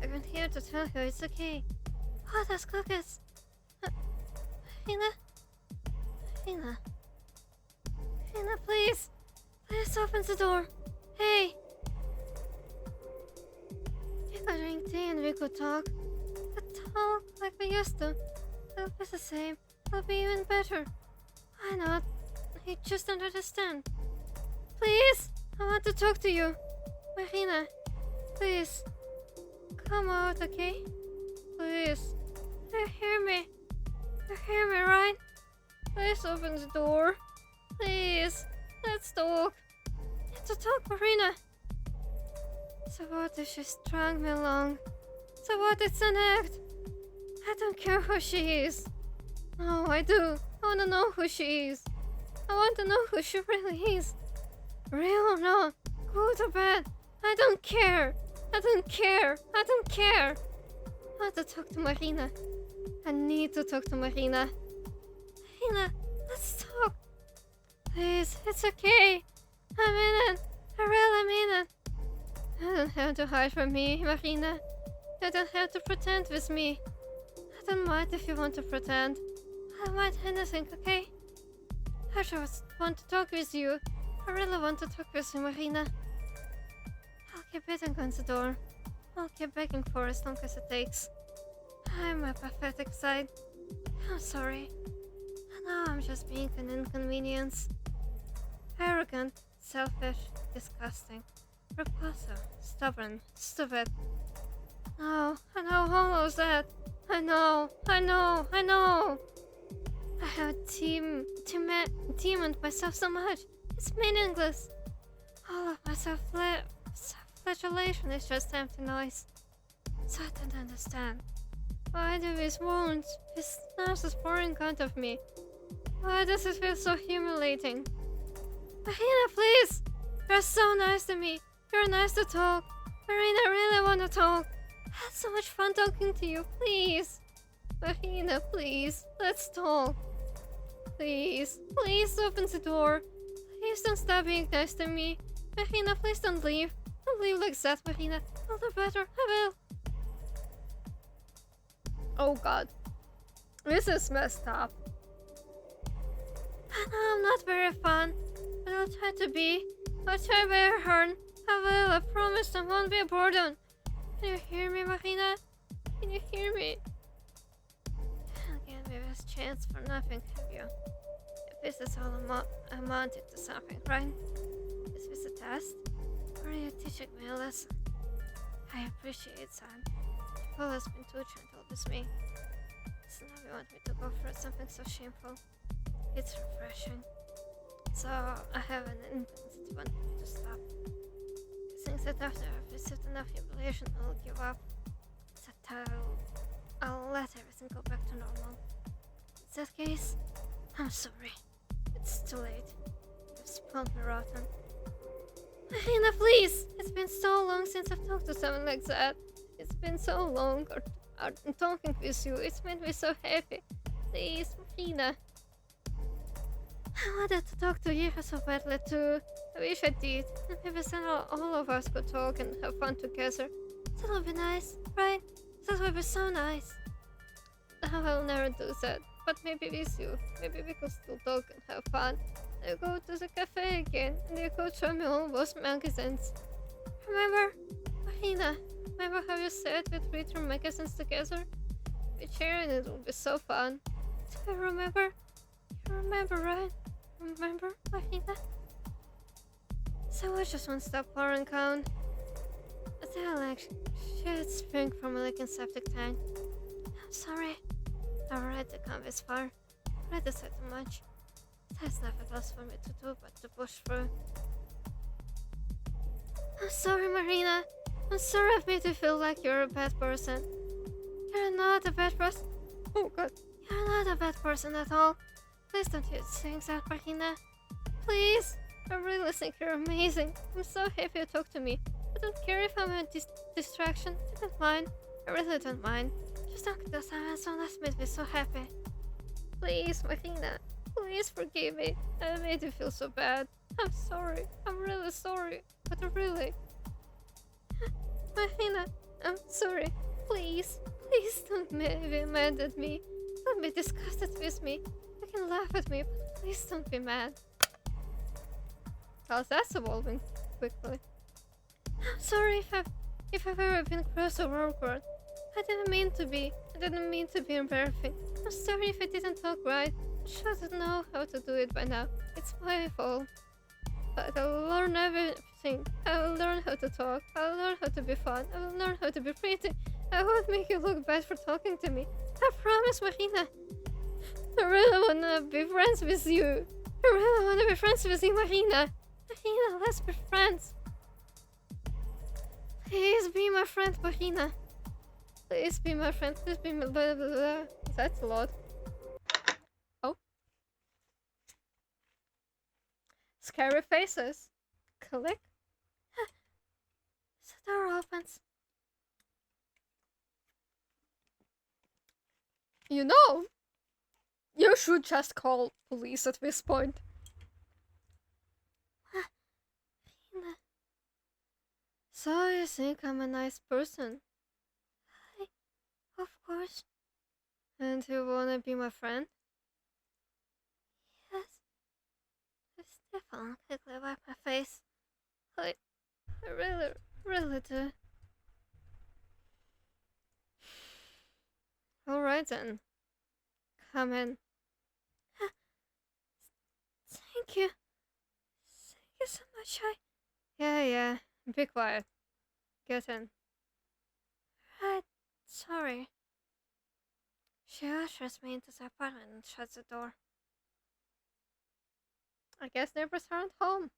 I came here to tell her it's okay. Oh, those cookies. Marina? Marina? Marina, please. Please open the door. Hey. We could drink tea and we could talk. We could talk like we used to. It'll be the same. It'll be even better. Why not? You just don't understand. Please! I want to talk to you. Marina, please. Come out, okay? Please. You hear me? You hear me, right? Please open the door. Please. Let's talk. Need to talk, Marina. So what if she strung me along? So what? It's an act. I don't care who she is. No, I do. I want to know who she is. I want to know who she really is. Real or not, go to bed. I don't care. I don't care. I don't care. I want to talk to Marina. I need to talk to Marina. Marina, let's talk. Please, it's okay. I mean it. I really mean it. You don't have to hide from me, Marina. You don't have to pretend with me. I don't mind if you want to pretend. I don't mind anything, okay? I just want to talk with you. I really want to talk with you, Marina. I'll keep beating on the door. I'll keep begging for as long as it takes. I'm a pathetic side. I'm sorry. I know I'm just being an inconvenience. Arrogant, selfish, disgusting, repulsive, stubborn, stupid. No, I know all of that. I know. I have demoned myself so much. It's meaningless. All of my self-flagellation is just empty noise. So I don't understand. Why do these wounds, these nurses pouring out of me? Why does it feel so humiliating? Marina, please! You're so nice to me. You're nice to talk. Marina, I really want to talk. I had so much fun talking to you. Please. Marina, please. Let's talk. Please. Please open the door. Please don't stop being nice to me. Marina, please don't leave. Don't leave like that, Marina. I'll do better. I will. Oh god. This is messed up. I know I'm not very fun, but I'll try to be. I'll try very hard. I will. I promise I won't be a burden. Can you hear me, Marina? Can you hear me? Again, maybe this chance for nothing, have you? If this is all amounted to something, right? Is this a test? Or are you teaching me a lesson? I appreciate that. You've always been too gentle with me. So now you want me to go through something so shameful. It's refreshing. So I have an instinct to want you to stop. I think that after I've received enough humiliation, I'll give up. That I'll let everything go back to normal. In that case, I'm sorry. It's too late. You've spoiled me rotten. Marina, please! It's been so long since I've talked to someone like that. It's been so long talking with you. It's made me so happy. Please, Marina. I wanted to talk to you so badly too. I wish I did. And maybe then all of us could talk and have fun together. That would be nice, right? That would be so nice. I will never do that. But maybe with you. Maybe we could still talk and have fun. You go to the cafe again, and you could show me all those magazines. Remember? Marina, remember how you said we'd read through magazines together? We'd share and it would be so fun. Do you remember? You remember, right? Remember, Marina? So what's just one stop pouring cone? I like shit spring from a leaking septic tank. I'm sorry. I already come this far. I already said too much. There's nothing else for me to do but to push through. I'm sorry, Marina. I'm sorry I've made you feel like you're a bad person. You're not a bad person. Oh god. You're not a bad person at all. Please don't use things that, Marina. Please. I really think you're amazing. I'm so happy you talked to me. I don't care if I'm a distraction. I don't mind. I really don't mind. Just talking to someone so nice made me so happy. Please, Marina. Please forgive me. I made you feel so bad. I'm sorry. I'm really sorry. But really. Marina, I'm sorry. Please. Please don't be mad at me. Don't be disgusted with me. You can laugh at me, but please don't be mad. How's that evolving quickly? I'm sorry if I've ever been cross or awkward. I didn't mean to be. I didn't mean to be embarrassing. I'm sorry if I didn't talk right. I should know how to do it by now. It's my fault. But I'll learn everything. I will learn how to talk. I will learn how to be fun. I will learn how to be pretty. I won't make you look bad for talking to me. I promise, Marina. I really wanna be friends with you. I really wanna be friends with you, Marina. Marina, let's be friends. Please be my friend, Marina. Please be my friend. Please be my blah, blah, blah. That's a lot. Oh. Scary faces. Click. The door opens. You know, you should just call police at this point. Marina. So you think I'm a nice person? Of course. And you wanna be my friend? Yes. Stefan quickly wiped my face. I really do. Alright then. Come in. Thank you. Thank you so much. Yeah. Be quiet. Get in. Right. Sorry. She ushers me into the apartment and shuts the door. I guess neighbors aren't home.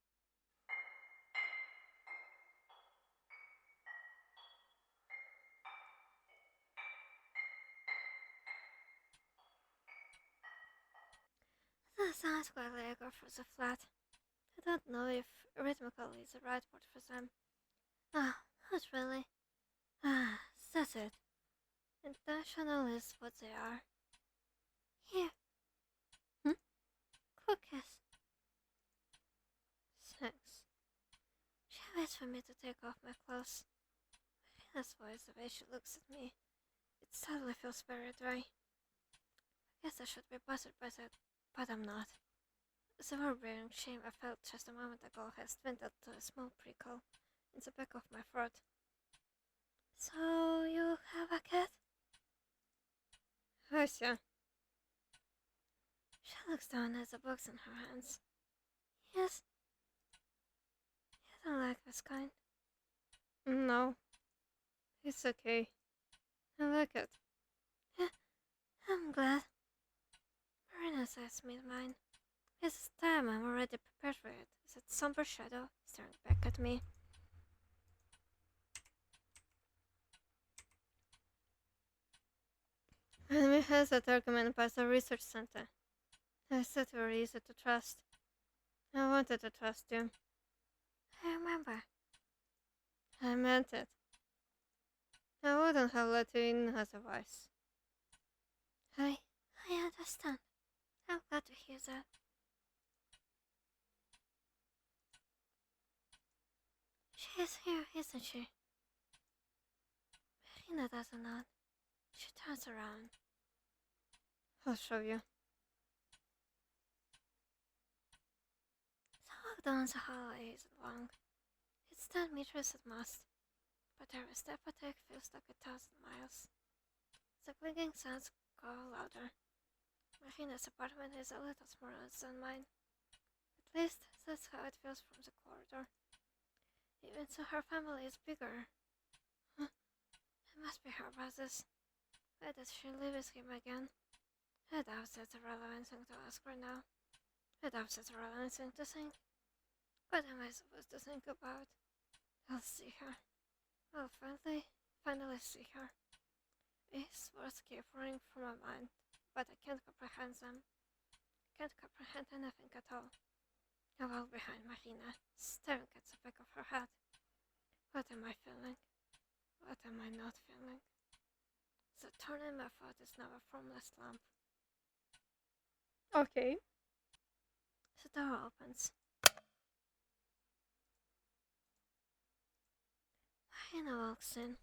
That sounds quite like a for the flat. I don't know if rhythmical is the right word for them. Ah, not really. Ah, that's it. Intentional is what they are. Here. Cookies. Thanks. Shall we waits for me to take off my clothes. Marina's voice, the way she looks at me, it suddenly feels very dry. I guess I should be bothered by that, but I'm not. The overbearing shame I felt just a moment ago has dwindled to a small prickle in the back of my throat. So, you have a cat? Ася. She looks down at the box in her hands. Yes. You don't like this kind? No. It's okay. I like it. Yeah, I'm glad. Marina's eyes meet mine. This time I'm already prepared for it. That somber shadow staring back at me. Enemy has that argument by the research center. I said you were easy to trust. I wanted to trust you. I remember. I meant it. I wouldn't have let you in otherwise. I understand. I'm glad to hear that. She is here, isn't she? Marina doesn't nod. She turns around. I'll show you. The walk down the hallway isn't long. It's 10 meters at most, but every step I take feels like 1,000 miles. The clicking sounds grow louder. Marina's apartment is a little smaller than mine. At least that's how it feels from the corridor. Even so, her family is bigger. Huh. It must be her brothers. Why does she live with him again? I doubt that's a relevant thing to ask right now. I doubt that's a relevant thing to think. What am I supposed to think about? I'll see her. I'll finally see her. It's worth capering from my mind, but I can't comprehend them. I can't comprehend anything at all. I walk behind Marina, staring at the back of her head. What am I feeling? What am I not feeling? The thorn in my throat is now a formless lump. Okay. The door opens. Marina walks in.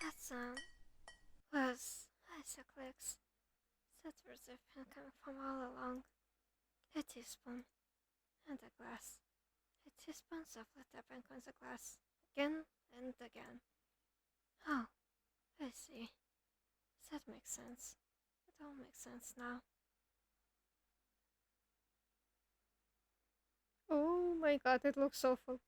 That sound was as it clicks. That was the been coming from all along. A teaspoon and a glass. A teaspoon softly tapping on the glass again and again. Oh, I see. That makes sense. It all makes sense now. Oh my god, it looks awful.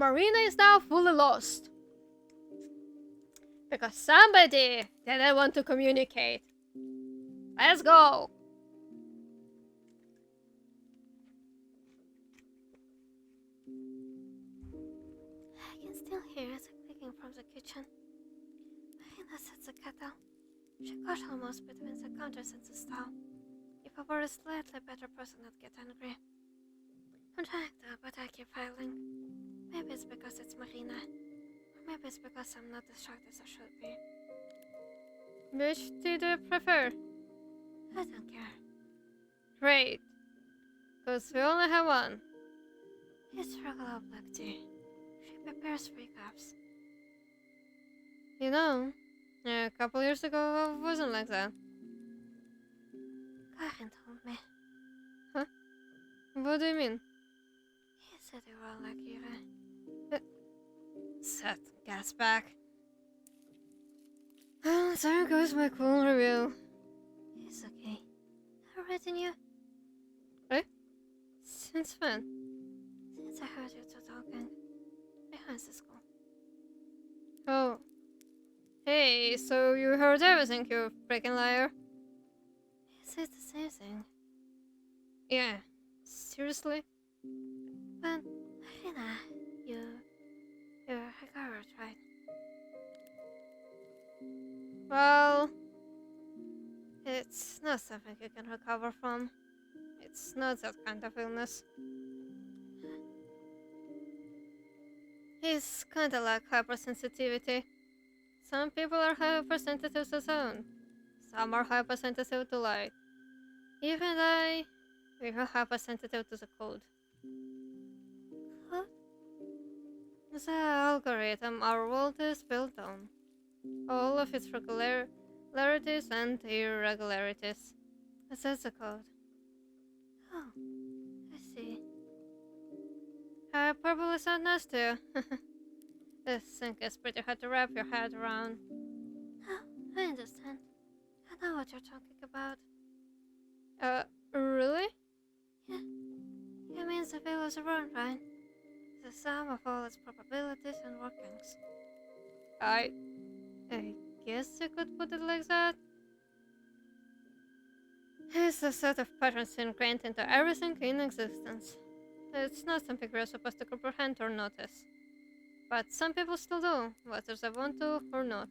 Marina is now fully lost. Because somebody didn't want to communicate. Let's go! I can still hear it clicking from the kitchen. Marina sets the kettle. She got almost between the counters and the stove. If I were a slightly better person, I'd get angry. I'm trying to, but I keep failing. Maybe it's because it's Marina. Or maybe it's because I'm not as shocked as I should be. Which do you prefer? I don't care. Great. Because we only have one. It's struggle black tea. She prepares 3 cups. You know, a couple years ago I wasn't like that. Karen told me. What do you mean? He said you were like Yura. Set gas back. There goes my cool review. It's okay. I've written you. Since when? Since I heard you two talking. Behind the school. Oh. Hey, so you heard everything, you freaking liar. Is it the same thing? Yeah. Seriously? But, Marina, you're recovered, right? Well, it's not something you can recover from. It's not that kind of illness. It's kinda like hypersensitivity. Some people are hypersensitive to sound. Some are hypersensitive to light. Even we are hypersensitive to the code. Code? The algorithm our world is built on. All of its regularities and irregularities. That's the code. Oh, I see. I probably sound nice to you. This thing is pretty hard to wrap your head around. Oh, I understand. I know what you're talking about. Really? Yeah. You mean the veil is wrong, right? The sum of all its probabilities and workings. I guess you could put it like that. It's a set of patterns ingrained into everything in existence. It's not something we're supposed to comprehend or notice. But some people still do, whether they want to or not.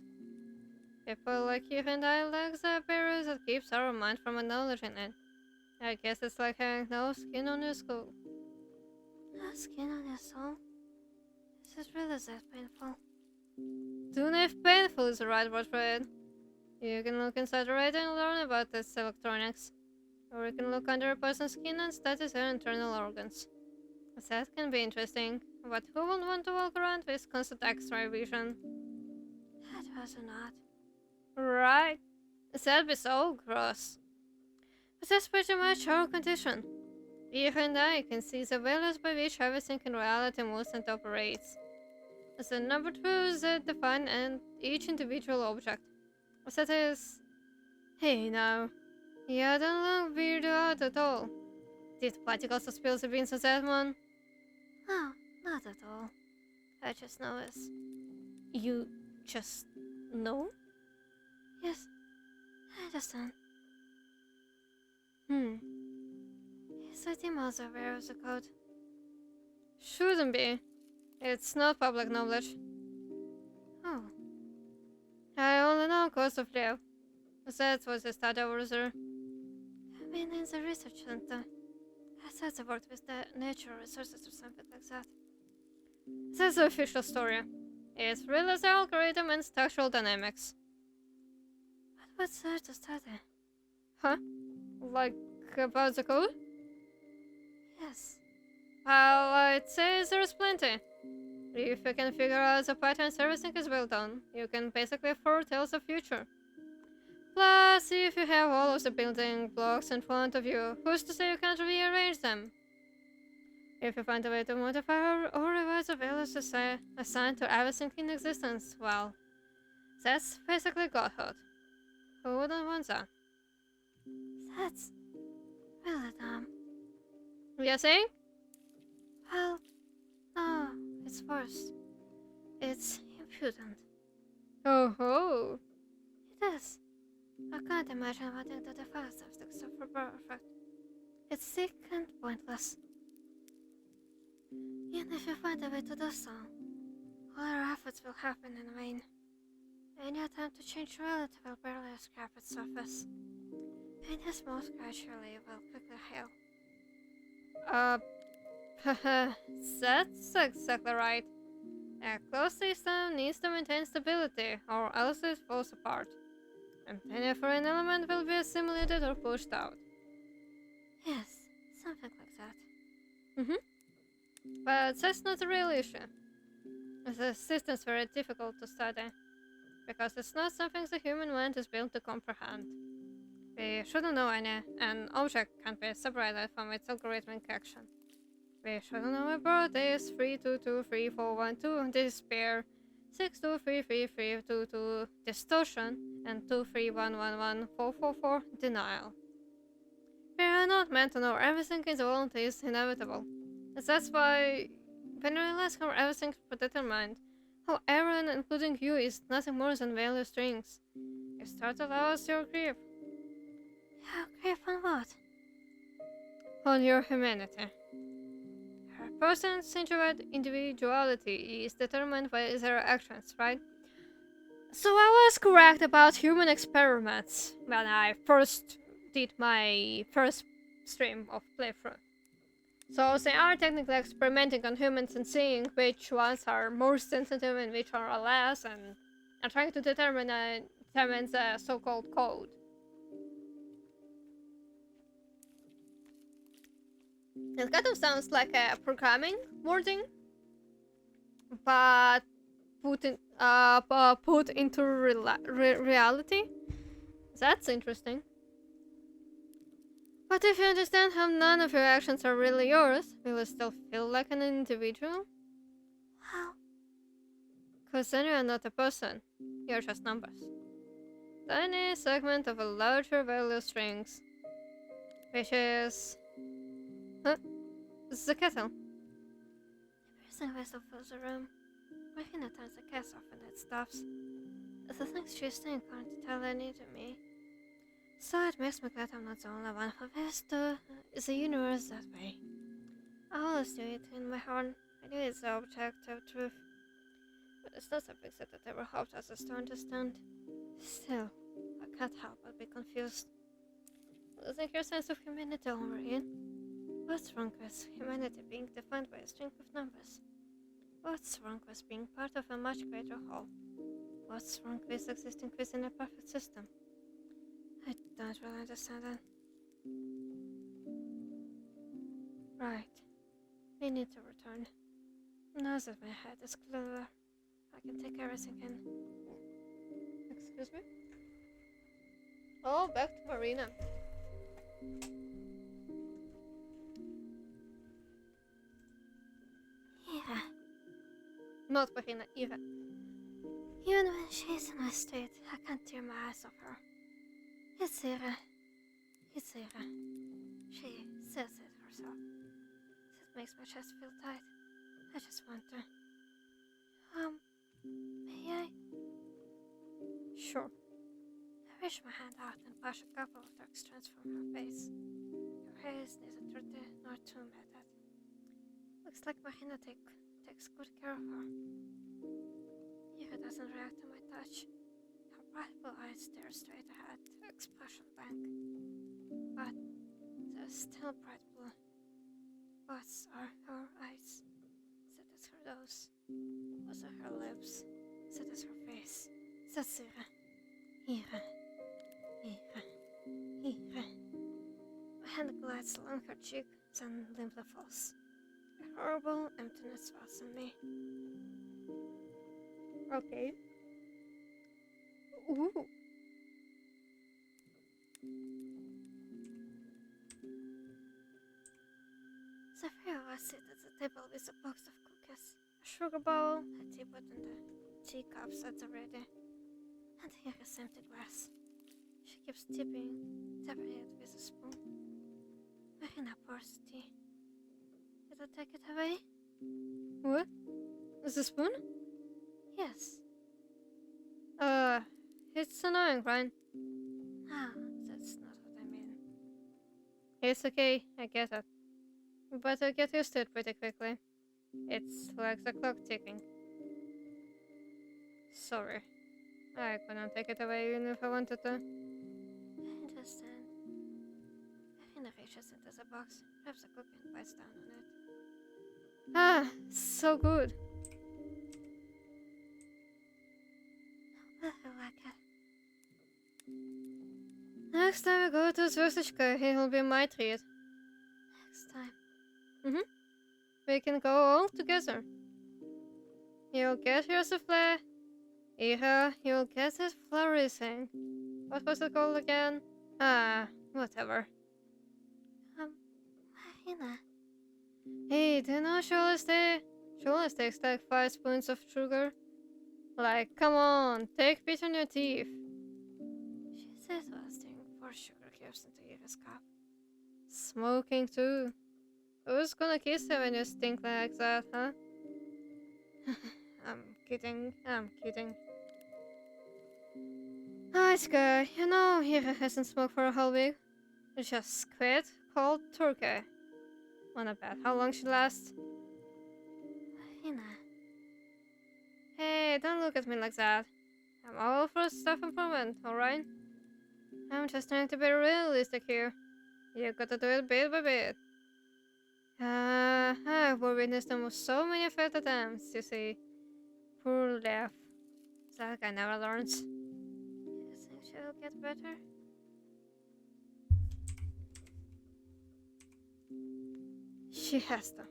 People like you and I lack the barrier that keeps our mind from acknowledging it. I guess it's like having no skin on your skull. No skin on your soul? Is it really that painful? Don't know if painful is the right word for it. You can look inside the radar and learn about its electronics. Or you can look under a person's skin and study their internal organs. That can be interesting, but who would want to walk around with constant X-ray vision? That was not. Right. That'd be so gross. But that's pretty much our condition. You and I can see the values by which everything in reality moves and operates. The number truths that define each individual object. That is... Hey now. Yeah, don't look weirded out at all. Did Patty also spill the beans on that one? No, not at all. I just noticed. You just know? Yes, I understand. Is the team also aware of the code? Shouldn't be. It's not public knowledge. Oh, I only know cause of Leo. That was the study over there. I've been in the research center. I thought they worked with the natural resources or something like that. That's the official story. It's really the algorithm and structural dynamics. But what's there to study? Huh? Like about the code? Yes. Well, I'd say there's plenty. If you can figure out the patterns everything is built on, you can basically foretell the future. Plus, if you have all of the building blocks in front of you, who's to say you can't rearrange them? If you find a way to modify or revise the values assigned to everything in existence, well, that's basically godhood. Who wouldn't want that? That's really dumb. You think? Well, no, It's worse. It's impudent. Oh ho! It is. I can't imagine wanting to defy something so perfect. It's sick and pointless. Even if you find a way to do so, all our efforts will happen in vain. Any attempt to change reality will barely scratch its surface. Any small scratch really will quickly heal. That's exactly right. A closed system needs to maintain stability, or else it falls apart. And any foreign element will be assimilated or pushed out. Yes, something like that. But that's not a real issue. The system's very difficult to study, because it's not something the human mind is built to comprehend. We shouldn't know any. An object can't be separated from its algorithmic action. We shouldn't know a birth is 3223412 despair, 6233322 distortion, and 231114444 denial. We are not meant to know everything in the world is inevitable. That's why, when you realize how everything is predetermined, how everyone, including you, is nothing more than value strings, you start to lose your grip How grip on what? on your humanity. A person's individuality is determined by their actions, right? So I was correct about human experiments when I first did my first stream of playthrough. So they are technically experimenting on humans and seeing which ones are more sensitive and which are less, and are trying to determine the so-called code. It kind of sounds like a programming wording, but put into reality. That's interesting. But if you understand how none of your actions are really yours, will you still feel like an individual? How? Because then you're not a person, you're just numbers. Tiny segment of a larger value strings, which is... Huh? The kettle. The person whistle fills the room. Marina turns the gas off and it stops. The things she's saying aren't tell any to me. So it makes me glad I'm not the only one who views the universe that way. I always knew it in my heart. I knew it's the objective truth. But it's not something that I ever hoped others to understand. Still, I can't help but be confused. Losing your sense of humanity over it. What's wrong with humanity being defined by a string of numbers? What's wrong with being part of a much greater whole? What's wrong with existing within a perfect system? I don't really understand that. Right. We need to return. Now that my head is clearer, I can take everything in. Excuse me? Oh, back to Marina. Ira. Not Marina, Ira. Even when she's in my state, I can't tear my eyes off her. It's Ira. It's Ira. She says it herself. That makes my chest feel tight. I just want to... May I? Sure. I reach my hand out and push a couple of dark strands from her face. Her hair is neither dirty nor too matted. Looks like Marina takes good care of her. Ira doesn't react to my touch. Her bright blue eyes stare straight ahead, expression blank. But they're still bright blue. What's are her eyes? That is her nose. Those are her lips. That is her face. That's Ira. Ira. Ira. Ira. My hand glides along her cheek, then limply falls. A horrible emptiness falls on me. Okay. Ooh. The three of us sit at the table with a box of cookies, a sugar bowl, a teapot, and the teacups at the ready. And here is empty glass. She keeps tapping it with a spoon. Marina pours tea. Did I take it away? What? The spoon? Yes. It's annoying, right? Ah, that's not what I mean. It's okay, I get it. But I get used to it pretty quickly. It's like the clock ticking. Sorry. I couldn't take it away even if I wanted to. I understand. Irina reaches into the box, grabs the cookie and bites down on it. Ah, so good. But I like it. Next time I go to Zvezdochka, it'll be my treat. Next time. We can go all together. You'll get your souffle. Ira, you'll get this flourishing. What was it called again? Whatever. Irina. Hey, do you know Sholas takes like 5 spoons of sugar? Like, come on, take between your teeth. She says while stirring 4 sugar cubes into Ira's cup. Smoking too. Who's gonna kiss you when you stink like that, huh? I'm kidding, I'm kidding. Nice guy, you know, Ira hasn't smoked for a whole week. Just quit cold turkey. Wanna bet how long she lasts? Irina. Hey, don't look at me like that. I'm all for self improvement, alright? I'm just trying to be realistic here. You gotta do it bit by bit. I've witnessed almost so many failed attempts, you see. Poor Lev. That guy never learns. You think she will get better? She has to.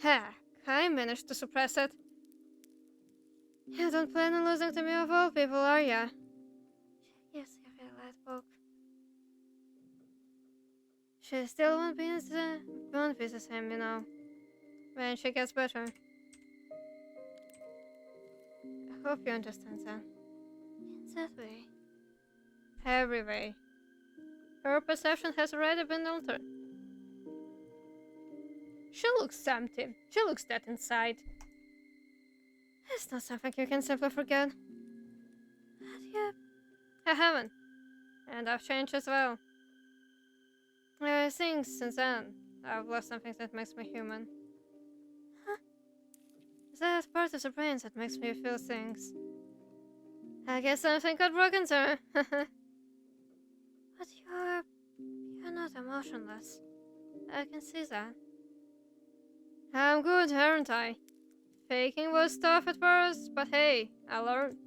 Heck, I managed to suppress it. You don't plan on losing to me of all people, are ya? She gives Ira a light poke. She still won't be the same, you know. When she gets better. I hope you understand that. In that way. Every way. Her perception has already been altered. She looks empty. She looks dead inside. It's not something you can simply forget. But you... I haven't. And I've changed as well. I think since then, I've lost something that makes me human. Huh? That part of the brain that makes me feel things. I guess something got broken, sir. But you're not emotionless. I can see that. I'm good, aren't I? Faking was tough at first, but hey, I learned.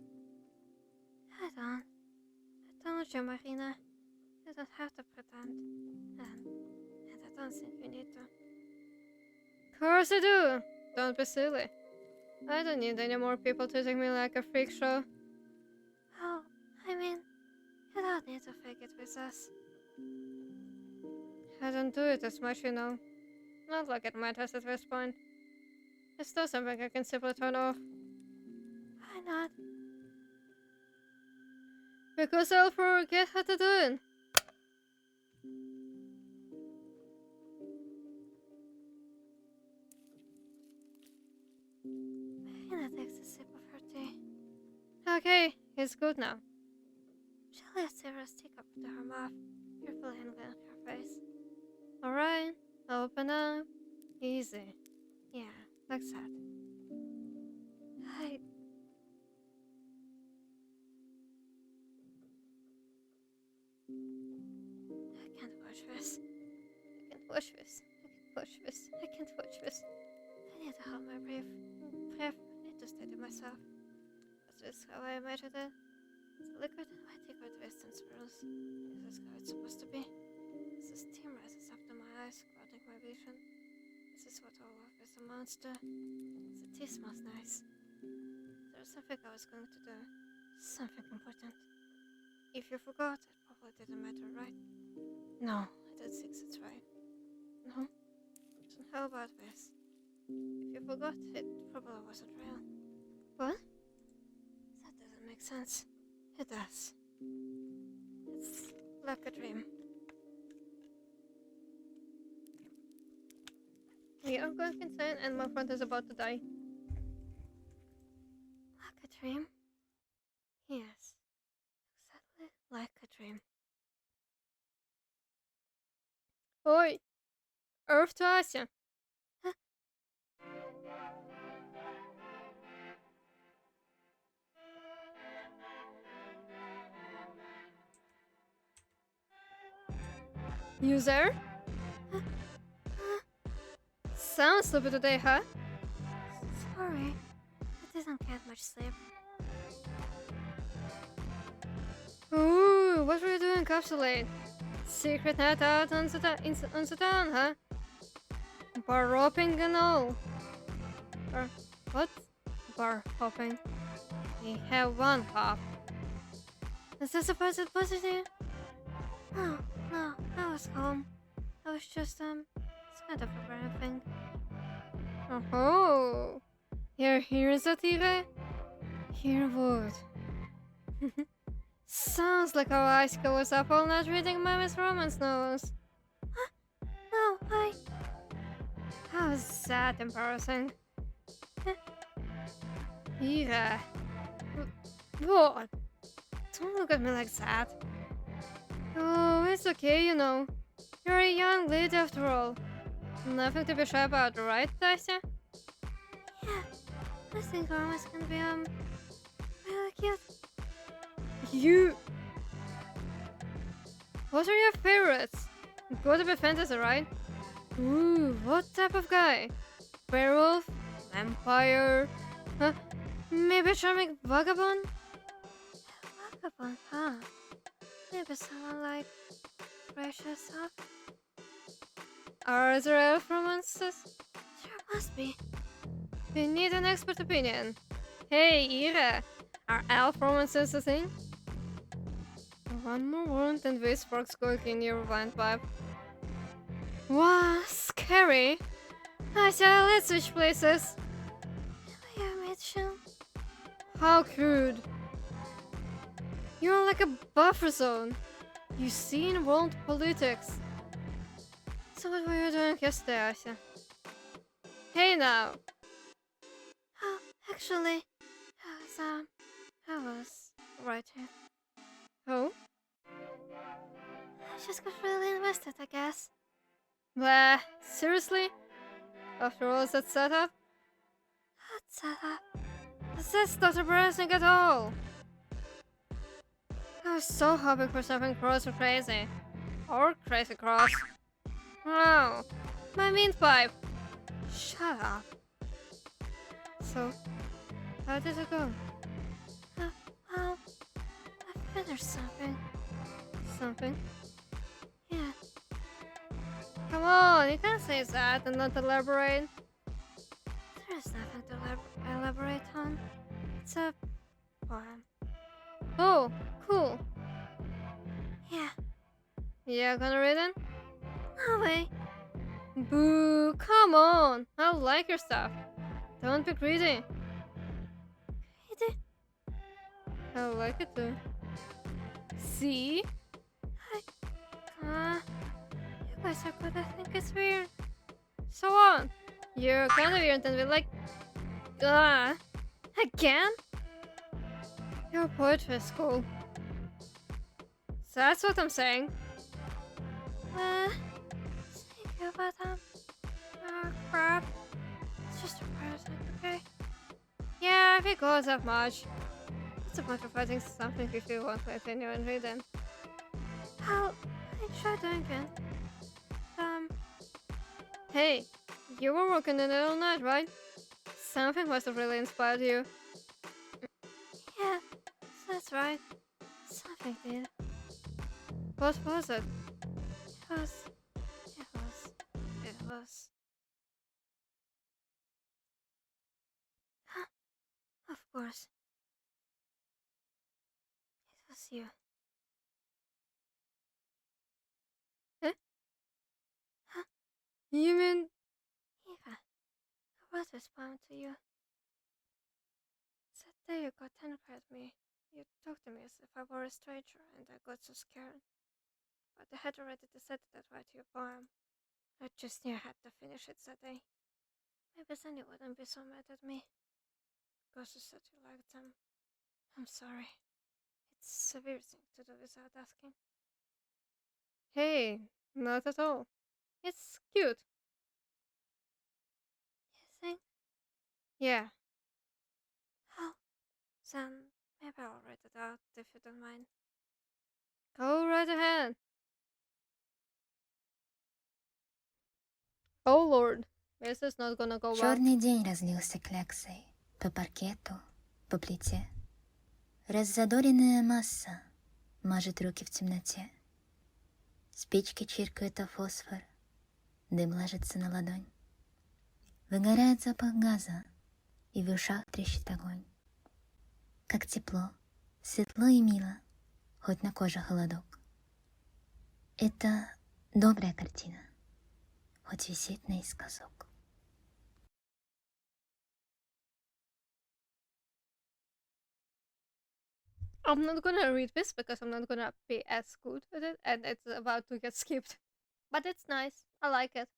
I told you, Marina. You don't have to pretend. And I don't think you need to. Of course I do. Don't be silly. I don't need any more people treating me like a freak show. Oh, I mean, you don't need to fake it with us. I don't do it as much, you know. Not like it matters at this point. It's still something I can simply turn off. Why not? Because I'll forget how to do it. Marina takes a sip of her tea. Okay, it's good now. She lifts Sarah's teacup to her mouth, carefully handling her face. Alright, open up. Easy. Yeah, like that. I can't watch this. I can't watch this. I can't watch this. I can't watch this. I need to hold my breath. I need to steady myself. Is this how I imagined it? The liquid in my teacup twists and swirls. Is this how it's supposed to be? As the steam rises up to my eyes, clouding my vision. This is what all of this amounts to. The tea smells nice. There's something I was going to do. Something important. If you forgot, it probably didn't matter, right? No. I don't think that's right. No? Then how about this? If you forgot, it probably wasn't real. What? That doesn't make sense. It does. It's like a dream. We are going insane and my friend is about to die. Like a dream? Yes, exactly like a dream. Ой, Earth to Ася. Huh? You there? Huh? Huh? Sounds stupid today, huh? Sorry, I didn't get much sleep. Ooh, what were you doing, Encapsulate? Secret night out on the town, huh? Bar hopping and all. Bar... what? Bar hopping. We have one hop. Is this supposed to positive? No, no, I was home. I was just, it's kind of a random thing. Oh, you're here, Z.A.T.O? Here would. Sounds like our icicle was up all night reading Mommy's romance novels. No, How's that embarrassing? Ira. What? Don't look at me like that. Oh, it's okay, you know. You're a young lady after all. Nothing to be shy about, right, Tasha? yeah, I think romance can be, really cute. You... What are your favorites? Gotta be fantasy, right? Ooh, what type of guy? Werewolf? Vampire? Huh? Maybe a charming vagabond? Vagabond, huh? Maybe someone like Precious Up? Are there elf romances? Sure must be. We need an expert opinion. Hey, Ira, are elf romances a thing? One more wound and this fork's going in your windpipe. Wow, scary. Asha, let's switch places. Yeah, Mitchell. How crude. You're like a buffer zone. You see in world politics. So what were you doing yesterday, Asha? Hey now. Oh, actually, I was writing. Oh? I just got really invested, I guess. Blah, seriously? After all that setup? What's that? That's not embarrassing at all. I was so hoping for something cross or crazy. Or crazy cross. Oh, my mint pipe. Shut up. So, how did it go? Well, I finished something. Something? Yeah, Come on, you can't say that and not elaborate. there is nothing to elaborate on. It's a poem. Oh, cool. Yeah, Yeah, gonna read it? no way. Boo, come on. I like your stuff. Don't be greedy. Greedy? I like it too. See? You guys are good. I think it's weird. So on. You're kinda weird and we like... Again? Your poetry is cool. So that's what I'm saying. Thank you, but, crap. It's just embarrassing, okay? Yeah, we go that much. What's the point of writing something if you won't continue and read it? I try doing it. Hey, you were working on it all night, right? Something must have really inspired you. Yeah, that's right. Something did. What was it? It was. It was. Huh, of course. It was you. Eh? Huh? You mean... Eva, I wrote this poem to you. That day you got angry at me. You talked to me as if I were a stranger, and I got so scared. But I had already decided I'd write you a poem. I just knew I had to finish it that day. Maybe then you wouldn't be so mad at me. Because you said you liked them. I'm sorry. It's a weird thing to do without asking. Hey, not at all. It's cute. You think? Yeah. Oh, then maybe I'll write it out if you don't mind. Go right ahead. Oh lord, this is not gonna go well. Черный день разлился кляксой по паркету, по плите. Раззадоренная масса мажет руки в темноте. Спички чиркают о фосфор, дым ложится на ладонь. Выгорает запах газа, и в ушах трещит огонь. Как тепло, светло и мило, хоть на коже холодок. Это добрая картина, хоть висит наискосок. I'm not gonna read this because I'm not gonna be as good at it and it's about to get skipped. But it's nice. I like it.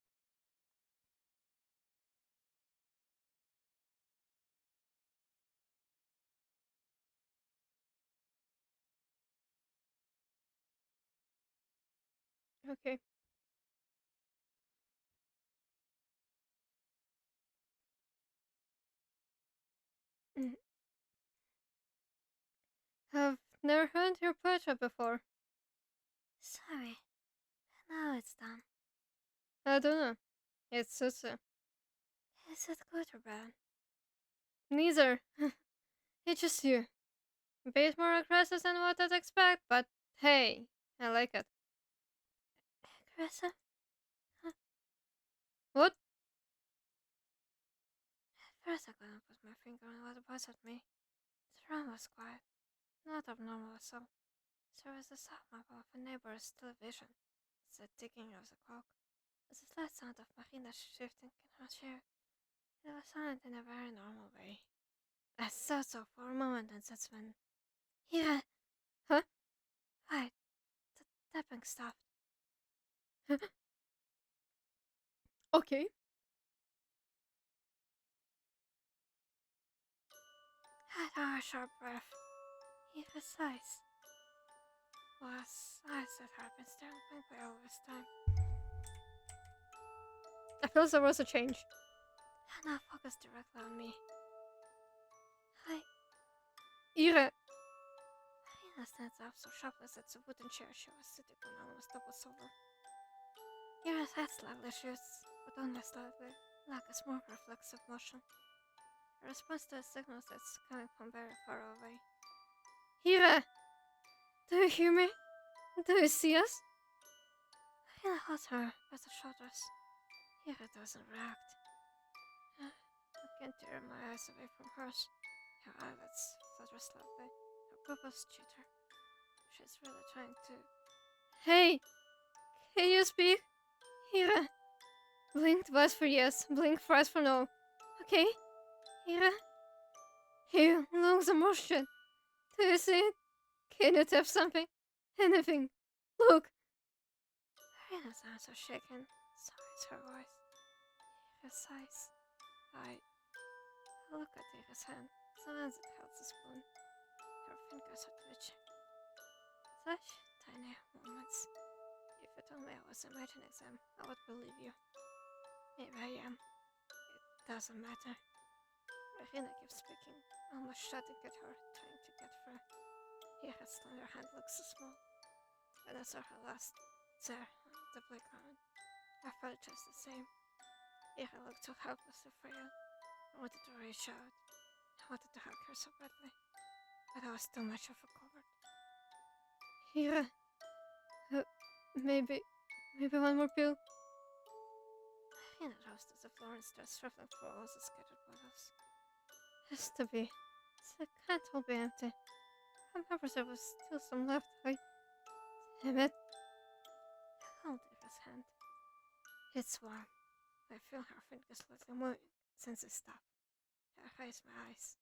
Okay. Mm. Have never heard your poetry before. Sorry. Now it's done. I don't know. It's so. Is it good or bad? Neither. It's just you. A bit more aggressive than what I'd expect, but hey, I like it. Aggressive? What? At first I couldn't put my finger on what bothered me. The room was quiet. Not abnormal so. There was the soft murmur of a neighbor's television. The ticking of the clock. The slight sound of Marina shifting in her chair. It was silent in a very normal way. I thought so for a moment and that's when... Here! Huh? Right. The tapping stopped. Okay. I drew a sharp breath. Eva's sighs. Was eyes that had been staring blankly all this time. I feel there was a change. And now focused directly on me. Hi. Ira. Marina stands up so sharply that the wooden chair she was sitting on almost doubles over. Ira's head slightly shifts, but only slightly, like a small reflexive motion. A response to a signal that's coming from very far away. Ira! Do you hear me? Do you see us? Marina holds her by the shoulders. Ira doesn't react. I can't tear my eyes away from hers. Her eyelids flutter slightly. Her pupils jitter. She's really trying to... Hey! Can you speak? Ira. Blink twice for yes, blink thrice for no. Okay? Ira? Here, look the motion. Do you see it? Can you tap something? Anything? Look! Marina's arms are shaking. So is her voice. Ira sighs. I look at Ira's hand. The hand that holds the spoon. Her fingers are twitching. Such tiny moments. If you told me I was imagining them, I would believe you. Maybe I am. It doesn't matter. Marina keeps speaking, almost shouting at her, trying to get through. Ira's slender hand looks so small. When I saw her last, there, on the playground, I felt just the same. Ira looked so helplessly frail. I wanted to reach out. I wanted to hug her so badly. But I was too much of a coward. Ira. Maybe one more pill? Marina rose to the floor and started shuffling through all the scattered bottles. Has to be. The can't all be empty. I remember there was still some left. Damn it. I held Ira's hand. It's warm. I feel her fingers slightly moving since it stopped. I raised my eyes.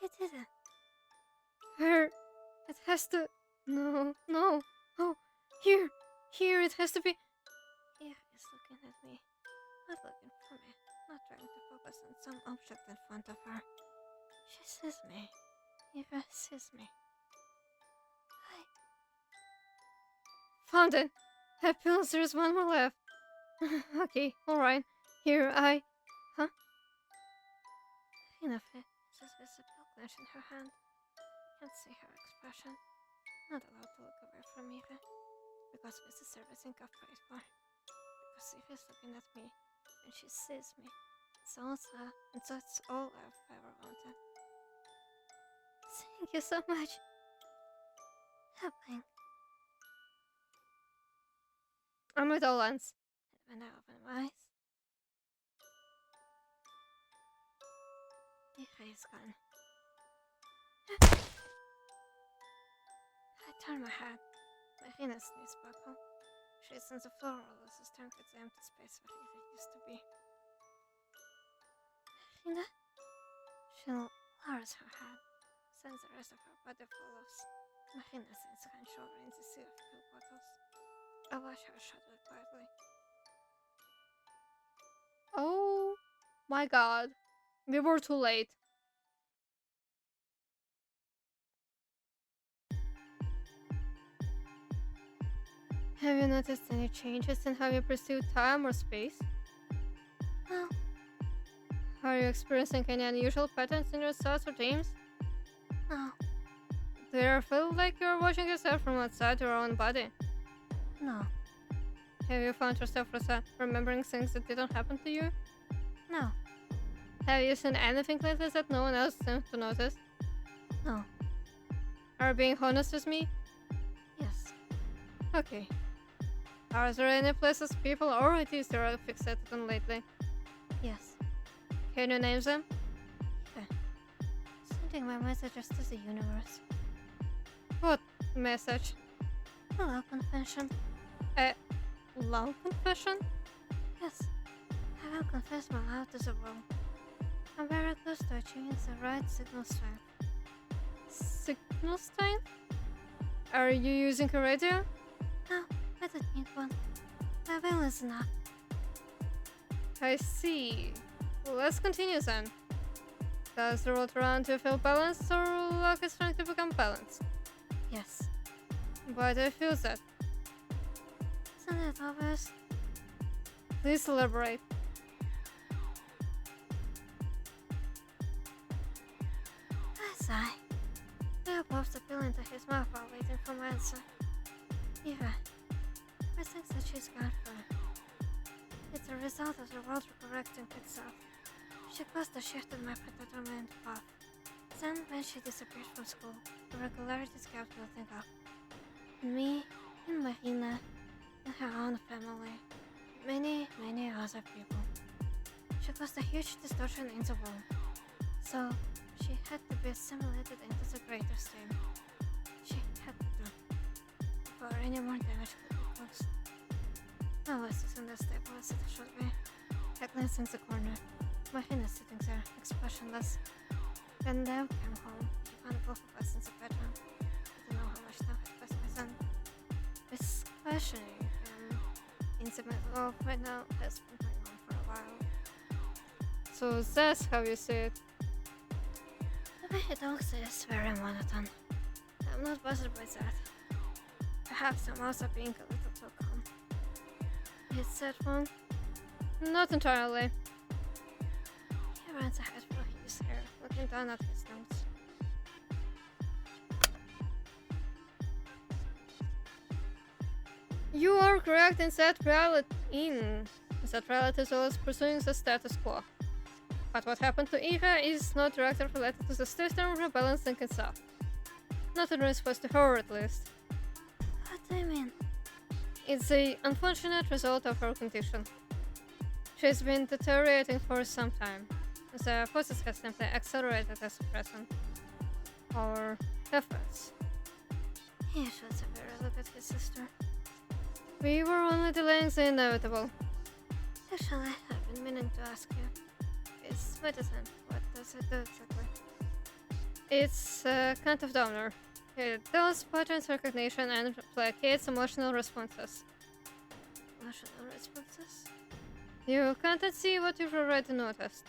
She didn't. Where? It has to... No, no. Oh, here. Here, it has to be... Eva is looking at me, not looking for me, not trying to focus on some object in front of her. She sees me. Eva sees me. Hi. Found it. Happiness, there's one more left. Okay, alright. Here, I... Huh? Enough. Says with a pill clench in her hand. Can't see her expression. Not allowed to look away from Eva. Because this is everything I've prayed for. Because Eva is looking at me, and she sees me. And that's all I've ever wanted. Thank you so much. Happening. I'm with all ends. And when I open my eyes, Eva is gone. I turn my head. Marina's knees buckle. She's on the floor all as staring at the empty space where Eva used to be. Marina? She lowers her head. Then the rest of her body follows. Marina sends her hand over in the sea of pill bottles. I watch her shudder quietly. Oh my god. We were too late. Have you noticed any changes in how you perceive time or space? No. Are you experiencing any unusual patterns in your thoughts or dreams? No. Do you ever feel like you're watching yourself from outside your own body? No. Have you found yourself remembering things that didn't happen to you? No. Have you seen anything lately that no one else seems to notice? No. Are you being honest with me? Yes. Okay. Are there any places, people, or ideas you are fixated on lately? Yes. Can you name them? Yeah. Sending my messages to the universe. What message? Hello, confession. Love confession? Yes. I will confess my love to the world. I'm very close to achieving the right signal strength. Signal strength? Are you using a radio? No, I don't need one. My will is enough. I see. Let's continue then. Does the world around you feel balanced, or luck is trying to become balanced? Yes. Why do you feel that? Isn't it obvious? Please elaborate. I sigh. Leo pops the pill into his mouth while waiting for my answer. Eva. I think that she's gone for it. It's a result of the world correcting itself. She caused a shift in my predetermined path. Then, when she disappeared from school, the regularities kept building up. In me, in Marina, in her own family, many other people. She caused a huge distortion in the world. So, she had to be assimilated into the greater stream. She had to do. Before any more damage could be caused. My voice isn't as stable as it should be. I glanced in the corner. Marina sitting there, expressionless. When Deme came home, he found both of us in the bedroom. I don't know how much time had passed by then. This questioning in the middle of right now has been going on for a while. So that's how you see it. The way he talks is very monotone. I'm not bothered by that. Perhaps I'm also being a little too calm. Is that wrong? Not entirely. He runs ahead through his hair, looking down at his notes. You are correct in that reality is always pursuing the status quo. But what happened to Eva is not directly related to the system rebalancing itself. Not in response to her, at least. What do you mean? It's the unfortunate result of her condition. She's been deteriorating for some time. The process has simply accelerated as of present. Our efforts. He shoots a very look at his sister. We were only delaying the inevitable. Actually, I've been meaning to ask you. Is medicine, what does it do exactly? It's a kind of donor. It does patterns recognition and placates emotional responses. Emotional responses? You can't see what you've already noticed.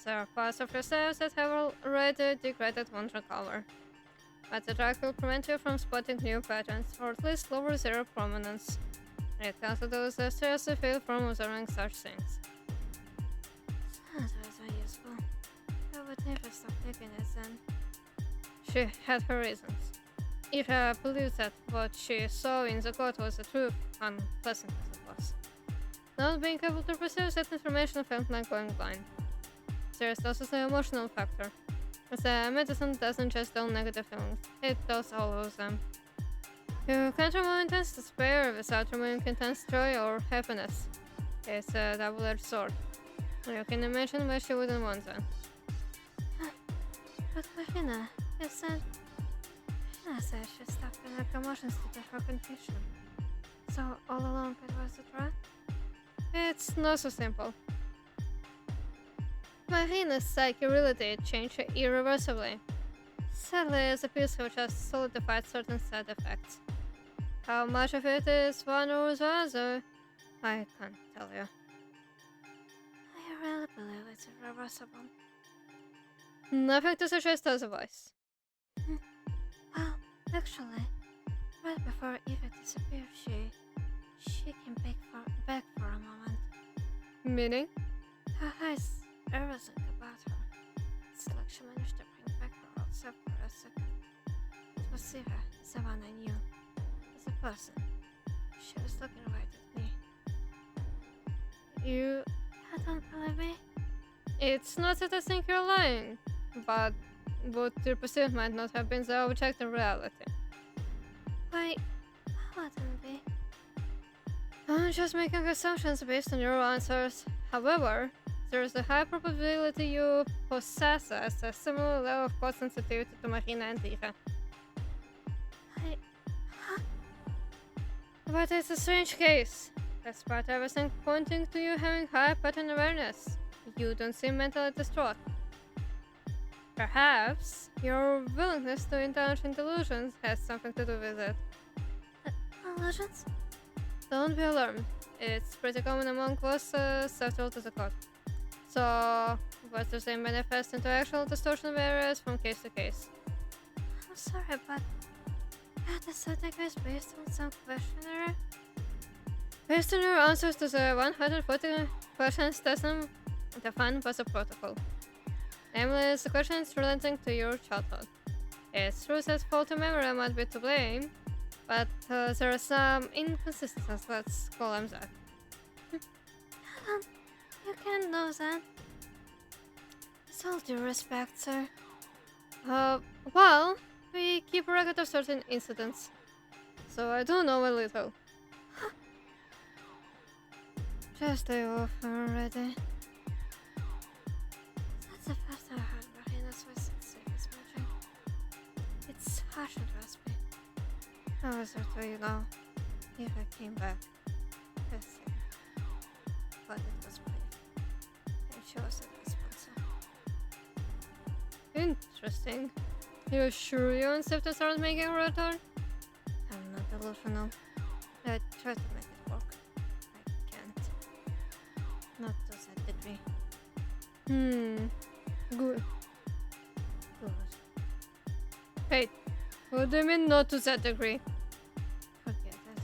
There are parts of yourselves that have already degraded one color. But the drug will prevent you from spotting new patterns, or at least lower their prominence. It also those that seriously fail from observing such things. Sounds very useful. I would never stop taking it then. She had her reasons. Ira believed that what she saw in the code was the truth, unpleasant as it was. Not being able to perceive that information felt like going blind. There is also the emotional factor. The medicine doesn't just dull negative feelings, it dulls all of them. You can't remove intense despair without removing intense joy or happiness. It's a double-edged sword. You can imagine why she wouldn't want that. But Marina, you said... Marina said she stopped connect emotions to her confusion. So all along it was a drug? It's not so simple. Marina's psyche really did change irreversibly. Sadly, the pills have just solidified certain side effects. How much of it is one or the other, I can't tell you. I really believe it's irreversible. Nothing to suggest otherwise. Well, actually, right before Eva disappeared, she came back for a moment. Meaning? Her eyes, everything about her. It's like she managed to bring back her old self for a second. It was Eva, the one I knew. As a person. She was looking right at me. You... You don't believe me? It's not that I think you're lying, but what you perceived might not have been the objective reality. Why wouldn't be? I'm just making assumptions based on your answers. However, there is a high probability you possess a similar level of code sensitivity to Marina and Ira. Huh? But it's a strange case. Despite everything pointing to you having high pattern awareness, you don't seem mentally distraught. Perhaps your willingness to indulge in delusions has something to do with it. Illusions? Don't be alarmed. It's pretty common among those susceptible to the code. So, whether they manifest into actual distortion varies from case to case. I'm sorry, but I decided it was based on some questionnaire. Based on your answers to the 140 questions Tessim defined by the protocol. Namely, the questions relating to your childhood. It's true that faulty memory might be to blame, but there are some inconsistencies, let's call them that. You can't know that. With all due respect, sir. Well, we keep a record of certain incidents, so I do know a little. Just lay off already. That's the first I heard Marina's voice and say this magic. It's harsh and raspy. I was there to you now. If I came back, let's see. But it was brief. And she was the responsible. Interesting. You sure you and Sifton aren't making a return? I'm not delusional. I try to make it work. I can't. Not to that degree. Good. Good. Hey, what do you mean not to that degree? Forget it.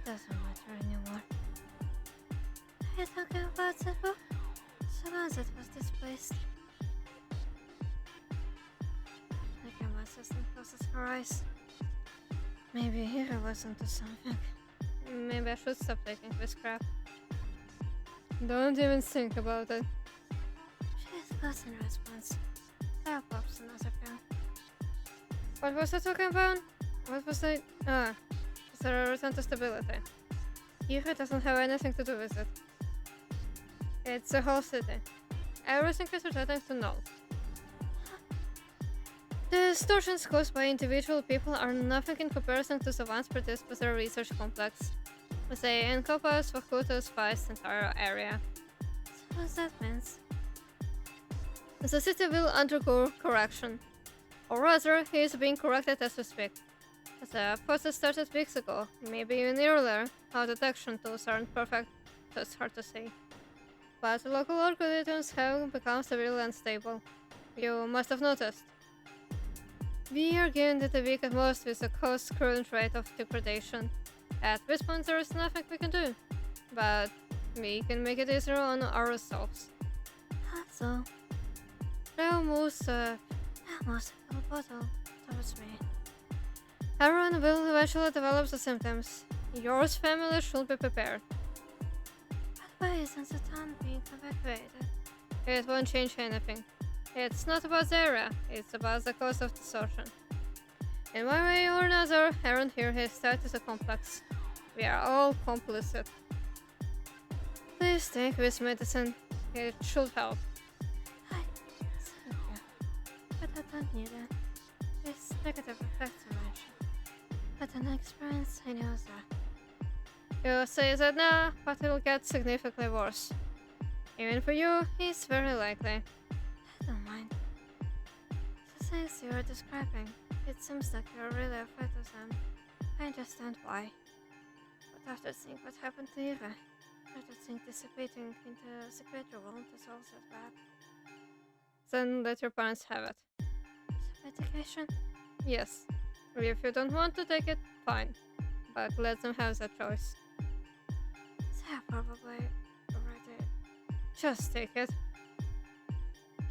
Doesn't matter anymore. Are you talking about the book? The one that was displaced. The camera assistant closes her eyes. Maybe Hira was into something. Maybe I should stop taking this crap. Don't even think about it. She's close in response. There pops another pen. What was I talking about? What was I... Ah, is there a return to stability? Hira doesn't have anything to do with it. It's the whole city. Everything is returning to null. The distortions caused by individual people are nothing in comparison to the ones produced by the research complex. They encompass Vakuto's vast entire area. So what that means? The city will undergo correction. Or rather, he is being corrected as we speak. The process started weeks ago, maybe even earlier. Our detection tools aren't perfect, so it's hard to say. But the local algorithms have become severely unstable. You must have noticed. We are given it a week at most with the coast's current rate of degradation. At this point, there is nothing we can do. But we can make it easier on ourselves. That's all. Leo moves Almost a bottle towards me. Everyone will eventually develop the symptoms. Yours family should be prepared. But why isn't the town being evacuated? It won't change anything. It's not about the area, it's about the cause of distortion. In one way or another, around here his state is a complex. We are all complicit. Please take this medicine. It should help. Thank you. But I don't need it. It's negative effects I mentioned. But an experience, I know that. You say that now, but it'll get significantly worse. Even for you, it's very likely. I don't mind. The things you're describing, it seems like you're really afraid of them. I understand why. But after seeing what happened to Eva, I don't think dissipating into a secretary world is all that bad. Then let your parents have it. The medication? Yes. If you don't want to take it, fine. But let them have that choice. They're probably already. Just take it.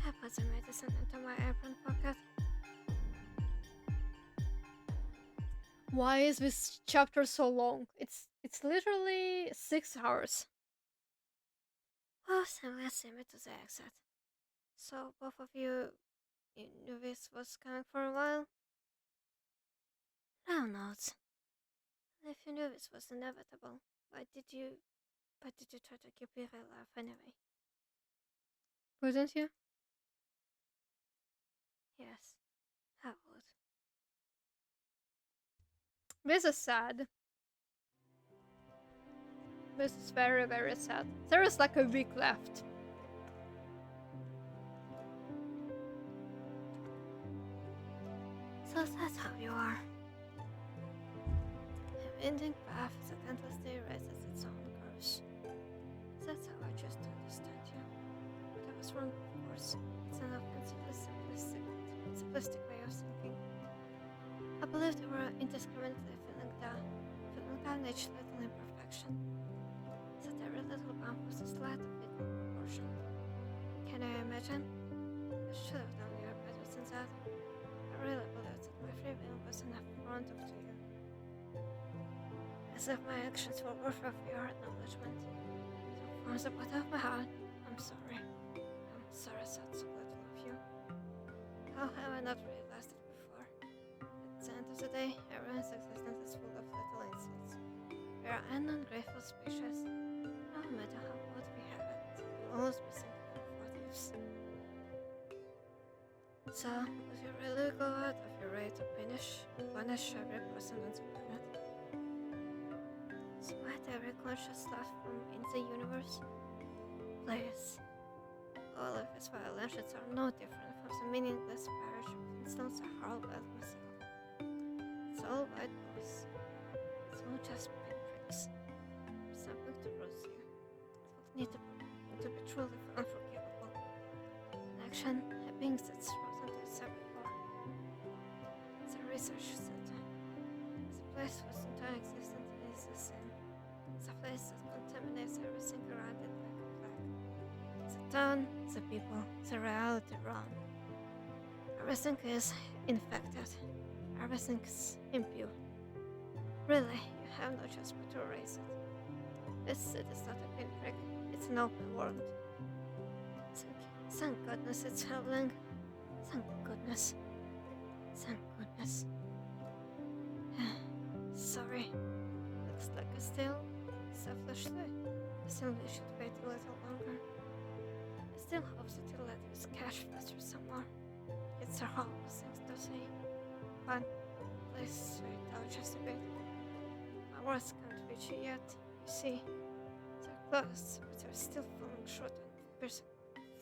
I put the medicine into my apron pocket. Why is this chapter so long? It's literally 6 hours. Well, then let's see me to the exit. So both of you knew this was coming for a while? No notes. If you knew this was inevitable, why did you try to keep it alive anyway? Wouldn't you? Yes, I would. This is sad. This is very, very sad. There is like a week left. So that's how you are. A winding path that endlessly raises its own curves. That's how I just understand you. But I was wrong, of course. It's an offensively simplistic way of thinking. I believed you were indiscriminately feeling down each little imperfection. That every little bump was a slight of equal proportion. Can I imagine? I should have known you were better than that. I really believed that my free will was enough front of to you. As if my actions were worth of your acknowledgement. So from the bottom of my heart, I'm sorry. I'm sorry I thought so little of you. How have I not realized it before? At the end of the day, everyone's existence is full of little insults. We are an ungrateful species. No matter how good we have it, we'll always be thinking of what ifs. So, would you really go out of your way to punish every person on the planet? Smite every conscious life from in the universe? Please. All of his violations are no different from the meaningless parish of instance I hurled at myself. It's all white noise. It's all just pinpricks. Something to bruise you. It would need to be truly unforgivable. An action, a being that's frozen to its very core. It's a research center. It's a place whose entire existence is a sin. It's a place that contaminates everything around it like a plague. The town, the people, the reality around. Everything is infected. Everything is impure. Really, you have no choice but to erase it. This city is not a pinprick, it's an open world. Thank goodness it's howling. Thank goodness. Thank goodness. Sorry. Looks like I still, selfishly, we should wait a little longer. I still hope that you'll let this cash faster somewhere. It's a horrible thing to say. But please wait out just a bit. My words can't reach you yet, you see. They're close, but they're still falling short and piercing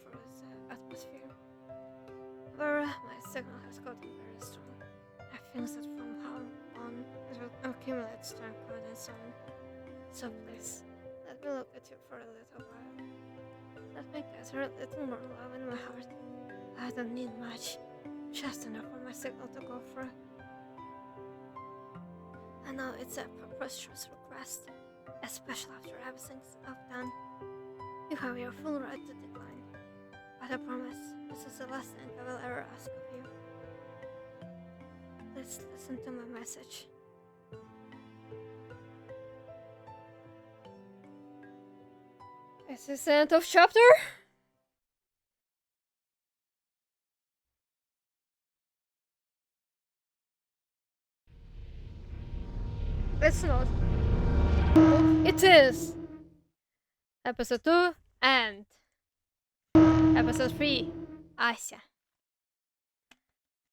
through the atmosphere. However, my signal has gotten very strong. I think that from now on, it will accumulate strong coordinates on. So please, let me look at you for a little while. Let me gather a little more love in my heart. I don't need much, just enough for my signal to go through. I know it's a preposterous request, especially after everything's I've done. You have your full right to decline, but I promise this is the last thing I will ever ask of you. Please listen to my message. Is this the end of chapter? It's not. It is! Episode 2 and Episode 3, Ася.